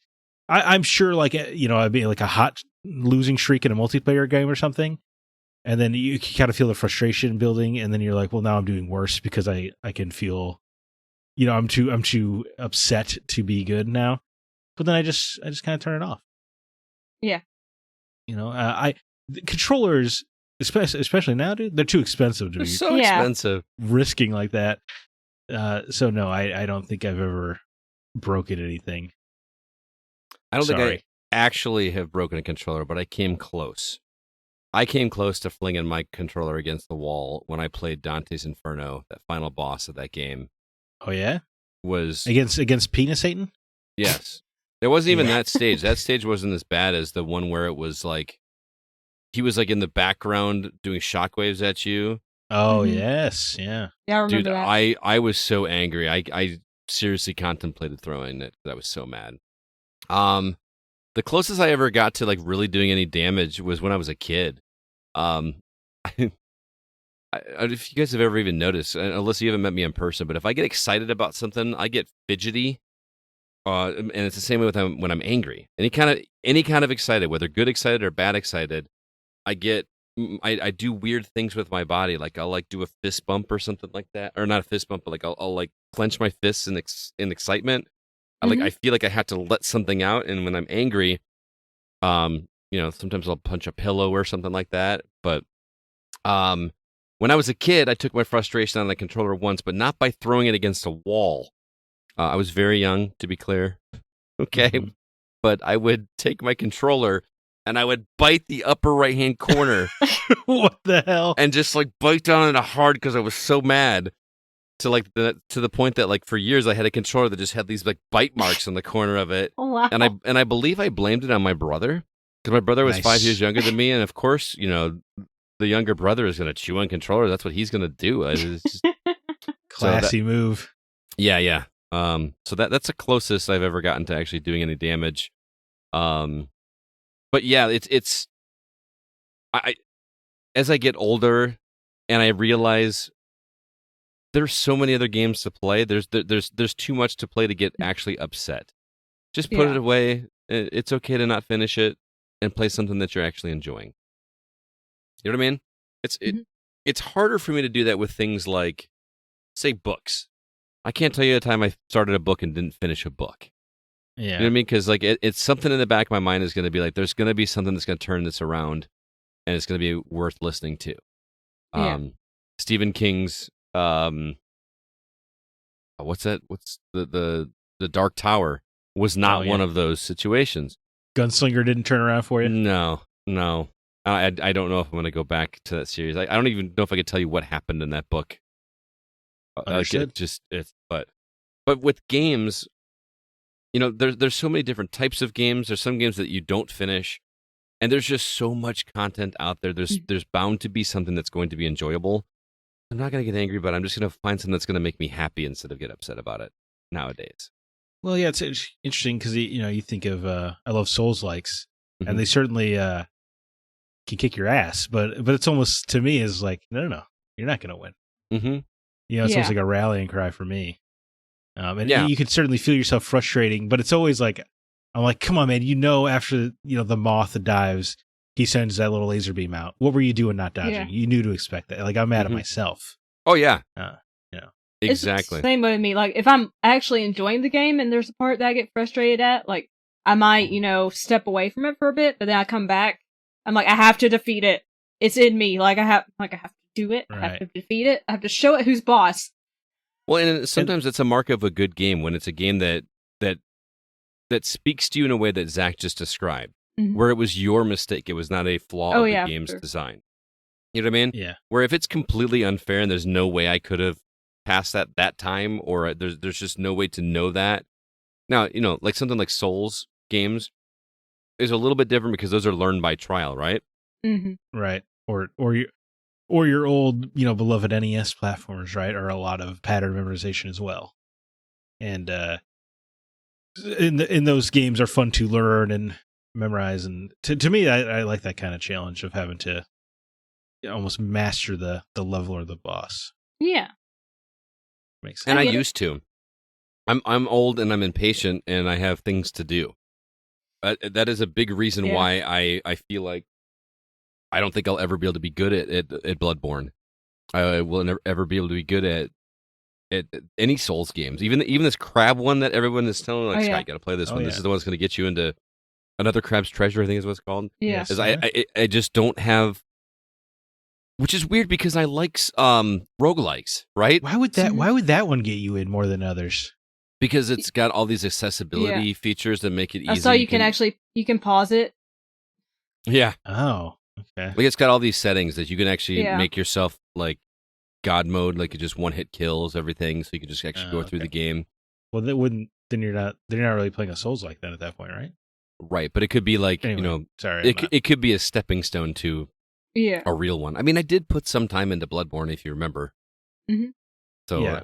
I'm sure, like I'd be like a hot losing streak in a multiplayer game or something, and then you kind of feel the frustration building, and then you're like, well, now I'm doing worse because I can feel, I'm too upset to be good now. But then I just kind of turn it off. Yeah. The controllers, especially now, dude, they're too expensive to They're be so expensive. Risking like that. So no, I don't think I've ever broken anything. I don't think I actually have broken a controller, but I came close. I came close to flinging my controller against the wall when I played Dante's Inferno, that final boss of that game. Oh yeah? Was against Penis Satan? Yes. There wasn't even that stage. That stage wasn't as bad as the one where it was like he was like in the background doing shockwaves at you. Oh yes, yeah. Yeah, I remember Dude, that. I was so angry. I seriously contemplated throwing it. I was so mad. The closest I ever got to like really doing any damage was when I was a kid. If you guys have ever even noticed, Alyssa, you haven't met me in person, but if I get excited about something, I get fidgety. And it's the same way with when I'm angry. Any kind of excited, whether good excited or bad excited, I do weird things with my body. Like I'll like do a fist bump or something like that, or not a fist bump, but like I'll like clench my fists in excitement. I feel like I have to let something out, and when I'm angry, sometimes I'll punch a pillow or something like that. But when I was a kid, I took my frustration on the controller once, but not by throwing it against a wall. I was very young, to be clear. Okay, but I would take my controller and I would bite the upper right-hand corner. What the hell? And just like bite down on it hard because I was so mad. To the point that like for years I had a controller that just had these like bite marks on the corner of it. Oh, wow. And I believe I blamed it on my brother because my brother was 5 years younger than me, and of course the younger brother is going to chew on controller. That's what he's going to do. Classy move. Yeah. So that's the closest I've ever gotten to actually doing any damage. But yeah, it's as I get older and I realize there's so many other games to play. There's too much to play to get actually upset. Just put it away. It's okay to not finish it and play something that you're actually enjoying. You know what I mean? It's harder for me to do that with things like, say, books. I can't tell you a time I started a book and didn't finish a book. Yeah. You know what I mean? Because like it's something in the back of my mind is going to be like, there's going to be something that's going to turn this around, and it's going to be worth listening to. Stephen King's what's that? What's the Dark Tower was not one of those situations. Gunslinger didn't turn around for you? No. I don't know if I'm going to go back to that series. I don't even know if I could tell you what happened in that book. But with games, there's so many different types of games. There's some games that you don't finish, and there's just so much content out there. There's bound to be something that's going to be enjoyable. I'm not going to get angry, but I'm just going to find something that's going to make me happy instead of get upset about it nowadays. Well, yeah, it's interesting because you think of I love Souls-likes, and they certainly can kick your ass, but it's almost, to me, is like, no, you're not going to win. Mm-hmm. It's almost like a rallying cry for me. And you can certainly feel yourself frustrating, but it's always like, I'm like, come on, man, after the moth dives, he sends that little laser beam out. What were you doing not dodging? Yeah. You knew to expect that. Like, I'm mad at myself. Oh, yeah. Exactly. It's the same with me. Like, if I'm actually enjoying the game and there's a part that I get frustrated at, like, I might, step away from it for a bit, but then I come back. I'm like, I have to defeat it. It's in me. Like, I have to do it. Right. I have to defeat it. I have to show it who's boss. Well, and sometimes it's a mark of a good game when it's a game that speaks to you in a way that Zack just described, where it was your mistake. It was not a flaw of the game's design. You know what I mean? Yeah. Where if it's completely unfair and there's no way I could have passed that time, or there's just no way to know that. Now, like something like Souls games is a little bit different because those are learned by trial, right? Mm-hmm. Right. Or your old, beloved NES platformers, right, are a lot of pattern memorization as well. And in those games are fun to learn, and memorize. And to me, I like that kind of challenge of having to almost master the level or the boss. Yeah. Makes sense. And I used to. I'm old and I'm impatient and I have things to do. That is a big reason why I feel like I don't think I'll ever be able to be good at Bloodborne. I will never ever be able to be good at any Souls games. Even this Crab one that everyone is telling, like, Scott, you got to play this one. This is the one that's going to get you into Another Crab's Treasure, I think is what it's called. Yeah. Because I just don't have... Which is weird because I like roguelikes, right? Why would that one get you in more than others? Because it's got all these accessibility features that make it easy. So you can pause it. Yeah. Oh, okay. Like it's got all these settings that you can actually make yourself like God mode, like it just one hit kills everything, so you can just actually go through the game. Well, then you're not really playing a Souls like that at that point, right? Right, but it could be like it could be a stepping stone to a real one. I mean, I did put some time into Bloodborne, if you remember. Mm-hmm. So yeah.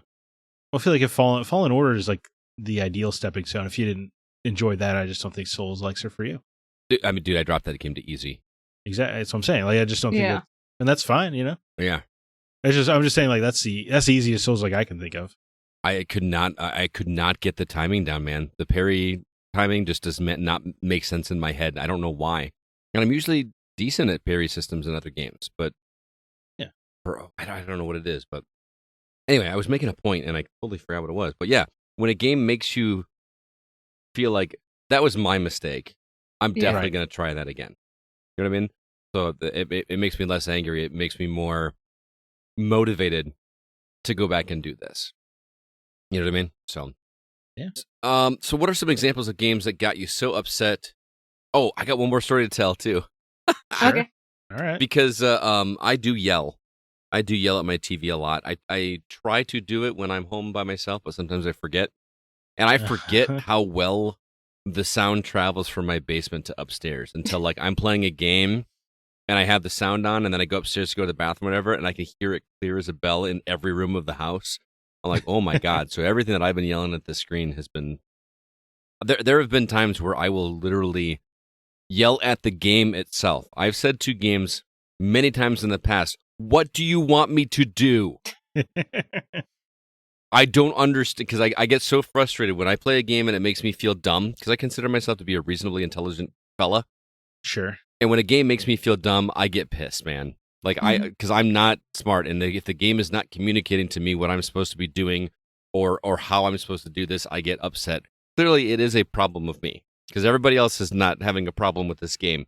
I feel like if Fallen Order is like the ideal stepping stone. If you didn't enjoy that, I just don't think Souls likes are for you. I mean, dude, I dropped that. It came to easy. Exactly. That's what I'm saying. Like, I just don't think that, and that's fine, you know? Yeah. I'm just saying, like, that's the easiest Souls like I can think of. I could not get the timing down, man. The parry timing just does not make sense in my head. I don't know why. And I'm usually decent at parry systems in other games, but I don't know what it is. But anyway, I was making a point and I totally forgot what it was. But yeah, when a game makes you feel like that was my mistake, I'm definitely going to try that again. You know what I mean? So it makes me less angry. It makes me more motivated to go back and do this. You know what I mean? So, yeah. So what are some examples of games that got you so upset? Oh, I got one more story to tell too. Okay. All right. Because I do yell. I do yell at my TV a lot. I try to do it when I'm home by myself, but sometimes I forget. And I forget how well the sound travels from my basement to upstairs until like I'm playing a game and I have the sound on and then I go upstairs to go to the bathroom or whatever and I can hear it clear as a bell in every room of the house. I'm like, oh my God. So everything that I've been yelling at the screen has been... There have been times where I will literally yell at the game itself. I've said to games many times in the past, what do you want me to do? I don't understand, because I get so frustrated when I play a game and it makes me feel dumb, because I consider myself to be a reasonably intelligent fella. Sure. And when a game makes me feel dumb, I get pissed, man. Like, because I'm not smart, and if the game is not communicating to me what I'm supposed to be doing or how I'm supposed to do this, I get upset. Clearly, it is a problem with me, because everybody else is not having a problem with this game.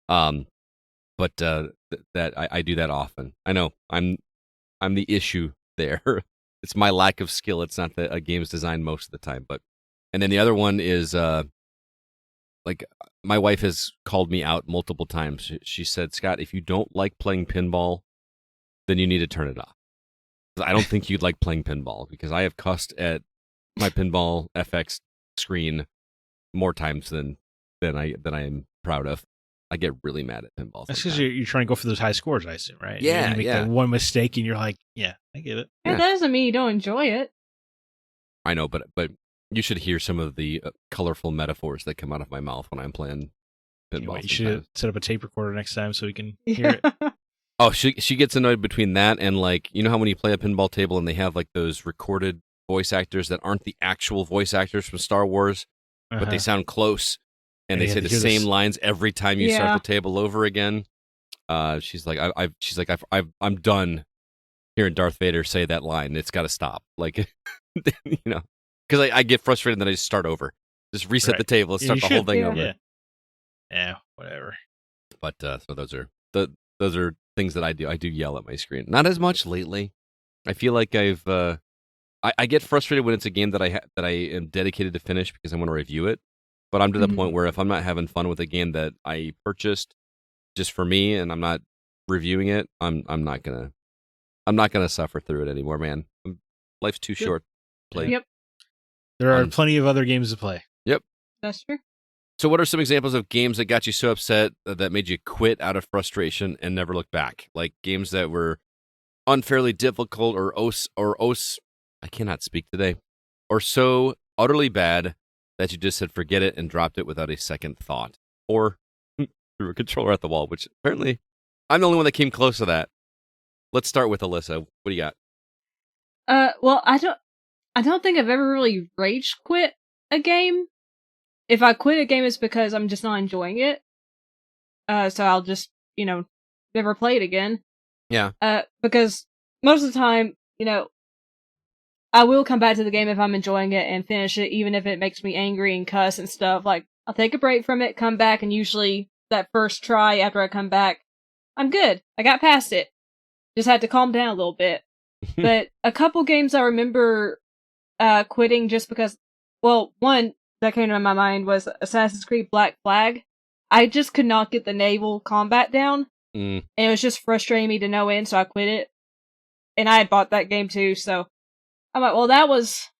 But that I do that often. I know I'm the issue there. It's my lack of skill. It's not a game's design most of the time. And then the other one is like my wife has called me out multiple times. She said, Scott, if you don't like playing pinball, then you need to turn it off. I don't think you'd like playing pinball, because I have cussed at my pinball FX screen more times than I am proud of. I get really mad at pinball. That's because you're trying to go for those high scores, I assume, right? Yeah, you make that one mistake and you're like, yeah, I get it. That doesn't mean you don't enjoy it. I know, but you should hear some of the colorful metaphors that come out of my mouth when I'm playing pinball. You should set up a tape recorder next time so we can hear it. Oh, she gets annoyed between that and, like, you know how when you play a pinball table and they have like those recorded voice actors that aren't the actual voice actors from Star Wars, but they sound close. And they say the same lines every time you start the table over again. She's like, I'm done hearing Darth Vader say that line. It's got to stop. Like, you know, because I get frustrated and then I just start over, just reset the table, and start the whole thing over. Yeah, whatever. But so those are things that I do. I do yell at my screen. Not as much lately. I feel like I get frustrated when it's a game that I am dedicated to finish because I want to review it. But I'm to the point where if I'm not having fun with a game that I purchased just for me and I'm not reviewing it, I'm not gonna suffer through it anymore, man. Life's too short. Play. Yep. There are plenty of other games to play. Yep. That's true. So what are some examples of games that got you so upset that made you quit out of frustration and never look back? Like games that were unfairly difficult or I cannot speak today, or so utterly bad that you just said forget it and dropped it without a second thought. or through a controller at the wall, which apparently I'm the only one that came close to that. Let's start with Alyssa. What do you got? Well, I don't think I've ever really rage quit a game. If I quit a game, it's because I'm just not enjoying it. So I'll just, never play it again. Yeah. Because most of the time, I will come back to the game if I'm enjoying it and finish it, even if it makes me angry and cuss and stuff. Like, I'll take a break from it, come back, and usually that first try after I come back, I'm good. I got past it. Just had to calm down a little bit. But a couple games I remember quitting just because, well, one that came to my mind was Assassin's Creed Black Flag. I just could not get the naval combat down. And it was just frustrating me to no end, so I quit it. And I had bought that game too, so I'm like, well, that was,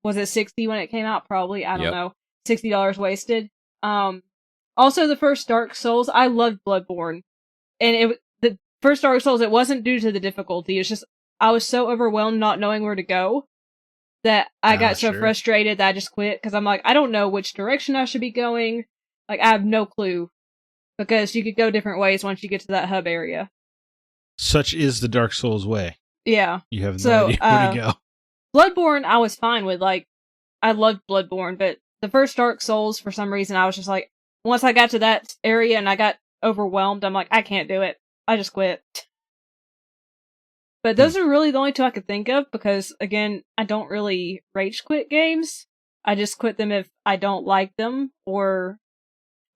was it 60 when it came out? Probably, I don't know. $60 wasted. Also, the first Dark Souls, I loved Bloodborne. And the first Dark Souls, it wasn't due to the difficulty, it's just, I was so overwhelmed not knowing where to go that I got so frustrated that I just quit, because I'm like, I don't know which direction I should be going. Like, I have no clue. Because you could go different ways once you get to that hub area. Such is the Dark Souls way. Yeah. You have no idea where to go. Bloodborne, I was fine with. Like, I loved Bloodborne, but the first Dark Souls, for some reason, I was just like, once I got to that area and I got overwhelmed, I'm like, I can't do it. I just quit. But those are really the only two I could think of, because, again, I don't really rage quit games. I just quit them if I don't like them, or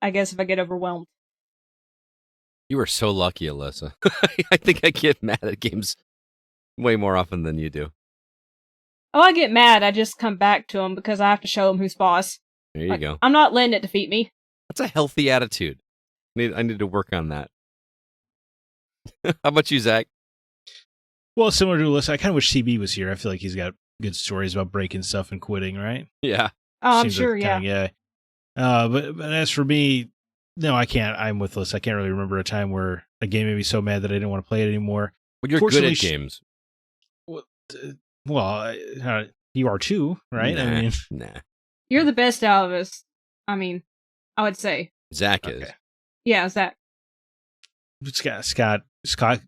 I guess if I get overwhelmed. You are so lucky, Alyssa. I think I get mad at games way more often than you do. Oh, I get mad. I just come back to them because I have to show them who's boss. There you go. I'm not letting it defeat me. That's a healthy attitude. I need to work on that. How about you, Zach? Well, similar to Alyssa, I kind of wish CB was here. I feel like he's got good stories about breaking stuff and quitting, right? Yeah. Oh, I'm sure, yeah. But as for me, no, I can't. I'm with Alyssa. I can't really remember a time where a game made me so mad that I didn't want to play it anymore. Well, you're good at games. Well, you are too, right? Nah, I mean, nah. You're the best out of us. I mean, I would say. Zach is. Yeah, Zach. Scott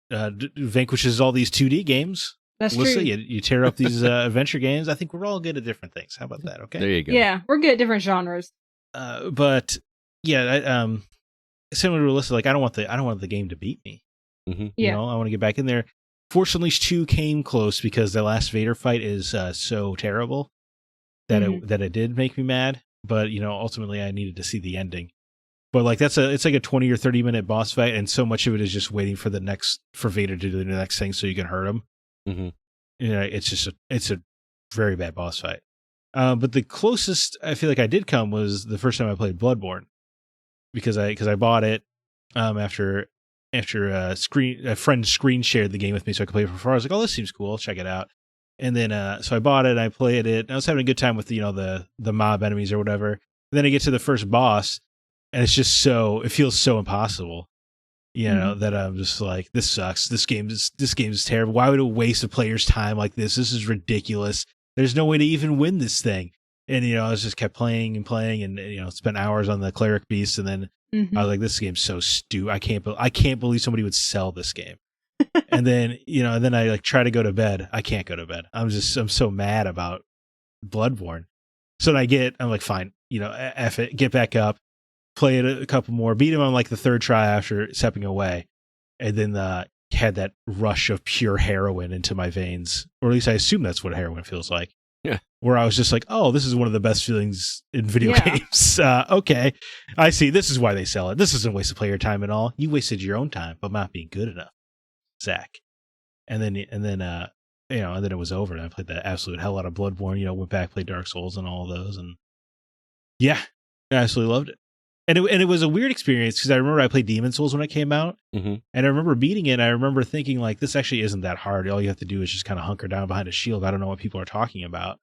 vanquishes all these 2D games. That's Alyssa, true. You tear up these adventure games. I think we're all good at different things. How about that? Okay. There you go. Yeah, we're good at different genres. But yeah, similar to Alyssa, like I don't want the game to beat me. Mm-hmm. You know, I want to get back in there. Force Unleashed 2 came close because the last Vader fight is so terrible that it did make me mad. But ultimately, I needed to see the ending. But like it's like a 20 or 30 minute boss fight, and so much of it is just waiting for Vader to do the next thing so you can hurt him. Mm-hmm. It's a very bad boss fight. But the closest I feel like I did come was the first time I played Bloodborne, because I bought it after a friend screen shared the game with me so I could play it for far. I was like, oh, this seems cool. I'll check it out. And then so I bought it and I played it. And I was having a good time with the mob enemies or whatever. And then I get to the first boss, and it's just it feels so impossible. That I'm just like, this sucks. This game is terrible. Why would it waste a player's time like this? This is ridiculous. There's no way to even win this thing. And I just kept playing and playing, and spent hours on the cleric beast, and then I was like, this game's so stupid. I can't believe somebody would sell this game. And then I like try to go to bed. I can't go to bed. I'm so mad about Bloodborne. So I'm like, fine, F it, get back up, play it a couple more, beat him on like the third try after stepping away, and then had that rush of pure heroin into my veins, or at least I assume that's what heroin feels like. Yeah, where I was just like, oh, this is one of the best feelings in video games. Okay, I see. This is why they sell it. This isn't a waste of player time at all. You wasted your own time, but not being good enough, Zach. And then it was over, and I played the absolute hell out of Bloodborne. Went back, played Dark Souls and all of those, and yeah, I absolutely loved it. And it was a weird experience because I remember I played Demon Souls when it came out, and I remember beating it. And I remember thinking like, this actually isn't that hard. All you have to do is just kind of hunker down behind a shield. I don't know what people are talking about,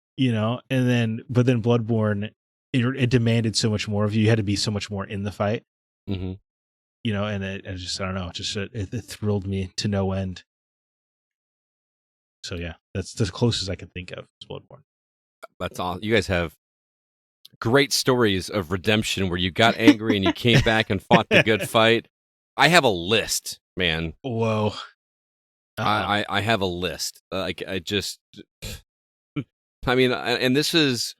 And but then Bloodborne, it demanded so much more of you. You had to be so much more in the fight, And I don't know, it thrilled me to no end. So yeah, that's the closest I can think of is Bloodborne. That's all. You guys have great stories of redemption where you got angry and you came back and fought the good fight. I have a list, man. Whoa. I have a list. I mean, and this is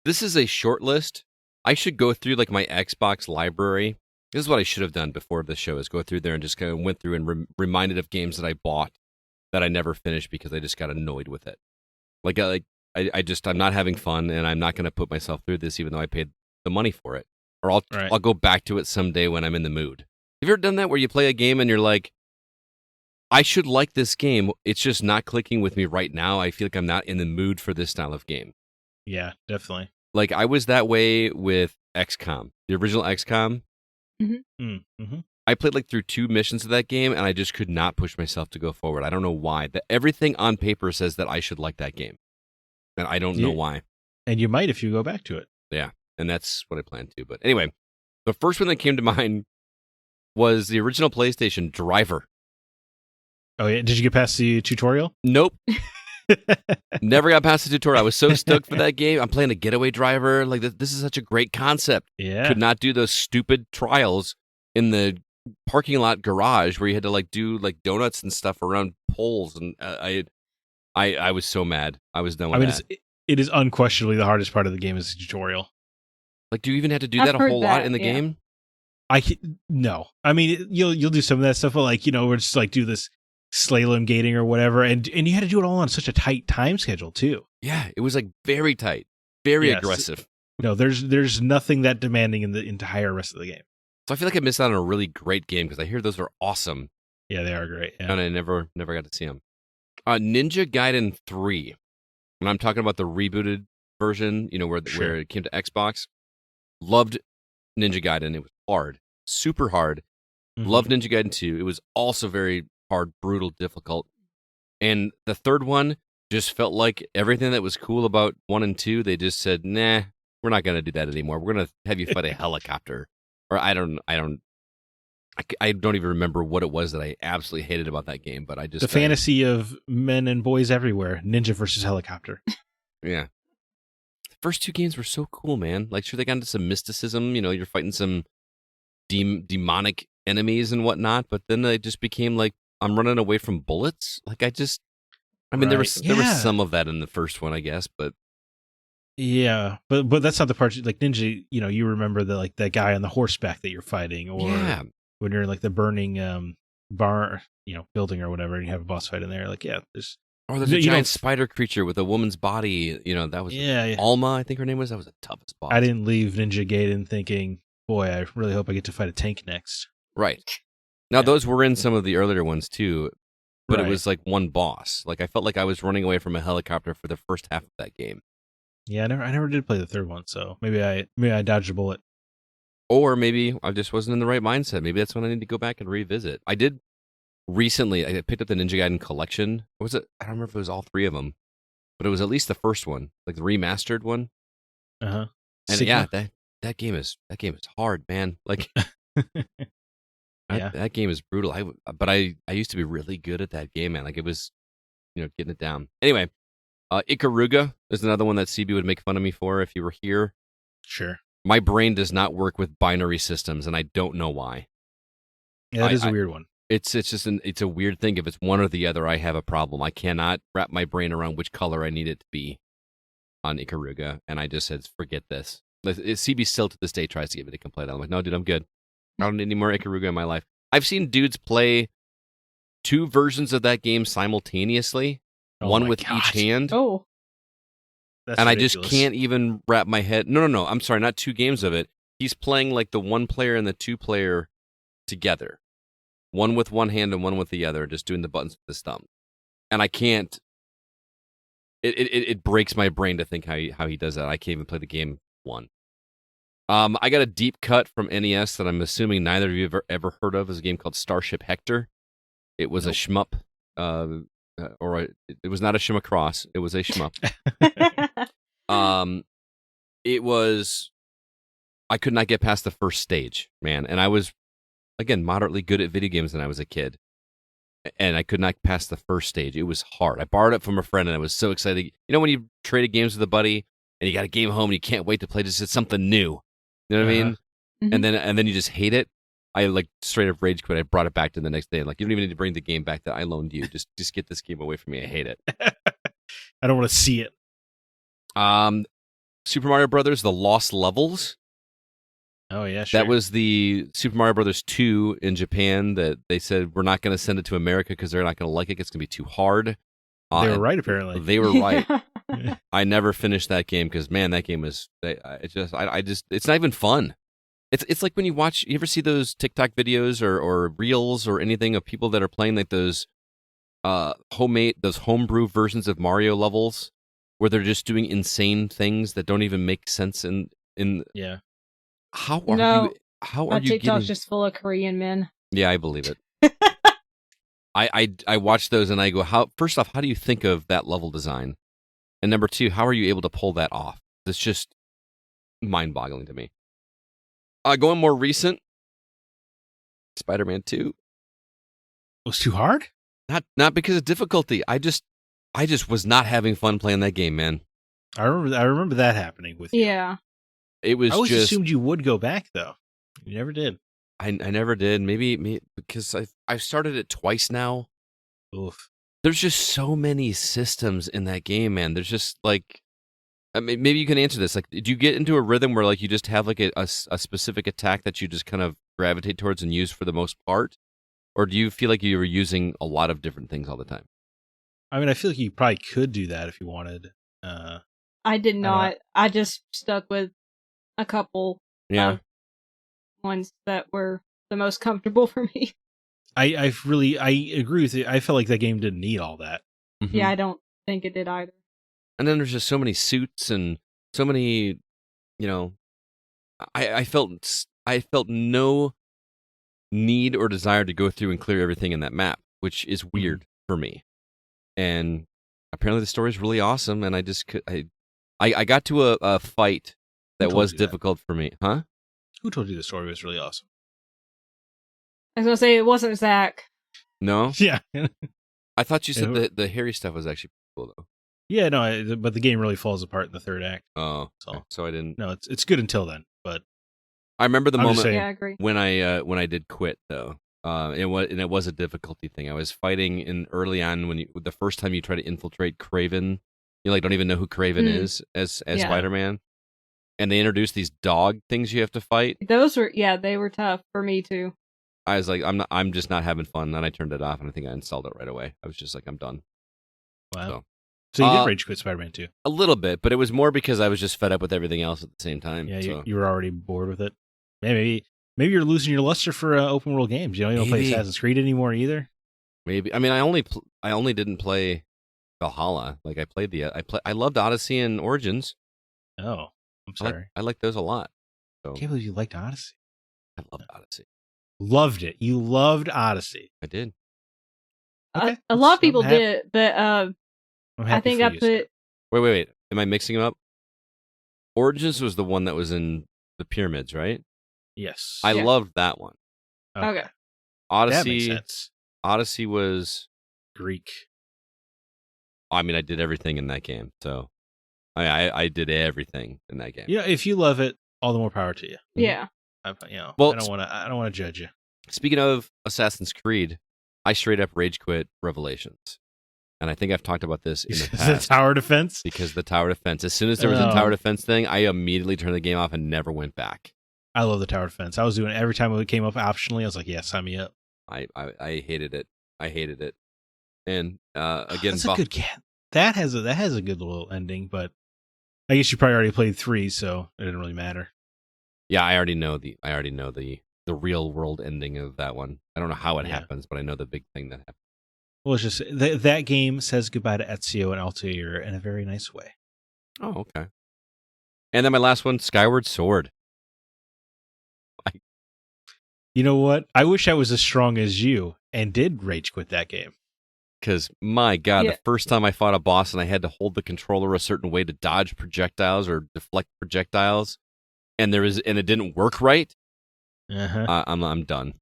a short list. I should go through like my Xbox library. This is what I should have done before the show: is go through there and just kind of went through and reminded of games that I bought that I never finished because I just got annoyed with it. I'm not having fun, and I'm not going to put myself through this, even though I paid the money for it. Or I'll go back to it someday when I'm in the mood. Have you ever done that where you play a game and you're like, I should like this game. It's just not clicking with me right now. I feel like I'm not in the mood for this style of game. Yeah, definitely. Like I was that way with XCOM, the original XCOM. Mm-hmm. Mm-hmm. I played like through 2 missions of that game, and I just could not push myself to go forward. I don't know why. Everything on paper says that I should like that game, and I don't know why. And you might if you go back to it. Yeah, and that's what I plan to. But anyway, the first one that came to mind was the original PlayStation Driver. Oh yeah, did you get past the tutorial? Nope. Never got past the tutorial. I was so stoked for that game. I'm playing a getaway driver. Like this is such a great concept. Yeah. Could not do those stupid trials in the parking lot garage where you had to like do like donuts and stuff around poles, and I was so mad. I was done with that. It is unquestionably the hardest part of the game is the tutorial. Like, do you even have to do that a whole lot in the game? No. I mean, you'll do some of that stuff, but like, we're just like do this slalom gating or whatever, and you had to do it all on such a tight time schedule too. Yeah, it was like very tight, very aggressive. No, there's nothing that demanding in the entire rest of the game. So I feel like I missed out on a really great game because I hear those are awesome. Yeah, they are great. Yeah. And I never got to see them. Ninja Gaiden 3. And I'm talking about the rebooted version, where it came to Xbox. Loved Ninja Gaiden. It was hard, super hard. Mm-hmm. Loved Ninja Gaiden 2. It was also very hard, brutal, difficult. And the third one just felt like everything that was cool about 1 and 2, they just said, nah, we're not going to do that anymore. We're going to have you fight a helicopter. Or I don't even remember what it was that I absolutely hated about that game, but I just... The fantasy of men and boys everywhere. Ninja versus helicopter. Yeah. The first 2 games were so cool, man. Like, sure, they got into some mysticism. You're fighting some demonic enemies and whatnot, but then they just became like, I'm running away from bullets. Like, there was some of that in the first one, I guess, but... Yeah, but that's not the part. Like Ninja, you remember that guy on the horseback that you're fighting, or when you're in like the burning bar, building or whatever, and you have a boss fight in there. Like, yeah, there's a giant spider creature with a woman's body. That was Alma, I think her name was. That was the toughest boss. I didn't leave Ninja Gaiden thinking, boy, I really hope I get to fight a tank next. Right. Now those were in some of the earlier ones too, but it was like one boss. Like I felt like I was running away from a helicopter for the first half of that game. Yeah, I never did play the third one, so maybe I dodged a bullet. Or maybe I just wasn't in the right mindset. Maybe that's when I need to go back and revisit. I did recently. I picked up the Ninja Gaiden collection. What was it? I don't remember if it was all 3 of them, but it was at least the first one, like the remastered one. And Sigma? Yeah, that game is hard, man. Like, that game is brutal. I used to be really good at that game, man. Like it was, getting it down. Anyway. Ikaruga is another one that CB would make fun of me for if you were here. Sure. My brain does not work with binary systems, and I don't know why. Yeah, that is a weird one. It's just it's a weird thing. If it's one or the other, I have a problem. I cannot wrap my brain around which color I need it to be on Ikaruga, and I just said, forget this. CB still to this day tries to get me to complain. I'm like, no, dude, I'm good. I don't need any more Ikaruga in my life. I've seen dudes play 2 versions of that game simultaneously. One with each hand. Oh. That's and ridiculous. I just can't even wrap my head. No. I'm sorry, not 2 games of it. He's playing like the 1-player and the 2-player together. One with one hand and one with the other, just doing the buttons with his thumb. And I can't. It breaks my brain to think how he does that. I can't even play the game 1. I got a deep cut from NES that I'm assuming neither of you have ever heard of. It's a game called Starship Hector. It was a shmup. It was not a shimacross. It was a shmup. It was. I could not get past the first stage, man, and I was, again, moderately good at video games when I was a kid, and I could not pass the first stage. It was hard. I borrowed it from a friend, and I was so excited. When you traded games with a buddy, and you got a game home and you can't wait to play just something new. You know what I mean? Mm-hmm. And then you just hate it. I like straight up rage quit. I brought it back to the next day. I'm like, you don't even need to bring the game back that I loaned you. Just get this game away from me. I hate it. I don't want to see it. Super Mario Brothers: The Lost Levels. Oh yeah, sure. That was the Super Mario Brothers 2 in Japan that they said we're not going to send it to America because they're not going to like it. It's going to be too hard. They were right, apparently. They were right. I never finished that game because, man, that game is it's not even fun. It's like when you ever see those TikTok videos or reels or anything of people that are playing like those homebrew versions of Mario levels where they're just doing insane things that don't even make sense in yeah. How are you TikTok's just full of Korean men. Yeah, I believe it. I watch those and I go, first off, how do you think of that level design? And number two, how are you able to pull that off? It's just mind-boggling to me. Going more recent, Spider-Man 2. It was too hard? Not because of difficulty. I just was not having fun playing that game, man. I remember that happening with you. Yeah. It was I always assumed you would go back, though. You never did. I never did. Maybe because I've started it twice now. Oof. There's just so many systems in that game, man. There's just like, I mean, maybe you can answer this. Like, did you get into a rhythm where like you just have like a specific attack that you just kind of gravitate towards and use for the most part, or do you feel like you were using a lot of different things all the time? I mean, I feel like you probably could do that if you wanted. I did not. I just stuck with a couple. Yeah. Ones that were the most comfortable for me. I agree with you. I felt like that game didn't need all that. Mm-hmm. Yeah, I don't think it did either. And then there's just so many suits and so many, I felt no need or desire to go through and clear everything in that map, which is weird for me. And apparently the story is really awesome, and I got to a fight that was difficult for me. Huh? Who told you the story was really awesome? I was going to say, it wasn't Zack. No? Yeah. I thought you said the hairy stuff was actually cool, though. Yeah, no, but the game really falls apart in the third act. Oh, so I didn't. No, it's good until then, but I remember the moment Yeah, I agree. when I did quit, though. It was a difficulty thing. I was fighting in early on the first time you try to infiltrate Kraven, you like don't even know who Kraven is as Spider-Man, and they introduced these dog things you have to fight. Those were they were tough for me too. I was like, I'm just not having fun, and I turned it off, and I think I installed it right away. I was just like, I'm done. Wow. So you did rage quit Spider-Man 2? A little bit, but it was more because I was just fed up with everything else at the same time. Yeah, you were already bored with it. Maybe you're losing your luster for open world games. You don't play Assassin's Creed anymore either. Maybe. I mean, I only didn't play Valhalla. Like I loved Odyssey and Origins. Oh, I'm sorry. I like those a lot. So. I can't believe you liked Odyssey. I loved Odyssey. Loved it. You loved Odyssey. I did. Okay. A lot of people did, but I think I put. Wait. Am I mixing them up? Origins was the one that was in the pyramids, right? Yes. I loved that one. Okay. Odyssey. That makes sense. Odyssey was Greek. I mean, I did everything in that game, so I did everything in that game. Yeah, if you love it, all the more power to you. Yeah. I don't want to judge you. Speaking of Assassin's Creed, I straight up rage quit Revelations. And I think I've talked about this in the past. The tower defense? Because the tower defense. As soon as there was a tower defense thing, I immediately turned the game off and never went back. I love the tower defense. I was doing it every time it came up optionally. I was like, yeah, sign me up. I hated it. And again, that's a good game. That has a good little ending, but I guess you probably already played 3, so it didn't really matter. Yeah, I already know the real world ending of that one. I don't know how it happens, but I know the big thing that happens. Well, it's just that game says goodbye to Ezio and Altair in a very nice way. Oh, okay. And then my last one, Skyward Sword. You know what? I wish I was as strong as you and did rage quit that game. Because, my God, the first time I fought a boss and I had to hold the controller a certain way to dodge projectiles or deflect projectiles, and it didn't work right, I'm done.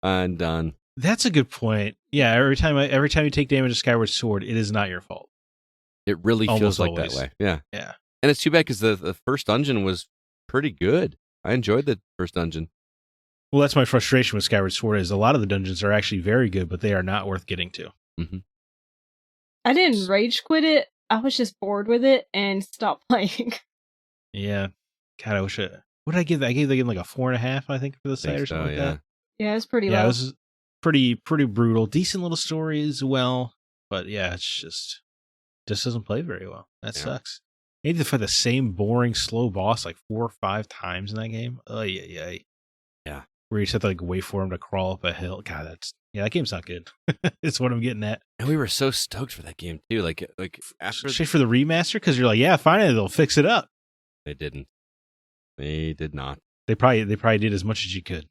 I'm done. That's a good point. Yeah, every time you take damage to Skyward Sword, it is not your fault. It really feels like that way. Yeah. Yeah. And it's too bad because the first dungeon was pretty good. I enjoyed the first dungeon. Well, that's my frustration with Skyward Sword is a lot of the dungeons are actually very good, but they are not worth getting to. Mm-hmm. I didn't rage quit it. I was just bored with it and stopped playing. Yeah. God, I wish what did I give that? I gave the game like a 4.5, I think, for the site or something like that. Yeah, it's pretty low. Yeah, it was pretty brutal. Decent little story as well. But yeah, it's just doesn't play very well. That sucks. You need to fight the same boring, slow boss like 4 or 5 times in that game. Oh, yeah. Where you just have to like wait for him to crawl up a hill. God, that game's not good. It's what I'm getting at. And we were so stoked for that game too. Like after straight for the remaster, because you're like, yeah, finally they'll fix it up. They didn't. They did not. They probably did as much as you could.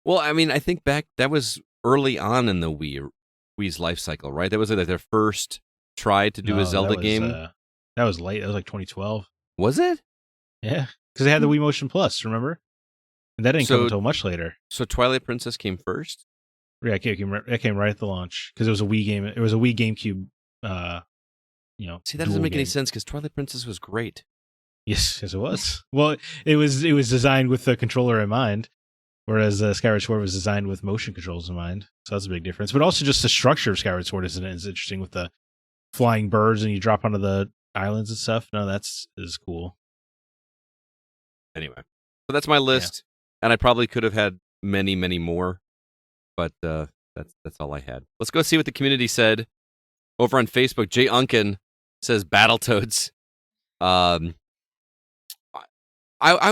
Well, I mean, I think back that was early on in the Wii's life cycle, right? That was like their first try to do a Zelda game. That was late. That was like 2012. Was it? Yeah, because they had the Wii Motion Plus. Remember? And that didn't come until much later. So Twilight Princess came first? Yeah, it came right at the launch because it was a Wii game. It was a Wii GameCube. See, that doesn't make any sense because Twilight Princess was great. Yes, it was. Well, it was designed with the controller in mind, whereas Skyward Sword was designed with motion controls in mind. So that's a big difference. But also just the structure of Skyward Sword is interesting with the flying birds and you drop onto the islands and stuff. No, is cool. Anyway, so that's my list. Yeah. And I probably could have had many, many more, but that's all I had. Let's go see what the community said. Over on Facebook, Jay Unkin says Battletoads. I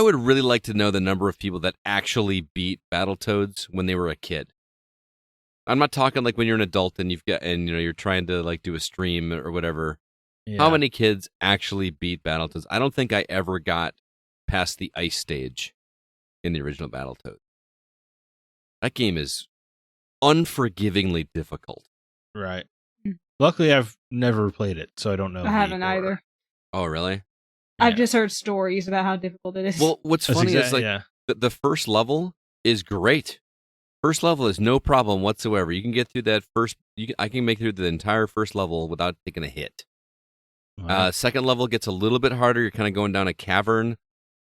would really like to know the number of people that actually beat Battletoads when they were a kid. I'm not talking like when you're an adult and you're trying to like do a stream or whatever. Yeah. How many kids actually beat Battletoads? I don't think I ever got past the ice stage in the original Battletoads. That game is unforgivingly difficult. Right. Luckily, I've never played it, so I don't know. I haven't either. Oh, really? I've just heard stories about how difficult it is. Well, what's funny is like the first level is great. First level is no problem whatsoever. You can get through that first. I can make it through the entire first level without taking a hit. Wow. Second level gets a little bit harder. You're kind of going down a cavern,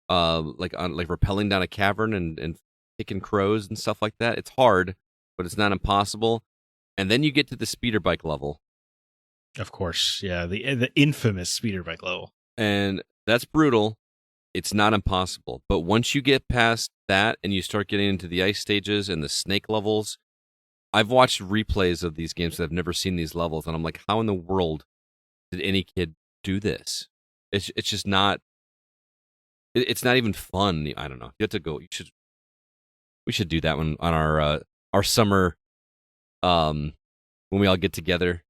like rappelling down a cavern and picking crows and stuff like that. It's hard, but it's not impossible. And then you get to the speeder bike level. Of course, yeah, the infamous speeder bike level. And that's brutal. It's not impossible. But once you get past that and you start getting into the ice stages and the snake levels, I've watched replays of these games that I've never seen these levels, and I'm like, how in the world did any kid do this? It's just not. It's not even fun. I don't know. You have to go. We should do that one on our summer, when we all get together.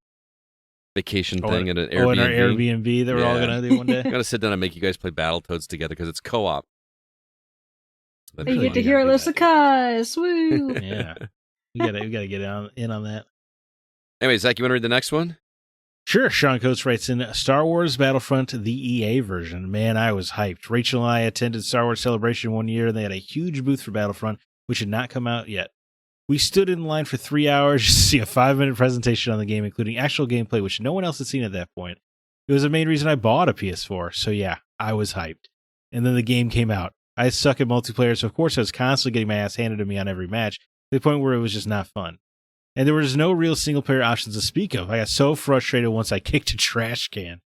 Vacation thing at an Airbnb. In our Airbnb that we're all going to do one day. Got to sit down and make you guys play Battletoads together because it's co-op. You get to hear Alyssa cuss. Woo! Yeah. We got to get in on that. Anyway, Zach, you want to read the next one? Sure. Sean Coates writes in Star Wars Battlefront, the EA version. Man, I was hyped. Rachel and I attended Star Wars Celebration one year, and they had a huge booth for Battlefront, which had not come out yet. We stood in line for 3 hours just to see a 5-minute presentation on the game, including actual gameplay, which no one else had seen at that point. It was the main reason I bought a PS4, so yeah, I was hyped. And then the game came out. I suck at multiplayer, so of course I was constantly getting my ass handed to me on every match, to the point where it was just not fun. And there was no real single-player options to speak of. I got so frustrated once I kicked a trash can.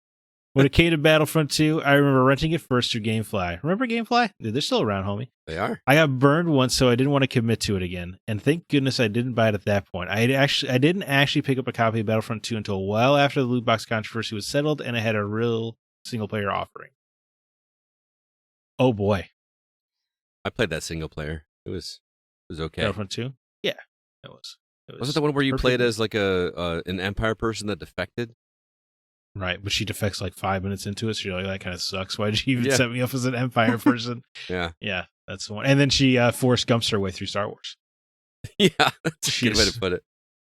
When it came to Battlefront 2, I remember renting it first through GameFly. Remember GameFly? Dude, they're still around, homie. They are. I got burned once, so I didn't want to commit to it again. And thank goodness I didn't buy it at that point. I didn't actually pick up a copy of Battlefront 2 until well after the loot box controversy was settled and it had a real single-player offering. Oh, boy. I played that single player. It was okay. Battlefront 2? Yeah, it was. Was it the one where you played as like an Empire person that defected? Right, but she defects like 5 minutes into it, so you're like, that kind of sucks. Why did you even set me up as an Empire person? Yeah, that's the one. And then she Forrest Gumps her way through Star Wars. Yeah, that's a good way to put it.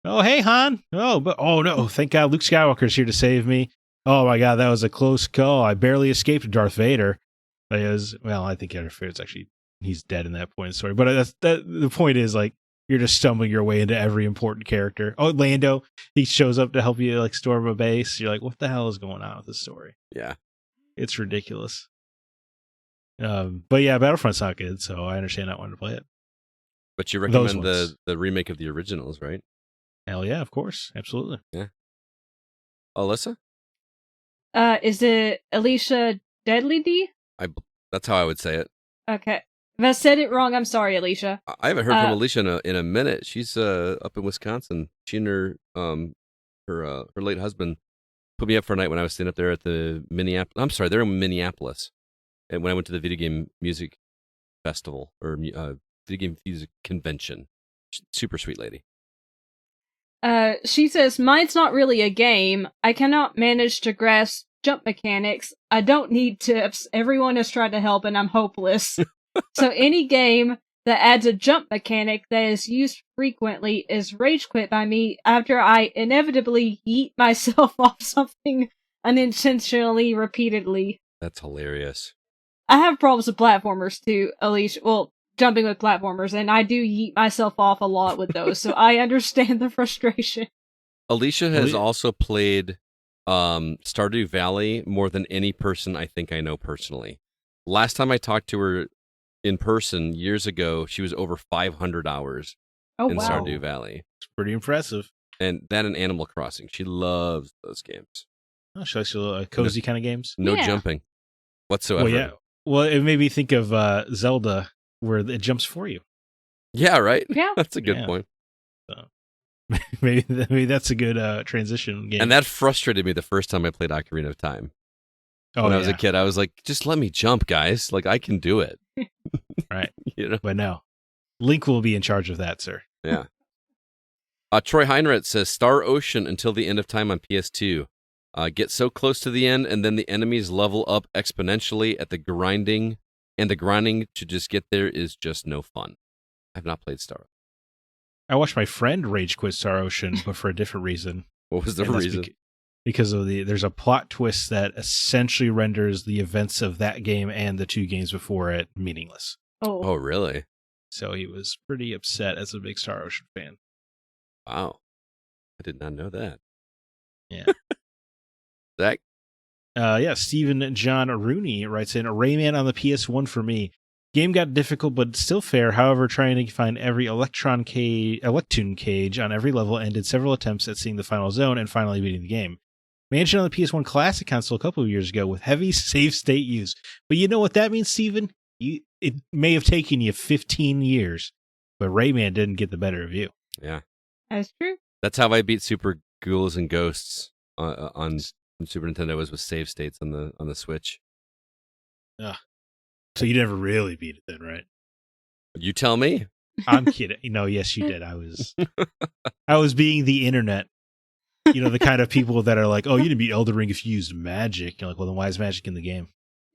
Oh, hey, Han. Oh no, thank God Luke Skywalker's here to save me. Oh my God, that was a close call. I barely escaped Darth Vader. I think Darth Vader's actually, he's dead in that point in the story. But the point is, like, you're just stumbling your way into every important character. Oh, Lando, he shows up to help you like storm a base. You're like, what the hell is going on with this story? Yeah. It's ridiculous. But yeah, Battlefront's not good, so I understand not wanting to play it. But you recommend the remake of the originals, right? Hell yeah, of course. Absolutely. Yeah. Alyssa? Is it Alicia Deadly D? That's how I would say it. Okay. If I said it wrong, I'm sorry, Alicia. I haven't heard from Alicia in a minute. She's up in Wisconsin. She and her late husband put me up for a night when I was staying up there at the Minneapolis. I'm sorry, they're in Minneapolis. And when I went to the video game music festival or video game music convention, super sweet lady. She says, mine's not really a game. I cannot manage to grasp jump mechanics. I don't need tips. Everyone has tried to help and I'm hopeless. So any game that adds a jump mechanic that is used frequently is rage quit by me after I inevitably yeet myself off something unintentionally repeatedly. That's hilarious. I have problems with platformers too, Alicia. Well, jumping with platformers, and I do yeet myself off a lot with those, so I understand the frustration. Alicia has also played Stardew Valley more than any person I think I know personally. Last time I talked to her in person years ago, she was over 500 hours in Stardew Valley. It's pretty impressive. And that and Animal Crossing. She loves those games. Oh, she likes cozy kind of games? No jumping whatsoever. Well, yeah. Well, it made me think of Zelda, where it jumps for you. Yeah, right? Yeah. That's a good point. So, maybe that's a good transition game. And that frustrated me the first time I played Ocarina of Time. When I was a kid, I was like, just let me jump, guys. Like, I can do it. Right. You know? But no. Link will be in charge of that, sir. Yeah. Troy Heinrich says, Star Ocean until the end of time on PS2. Get so close to the end, and then the enemies level up exponentially at the grinding, and the grinding to just get there is just no fun. I've not played Star Ocean. I watched my friend rage quit Star Ocean, but for a different reason. What was the reason? Because of there's a plot twist that essentially renders the events of that game and the two games before it meaningless. Oh, really? So he was pretty upset as a big Star Ocean fan. Wow. I did not know that. Yeah. Zack? Stephen John Rooney writes in, Rayman on the PS1 for me. Game got difficult, but still fair. However, trying to find every Electoon cage on every level ended several attempts at seeing the final zone and finally beating the game. Managed on the PS1 Classic console a couple of years ago with heavy save state use. But you know what that means, Steven? It may have taken you 15 years, but Rayman didn't get the better of you. Yeah. That's true. That's how I beat Super Ghouls and Ghosts on Super Nintendo, was with save states on the Switch. So you never really beat it then, right? You tell me. I'm kidding. No, yes, you did. I was being the internet. You know, the kind of people that are like, oh, you didn't beat Elden Ring if you used magic. You're like, well, then why is magic in the game?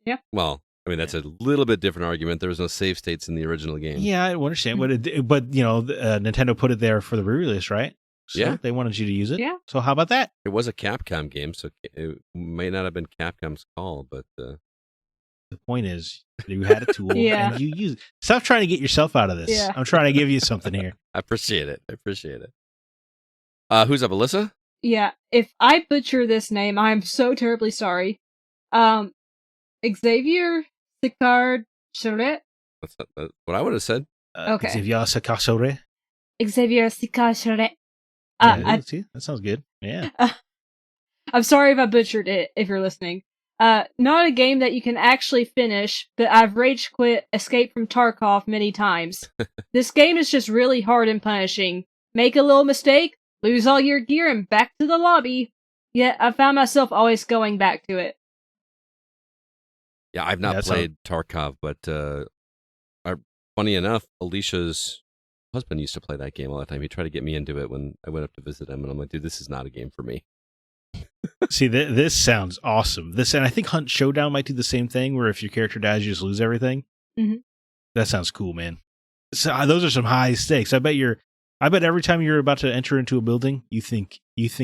Yeah. Well, I mean, that's a little bit different argument. There was no save states in the original game. Yeah, I understand. But you know, Nintendo put it there for the re-release, right? So yeah. They wanted you to use it. Yeah. So how about that? It was a Capcom game, so it may not have been Capcom's call, but... The point is, you had a tool Yeah. and you use it. Stop trying to get yourself out of this. Yeah. I'm trying to give you something here. I appreciate it. Who's up, Alyssa? Yeah. If I butcher this name, I'm so terribly sorry. Xavier Sicard Charette? That's what I would have said. Okay. Xavier Sicard. Xavier Sicard Charette. That sounds good. Yeah. I'm sorry if I butchered it, if you're listening. Not a game that you can actually finish, but I've rage quit Escape from Tarkov many times. This game is just really hard and punishing. Make a little mistake, lose all your gear, and back to the lobby. Yet I found myself always going back to it. Yeah, I've not played Tarkov, but funny enough, Alicia's husband used to play that game all the time. He tried to get me into it when I went up to visit him, and I'm like, dude, this is not a game for me. See, this sounds awesome. And I think Hunt Showdown might do the same thing, where if your character dies, you just lose everything. Mm-hmm. That sounds cool, man. So those are some high stakes. I bet every time you're about to enter into a building, you think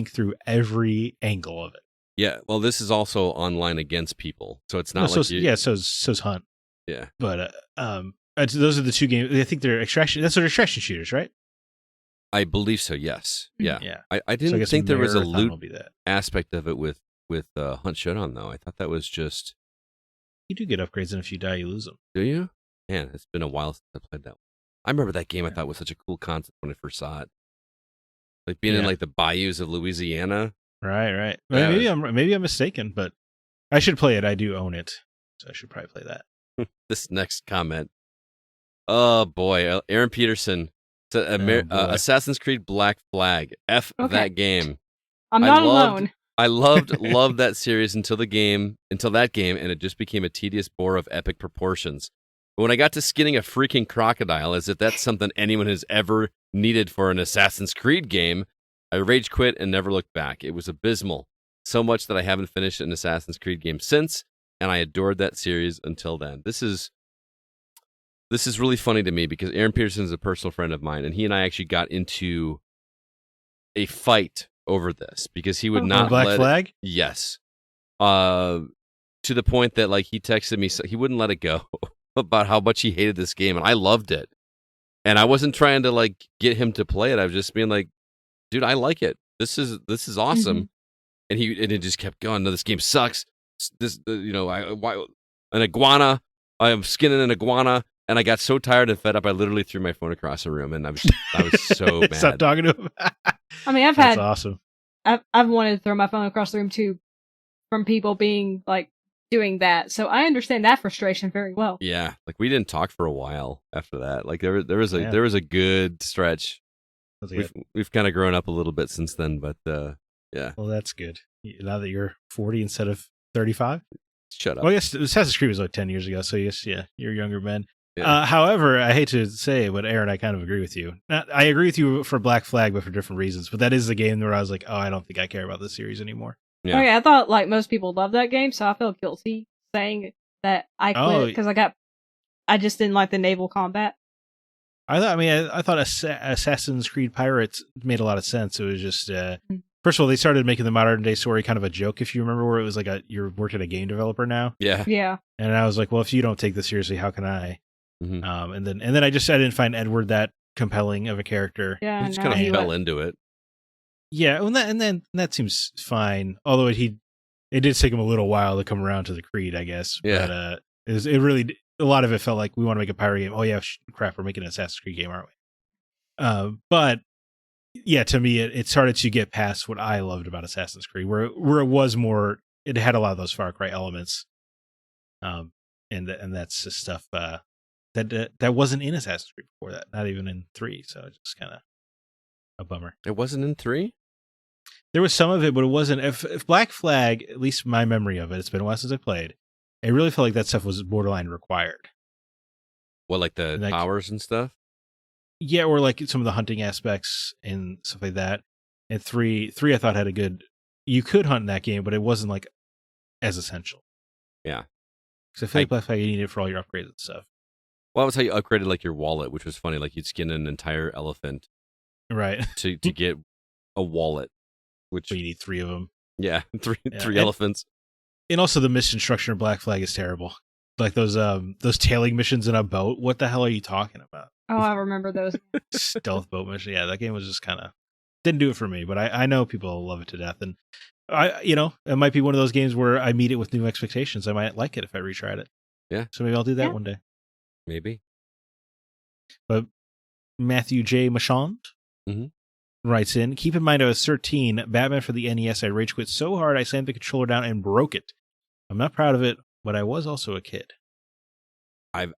through every angle of it. Yeah, well, this is also online against people, so it's not so's Hunt. Yeah, but those are the two games. I think they're extraction. That's what extraction shooters, right? I believe so. Yes. Yeah. Yeah. I didn't think there was a loot aspect of it with Hunt Showdown, though. I thought that was just You do get upgrades, and if you die, you lose them. Do you? Man, it's been a while since I played that one. I remember that game. I thought was such a cool concept when I first saw it. Like being in like the bayous of Louisiana. Right. Yeah, Maybe I'm mistaken, but I should play it. I do own it, so I should probably play that. This next comment. Oh boy, Aaron Peterson. Assassin's Creed Black Flag. That game. I'm not alone. I loved that series until that game, and it just became a tedious bore of epic proportions. But when I got to skinning a freaking crocodile, as if that's something anyone has ever needed for an Assassin's Creed game, I rage quit and never looked back. It was abysmal. So much that I haven't finished an Assassin's Creed game since, and I adored that series until then. This is really funny to me because Aaron Peterson is a personal friend of mine, and he and I actually got into a fight over this because he would not Black Flag? Yes. To the point that like he texted me, he wouldn't let it go about how much he hated this game, and I loved it. And I wasn't trying to like get him to play it. I was just being like, dude, I like it. This is awesome. And it just kept going. No, this game sucks. An iguana. I am skinning an iguana. And I got so tired and fed up, I literally threw my phone across the room, and I was so mad. Stop talking to him. I mean, That's awesome. I've wanted to throw my phone across the room too, from people being like doing that. So I understand that frustration very well. Yeah, like we didn't talk for a while after that. Like there was a good stretch. We've kind of grown up a little bit since then, but yeah. Well, that's good. Now that you're 40 instead of 35. Shut up. Well, I guess Assassin's Creed was like 10 years ago, so yes, you're younger men. Yeah. However, I hate to say it, but Aaron, I kind of agree with you. I agree with you for Black Flag, but for different reasons. But that is the game where I was like, I don't think I care about this series anymore. Yeah. Okay, I thought like most people love that game, so I felt guilty saying that I quit because I just didn't like the naval combat. I thought Assassin's Creed Pirates made a lot of sense. It was just first of all, they started making the modern day story kind of a joke, if you remember, where it was like you're working at a game developer now. Yeah. And I was like, well, if you don't take this seriously, how can I? Mm-hmm. And then I didn't find Edward that compelling of a character. Yeah, he just kind of fell into it. Yeah, and then that seems fine. Although it did take him a little while to come around to the Creed, I guess. Yeah. But it really, a lot of it felt like we want to make a pirate game. Oh yeah, crap, we're making an Assassin's Creed game, aren't we? But yeah, to me, it started to get past what I loved about Assassin's Creed, where it was more. It had a lot of those Far Cry elements, and that's the stuff that wasn't in Assassin's Creed before that, not even in 3. So it's just kind of a bummer. It wasn't in 3? There was some of it, but it wasn't. If Black Flag, at least my memory of it, it's been a while since I played. It really felt like that stuff was borderline required. What, like the towers and stuff? Yeah, or like some of the hunting aspects and stuff like that. And 3 I thought had a good. You could hunt in that game, but it wasn't like as essential. Yeah, because I feel like Black Flag you need it for all your upgrades and stuff. Well, that was how you upgraded like your wallet, which was funny. Like you'd skin an entire elephant, right, to get a wallet. Which so you need 3 of them. Yeah, three elephants. And also the mission structure in Black Flag is terrible. Like those tailing missions in a boat. What the hell are you talking about? Oh, I remember those. Stealth boat mission. Yeah, that game was just kind of didn't do it for me, but I know people love it to death, and it might be one of those games where I meet it with new expectations. I might like it if I retried it. Yeah, so maybe I'll do that one day. Maybe. But Matthew J. Machand writes in, keep in mind I was 13, Batman for the NES, I rage quit so hard I slammed the controller down and broke it. I'm not proud of it, but I was also a kid. I've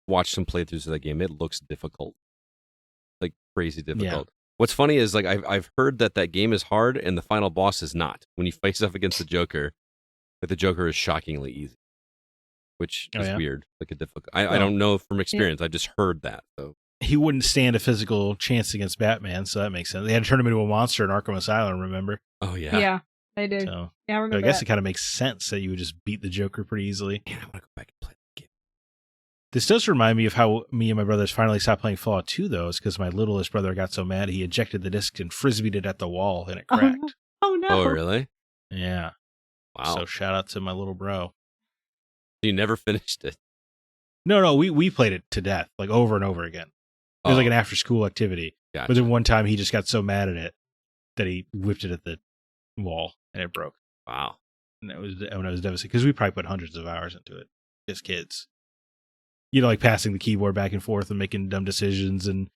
watched some playthroughs of that game. It looks difficult. Like crazy difficult. Yeah. What's funny is like I've heard that game is hard and the final boss is not. When you face off against the Joker, like the Joker is shockingly easy. Which is weird. Like a difficult I don't know from experience. I just heard that. So he wouldn't stand a physical chance against Batman, so that makes sense. They had to turn him into a monster in Arkham Asylum, remember? Oh yeah. Yeah, they did. So, yeah, I remember. I guess it kind of makes sense that you would just beat the Joker pretty easily. Man, I want to go back and play the game. This does remind me of how me and my brothers finally stopped playing Fallout 2, though, is because my littlest brother got so mad he ejected the disc and frisbeed it at the wall and it cracked. Oh no. Oh really? Yeah. Wow. So shout out to my little bro. You never finished it? No, we played it to death, like over and over again. It was like an after-school activity. Gotcha. But then one time he just got so mad at it that he whipped it at the wall and it broke. Wow. And that was when I was devastated because we probably put hundreds of hours into it as kids. Like passing the keyboard back and forth and making dumb decisions, and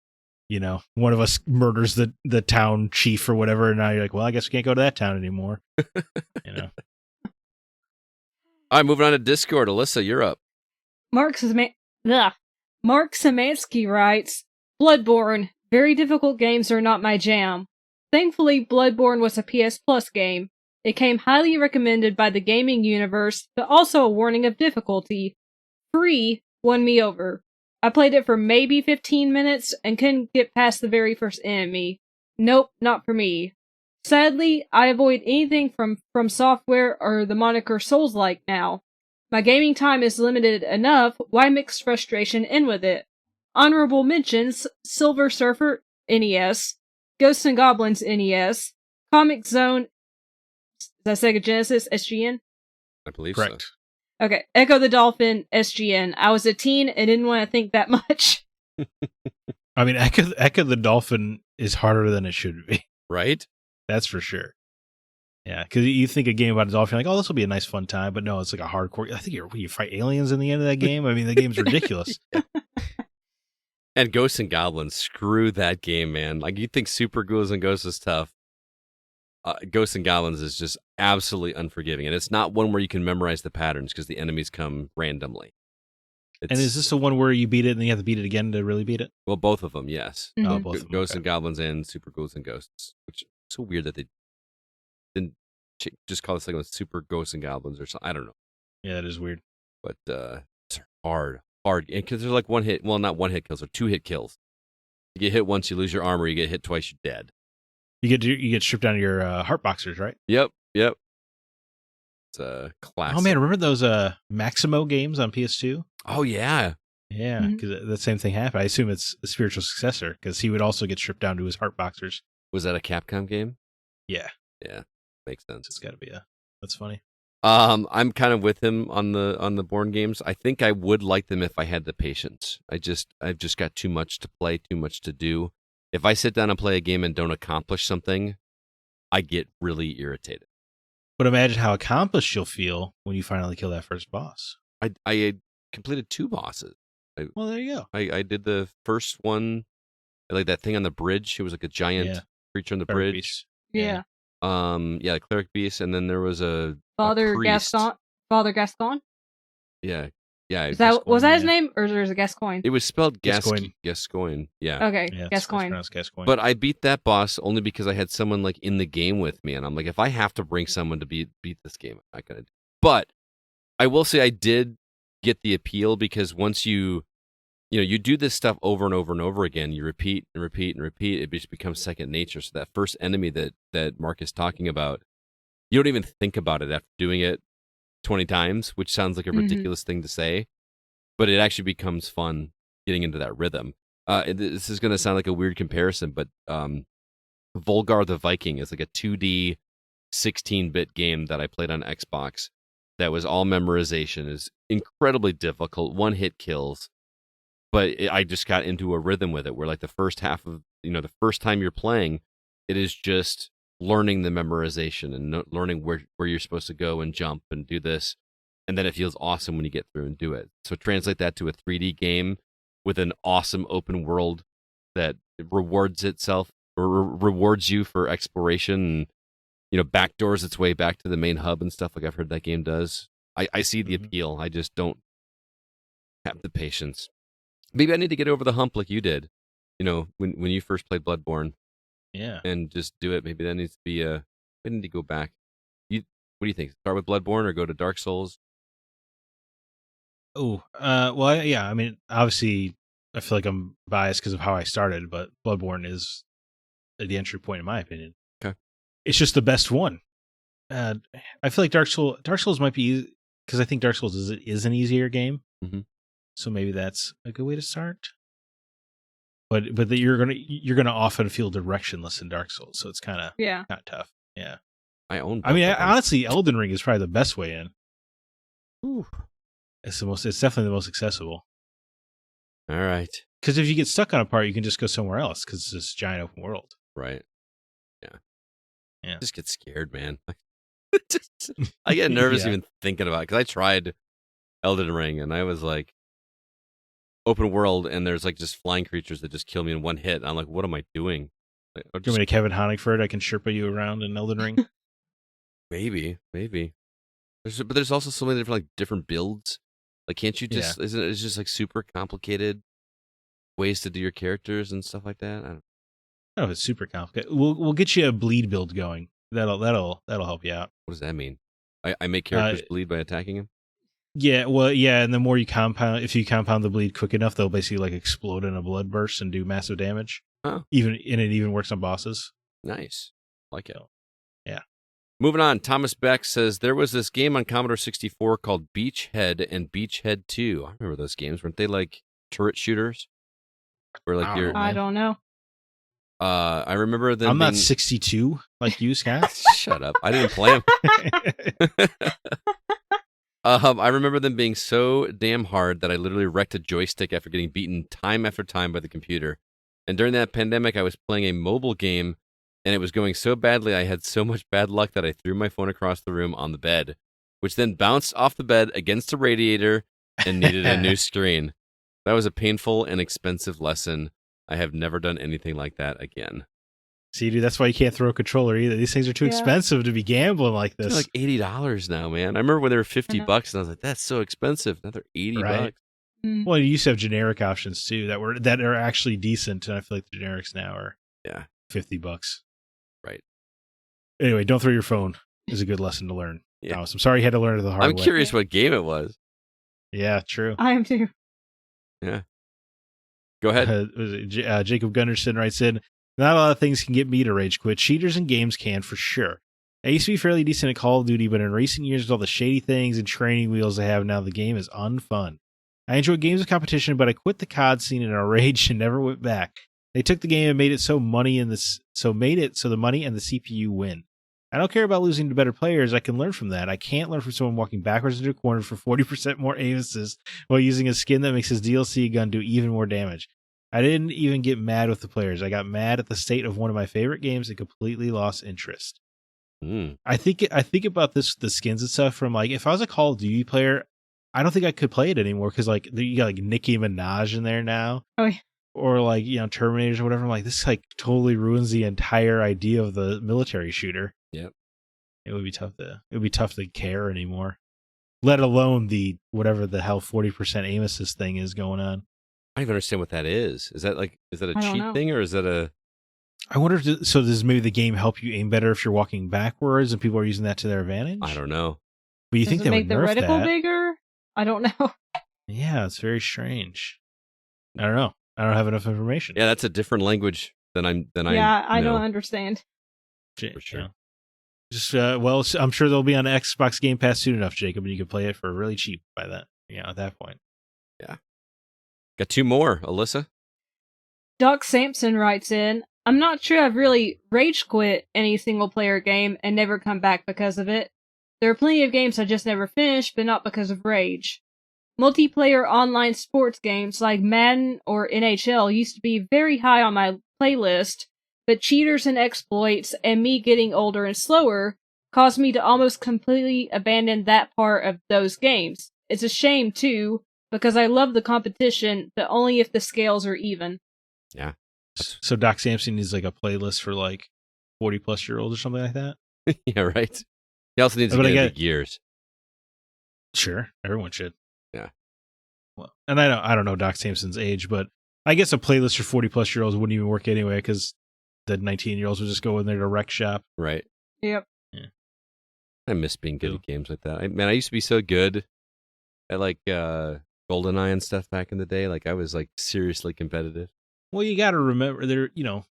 one of us murders the town chief or whatever, and now you're like, well, I guess we can't go to that town anymore. All right, moving on to Discord. Alyssa, you're up. Mark Szymanski writes, Bloodborne. Very difficult games are not my jam. Thankfully, Bloodborne was a PS Plus game. It came highly recommended by the gaming universe, but also a warning of difficulty. Free won me over. I played it for maybe 15 minutes and couldn't get past the very first enemy. Nope, not for me. Sadly, I avoid anything from Software or the moniker Souls-like now. My gaming time is limited enough, why mix frustration in with it? Honorable mentions, Silver Surfer, NES, Ghosts and Goblins, NES, Comic Zone, is that Sega Genesis, SGN? I believe Correct. So. Okay, Echo the Dolphin, SGN. I was a teen and didn't want to think that much. I mean, Echo the Dolphin is harder than it should be. Right? That's for sure. Yeah, because you think a game about a dolphin, like, oh, this will be a nice fun time, but no, it's like a hardcore. I think you fight aliens in the end of that game. I mean, the game's ridiculous. And Ghosts and Goblins, screw that game, man. Like, you think Super Ghouls and Ghosts is tough. Ghosts and Goblins is just absolutely unforgiving. And it's not one where you can memorize the patterns because the enemies come randomly. And is this the one where you beat it and then you have to beat it again to really beat it? Well, both of them, yes. Mm-hmm. Oh, both of them. Ghosts Okay. and Goblins and Super Ghouls and Ghosts. Which is so weird that they didn't just call this like Super Ghosts and Goblins or something. I don't know. Yeah, that is weird. But it's hard. Because there's like one hit, well, not one hit kills, or 2 hit kills. You get hit once, you lose your armor. You get hit twice, you're dead. You get stripped down of your heart boxers, right? Yep. It's a classic. Oh man, remember those Maximo games on PS2? Oh yeah. Yeah, because the same thing happened. I assume it's the spiritual successor because he would also get stripped down to his heart boxers. Was that a Capcom game? Yeah, Makes sense. it's got to be that's funny. I'm kind of with him on the Bourne games. I think I would like them if I had the patience. I've just got too much to play, too much to do. If I sit down and play a game and don't accomplish something, I get really irritated. But imagine how accomplished you'll feel when you finally kill that first boss. I had completed 2 bosses. Well, there you go. I did the first one, like that thing on the bridge. It was like a giant creature on the Cleric bridge. beast. Yeah. The cleric beast, and then there was a Father priest. Gascon? Yeah. Was that his name, or is it Gascoigne? It was spelled Gascoigne. Gascoigne. Yeah. Okay, Yeah, it's Gascoigne. pronounced Gascoigne. But I beat that boss only because I had someone like in the game with me, and I'm like, if I have to bring someone to beat this game, I'm not gonna do it. But I will say I did get the appeal because once you do this stuff over and over and over again, you repeat and repeat and repeat, it just becomes second nature. So that first enemy that Mark is talking about, you don't even think about it after doing it 20 times, which sounds like a ridiculous thing to say, but it actually becomes fun getting into that rhythm. This is going to sound like a weird comparison, but Volgar the Viking is like a 2D 16-bit game that I played on Xbox that was all memorization. Is incredibly difficult, one-hit kills, but I just got into a rhythm with it where like the first half of, the first time you're playing, it is just learning the memorization and learning where you're supposed to go and jump and do this. And then it feels awesome when you get through and do it. So translate that to a 3D game with an awesome open world that rewards itself or rewards you for exploration and, backdoors its way back to the main hub and stuff like I've heard that game does. I see the appeal. I just don't have the patience. Maybe I need to get over the hump like you did, when you first played Bloodborne. Yeah. And just do it. Maybe that needs to be I need to go back. What do you think? Start with Bloodborne or go to Dark Souls? Oh, well, yeah. I mean, obviously, I feel like I'm biased because of how I started, but Bloodborne is the entry point, in my opinion. Okay. It's just the best one. I feel like Dark Souls might be because I think Dark Souls is an easier game. Mm-hmm. So maybe that's a good way to start. But you're gonna often feel directionless in Dark Souls, so it's kind of tough. Yeah. Honestly, Elden Ring is probably the best way in. Ooh. It's definitely the most accessible. All right. Because if you get stuck on a part, you can just go somewhere else because it's this giant open world. Right. Yeah. I just get scared, man. I get nervous even thinking about it because I tried Elden Ring and I was like, open world, and there's like just flying creatures that just kill me in one hit. I'm like, what am I doing? Like, do you want me to Kevin Honigford? I can Sherpa you around in Elden Ring. Maybe. But there's also so many different builds. Like, can't you just? Isn't it just like super complicated ways to do your characters and stuff like that? I don't know. It's super complicated. We'll get you a bleed build going. That'll help you out. What does that mean? I make characters bleed by attacking him? Yeah, well, yeah, and the more you compound, if you compound the bleed quick enough, they'll basically like explode in a blood burst and do massive damage. Oh. It even works on bosses. Nice. Like it. Yeah. Moving on, Thomas Beck says, there was this game on Commodore 64 called Beachhead and Beachhead 2. I remember those games. Weren't they like turret shooters? Where like I don't know. I remember them. I'm not 62 like you, Scott. Shut up. I didn't play them. I remember them being so damn hard that I literally wrecked a joystick after getting beaten time after time by the computer. And during that pandemic, I was playing a mobile game, and it was going so badly I had so much bad luck that I threw my phone across the room on the bed, which then bounced off the bed against the radiator and needed a new screen. That was a painful and expensive lesson. I have never done anything like that again. See, dude, that's why you can't throw a controller either. These things are too expensive to be gambling like this. They're like $80 now, man. I remember when they were $50, and I was like, "That's so expensive." Now they're $80. Well, you used to have generic options too that are actually decent, and I feel like the generics now are $50. Right. Anyway, don't throw your phone. Is a good lesson to learn. Yeah. I'm sorry you had to learn it the hard way. I'm curious what game it was. Yeah, true. I am too. Yeah. Go ahead. Jacob Gunderson writes in, not a lot of things can get me to rage quit. Cheaters in games can, for sure. I used to be fairly decent at Call of Duty, but in recent years, with all the shady things and training wheels they have now, the game is unfun. I enjoy games of competition, but I quit the COD scene in a rage and never went back. They took the game and made it so the money and the CPU win. I don't care about losing to better players. I can learn from that. I can't learn from someone walking backwards into a corner for 40% more aim assist while using a skin that makes his DLC gun do even more damage. I didn't even get mad with the players. I got mad at the state of one of my favorite games and completely lost interest. I think about the skins and stuff from like, if I was a Call of Duty player, I don't think I could play it anymore because like you got like Nicki Minaj in there now. Oh yeah. Or like, Terminators or whatever. I'm like, this like totally ruins the entire idea of the military shooter. Yep. It would be tough to care anymore. Let alone the whatever the hell 40% aim assist thing is going on. I don't even understand what that is. Is that a cheat thing or is that a... I wonder does maybe the game help you aim better if you're walking backwards and people are using that to their advantage? I don't know. But you Does think it they make would nerf the reticle that? bigger? I don't know. Yeah, it's very strange. I don't know. I don't have enough information. Yeah, that's a different language than I I don't understand. For sure. Just I'm sure they'll be on Xbox Game Pass soon enough, Jacob, and you can play it for really cheap by that. At that point. Yeah. Got two more, Alyssa. Doc Sampson writes in, I'm not sure I've really rage quit any single player game and never come back because of it. There are plenty of games I just never finished, but not because of rage. Multiplayer online sports games like Madden or NHL used to be very high on my playlist, but cheaters and exploits and me getting older and slower caused me to almost completely abandon that part of those games. It's a shame, too, because I love the competition, but only if the scales are even. Yeah. So Doc Sampson needs like a playlist for like 40-plus-year-olds or something like that? Yeah, right. He also needs to get into gears. Sure, everyone should. Yeah. Well, and I don't know Doc Sampson's age, but I guess a playlist for 40-plus-year-olds wouldn't even work anyway because the 19-year-olds would just go in there to wreck shop. Right. Yep. Yeah. I miss being good at games like that. I used to be so good at like GoldenEye and stuff back in the day. Like I was like seriously competitive. Well, you got to remember there,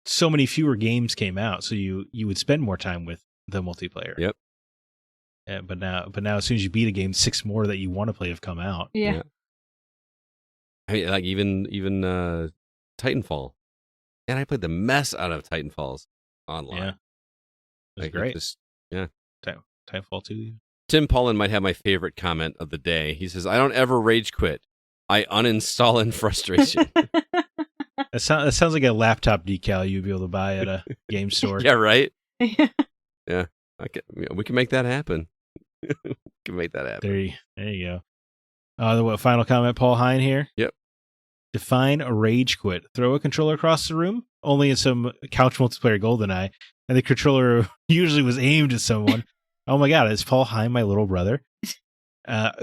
so many fewer games came out, so you would spend more time with the multiplayer. Yep. Yeah, but now, as soon as you beat a game, 6 more that you want to play have come out. Yeah. I mean, like even Titanfall, and I played the mess out of Titanfalls online. Yeah, it was great. Titanfall 2. Tim Paulin might have my favorite comment of the day. He says, "I don't ever rage quit. I uninstall in frustration." That sounds like a laptop decal you'd be able to buy at a game store. Yeah, right. Yeah. We can make that happen. We can make that happen. There you go. What final comment, Paul Hine here? Yep. Define a rage quit. Throw a controller across the room. Only in some couch multiplayer GoldenEye, and the controller usually was aimed at someone. Oh my God! Is Paul Hine my little brother?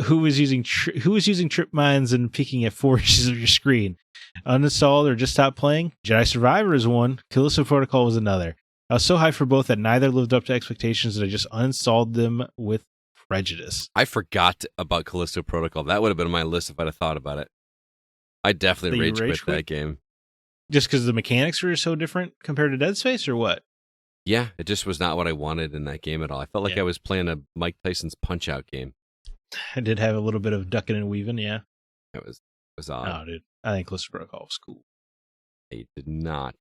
Who was using trip mines and peeking at 4 inches of your screen? Uninstalled or just stopped playing? Jedi Survivor is one. Callisto Protocol was another. I was so hyped for both that neither lived up to expectations that I just uninstalled them with prejudice. I forgot about Callisto Protocol. That would have been on my list if I'd have thought about it. I definitely rage quit that game. Just because the mechanics were so different compared to Dead Space, or what? Yeah, it just was not what I wanted in that game at all. I felt like I was playing a Mike Tyson's Punch-Out game. I did have a little bit of ducking and weaving, yeah. It was odd. Oh, dude. I think Callisto Protocol was cool. I did not.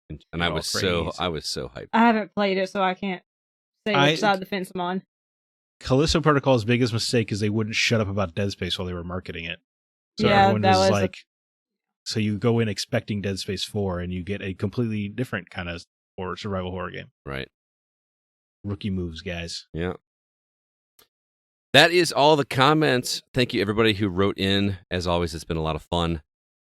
And I was so hyped. I haven't played it, so I can't say which side of the fence I'm on. Callisto Protocol's biggest mistake is they wouldn't shut up about Dead Space while they were marketing it. So yeah, everyone was like, so you go in expecting Dead Space 4 and you get a completely different kind of survival horror game. Right. Rookie moves, guys. Yeah. That is all the comments. Thank you, everybody who wrote in. As always, it's been a lot of fun.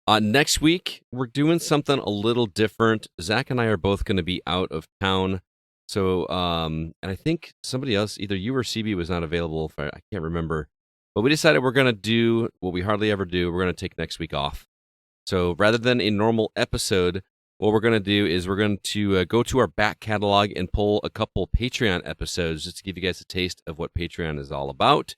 Next week, we're doing something a little different. Zack and I are both going to be out of town. So, and I think somebody else, either you or CB, was not available. I can't remember. But we decided we're going to do what we hardly ever do. We're going to take next week off. So rather than a normal episode, what we're going to do is we're going to go to our back catalog and pull a couple Patreon episodes just to give you guys a taste of what Patreon is all about.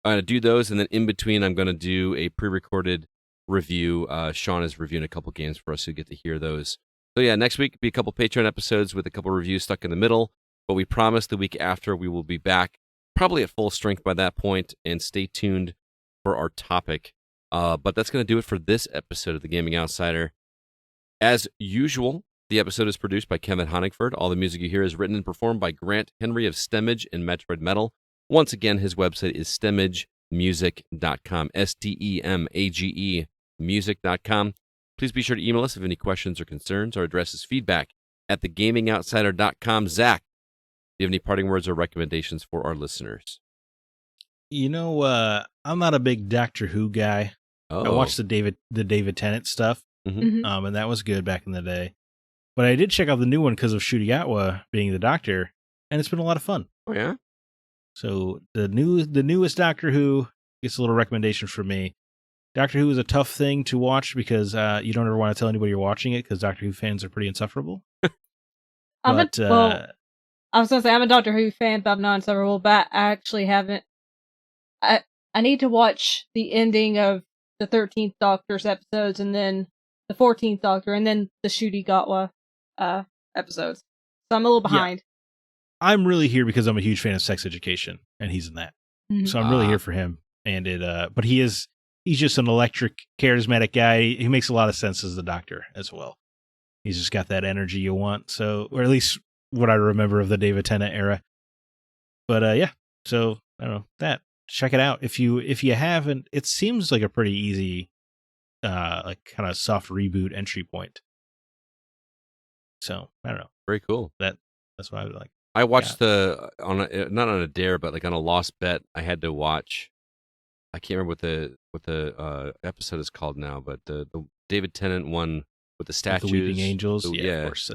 I'm going to do those, and then in between, I'm going to do a pre-recorded review. Sean is reviewing a couple games for us, so you get to hear those. So yeah, next week will be a couple Patreon episodes with a couple reviews stuck in the middle, but we promise the week after we will be back, probably at full strength by that point, and stay tuned for our topic. But that's going to do it for this episode of The Gaming Outsider. As usual, the episode is produced by Kevin Honigford. All the music you hear is written and performed by Grant Henry of Stemage and Metroid Metal. Once again, his website is stemagemusic.com, STEMAGE music.com. Please be sure to email us if any questions or concerns. Our address is feedback@thegamingoutsider.com. Zack, do you have any parting words or recommendations for our listeners? You know, I'm not a big Doctor Who guy. I watched the David Tennant stuff, and that was good back in the day. But I did check out the new one because of Shudigatwa being the Doctor, and it's been a lot of fun. Oh yeah. So the newest Doctor Who gets a little recommendation from me. Doctor Who is a tough thing to watch because you don't ever want to tell anybody you're watching it because Doctor Who fans are pretty insufferable. I was going to say I'm a Doctor Who fan, but I'm not insufferable. But I actually haven't. I need to watch the ending of the 13th Doctor's episodes, and then the 14th Doctor, and then the Shudigatwa episodes. So I'm a little behind. Yeah. I'm really here because I'm a huge fan of Sex Education, and he's in that. Mm-hmm. So I'm really here for him. And but he's just an electric, charismatic guy. He makes a lot of sense as the Doctor as well. He's just got that energy you want. So, or at least what I remember of the David Tennant era. But yeah, so I don't know that. Check it out if you haven't. It seems like a pretty easy, like kind of soft reboot entry point. So I don't know. Very cool. That's what I would like. I watched not on a dare, but like on a lost bet. I had to watch. I can't remember what the episode is called now, but the David Tennant one with the statues, the Weeping Angels. Yeah, of course.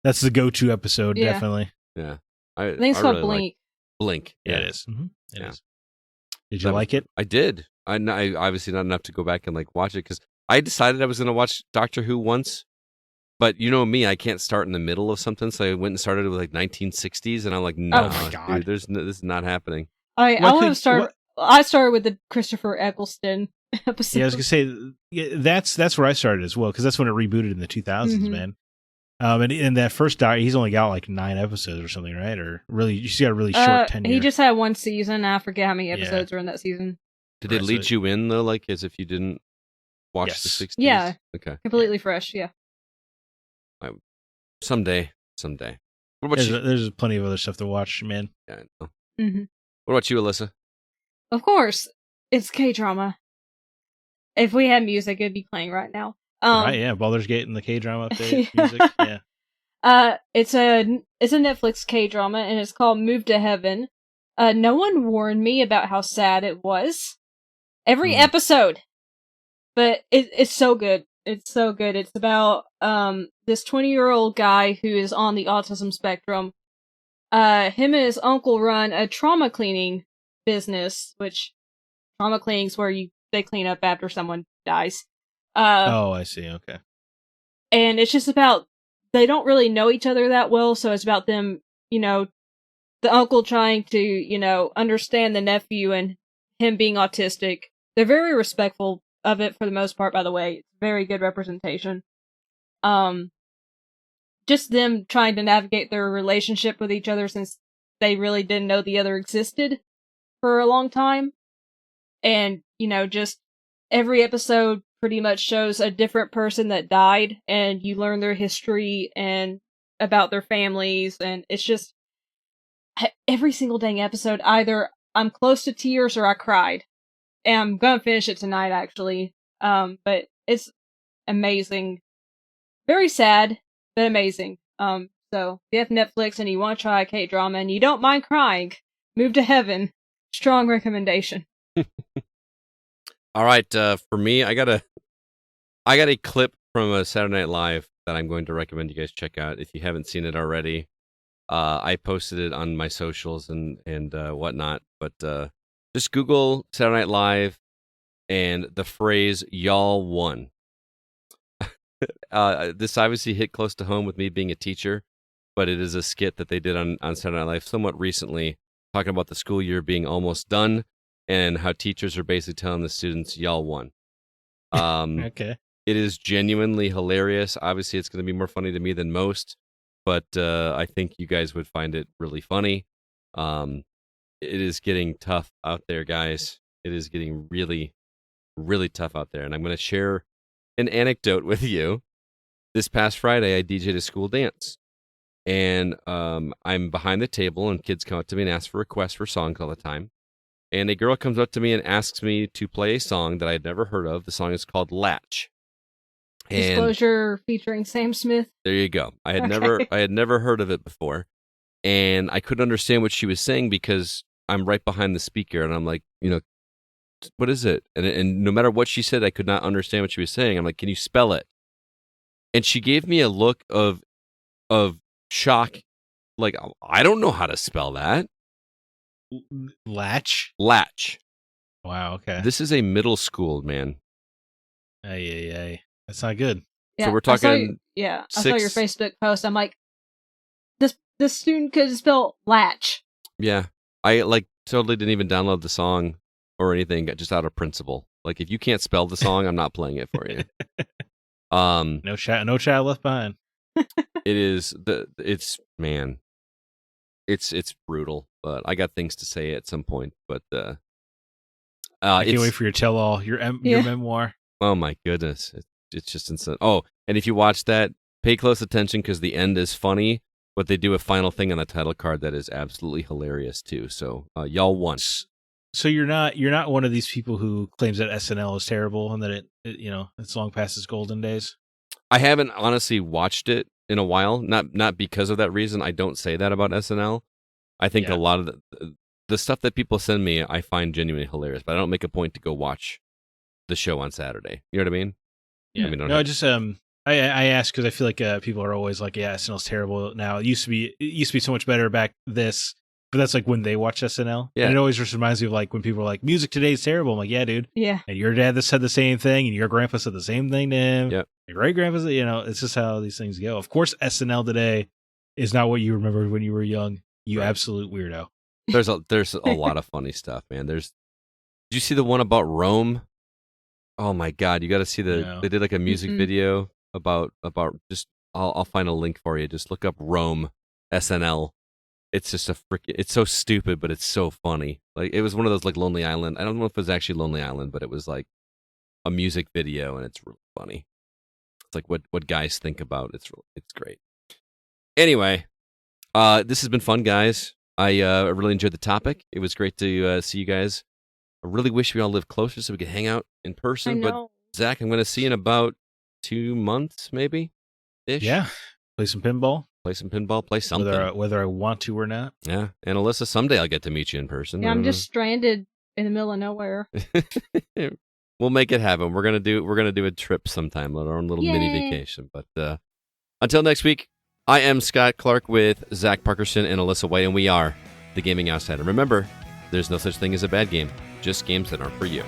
That's the go-to episode, definitely. Yeah, I think it's called Blink. Blink. Yeah, it is. Mm-hmm. It is. Did you like it? I did. I obviously not enough to go back and like watch it because I decided I was going to watch Doctor Who once, but you know me, I can't start in the middle of something, so I went and started with like 1960s, and I'm like, no, dude, this is not happening. I want to start. I started with the Christopher Eccleston episode. Yeah, I was gonna say that's where I started as well because that's when it rebooted in the 2000s, man. And in that first Doctor, he's only got like 9 episodes or something, right? Or really, you got a really short tenure. He just had one season. I forget how many episodes were in that season. Did they lead you in though, like as if you didn't watch the 60s? Yeah. Okay. Completely fresh. Yeah. Someday. What about you? There's plenty of other stuff to watch, man. Yeah, I know. Mm-hmm. What about you, Alyssa? Of course, it's K-drama. If we had music, it'd be playing right now. Right, yeah, Baldur's Gate and the K-drama music, yeah. It's a Netflix K-drama, and it's called Move to Heaven. No one warned me about how sad it was. Every episode, but it's so good. It's so good. It's about this 20-year-old guy who is on the autism spectrum. Him and his uncle run a trauma cleaning business, which trauma cleaning is where they clean up after someone dies. I see. Okay. And it's just about, they don't really know each other that well, so it's about them, the uncle trying to, understand the nephew and him being autistic. They're very respectful of it for the most part, by the way. It's very good representation. Just them trying to navigate their relationship with each other since they really didn't know the other existed for a long time. And, just every episode pretty much shows a different person that died, and you learn their history and about their families, and it's just every single dang episode, either I'm close to tears or I cried. And I'm gonna finish it tonight, actually. But it's amazing. Very sad, but amazing. So if you have Netflix and you want to try a K-drama and you don't mind crying, Move to Heaven. Strong recommendation. All right, for me, I got a clip from a Saturday Night Live that I'm going to recommend you guys check out if you haven't seen it already. I posted it on my socials and whatnot, but just Google Saturday Night Live and the phrase "y'all won." This obviously hit close to home with me being a teacher, but it is a skit that they did on Saturday Night Live somewhat recently, talking about the school year being almost done and how teachers are basically telling the students, "y'all won." Okay. It is genuinely hilarious. Obviously, it's going to be more funny to me than most, but I think you guys would find it really funny. It is getting tough out there, guys. It is getting really, really tough out there. And I'm going to share an anecdote with you. This past Friday, I DJ'd a school dance. And I'm behind the table, and kids come up to me and ask for requests for songs all the time. And a girl comes up to me and asks me to play a song that I had never heard of. The song is called Latch. And Disclosure featuring Sam Smith. There you go. I had never heard of it before. And I couldn't understand what she was saying because I'm right behind the speaker, and I'm like, what is it? And no matter what she said, I could not understand what she was saying. I'm like, can you spell it? And she gave me a look of shock, like, I don't know how to spell that. Latch. Wow. Okay. This is a middle school, man. Ay. That's not good. Yeah, so we're talking. I saw your Facebook post. I'm like, this student could spell latch. Yeah, I totally didn't even download the song or anything, just out of principle. Like, if you can't spell the song, I'm not playing it for you. No child left behind. It's brutal, but I got things to say at some point. But I can't wait for your tell-all, your memoir. Oh my goodness, it's just insane. Oh, and if you watch that, pay close attention because the end is funny, but they do a final thing on the title card that is absolutely hilarious too. So y'all won. So you're not one of these people who claims that SNL is terrible and that it's long past its golden days. I haven't honestly watched it in a while, not because of that reason. I don't say that about SNL. I think a lot of the stuff that people send me, I find genuinely hilarious, but I don't make a point to go watch the show on Saturday. You know what I mean? Yeah. I ask because I feel like people are always like, yeah, SNL's terrible now. It used to be so much better back this, but that's like when they watch SNL. Yeah. And it always just reminds me of like when people are like, music today is terrible. I'm like, yeah, dude. Yeah. And your dad said the same thing, and your grandpa said the same thing to him. Yep. Your great grandpa said, it's just how these things go. Of course, SNL today is not what you remembered when you were young. You absolute weirdo. There's a lot of funny stuff, man. Did you see the one about Rome? Oh my God, you got to see they did like a music video about just, I'll find a link for you. Just look up Rome SNL. It's just it's so stupid, but it's so funny. Like, it was one of those like Lonely Island. I don't know if it was actually Lonely Island, but it was like a music video, and it's really funny. It's like what guys think about. It's great. Anyway, this has been fun, guys. I really enjoyed the topic. It was great to see you guys. I really wish we all lived closer so we could hang out in person. But Zach, I'm going to see you in about 2 months, maybe ish. Yeah, play some pinball. Play some pinball, play something. Whether I want to or not. Yeah. And Alyssa, someday I'll get to meet you in person. Yeah, I'm just stranded in the middle of nowhere. We'll make it happen. We're gonna do a trip sometime, our own little mini vacation. But until next week, I am Scott Clark with Zack Parkerson and Alyssa White, and we are the Gaming Outsider. Remember, there's no such thing as a bad game, just games that aren't for you.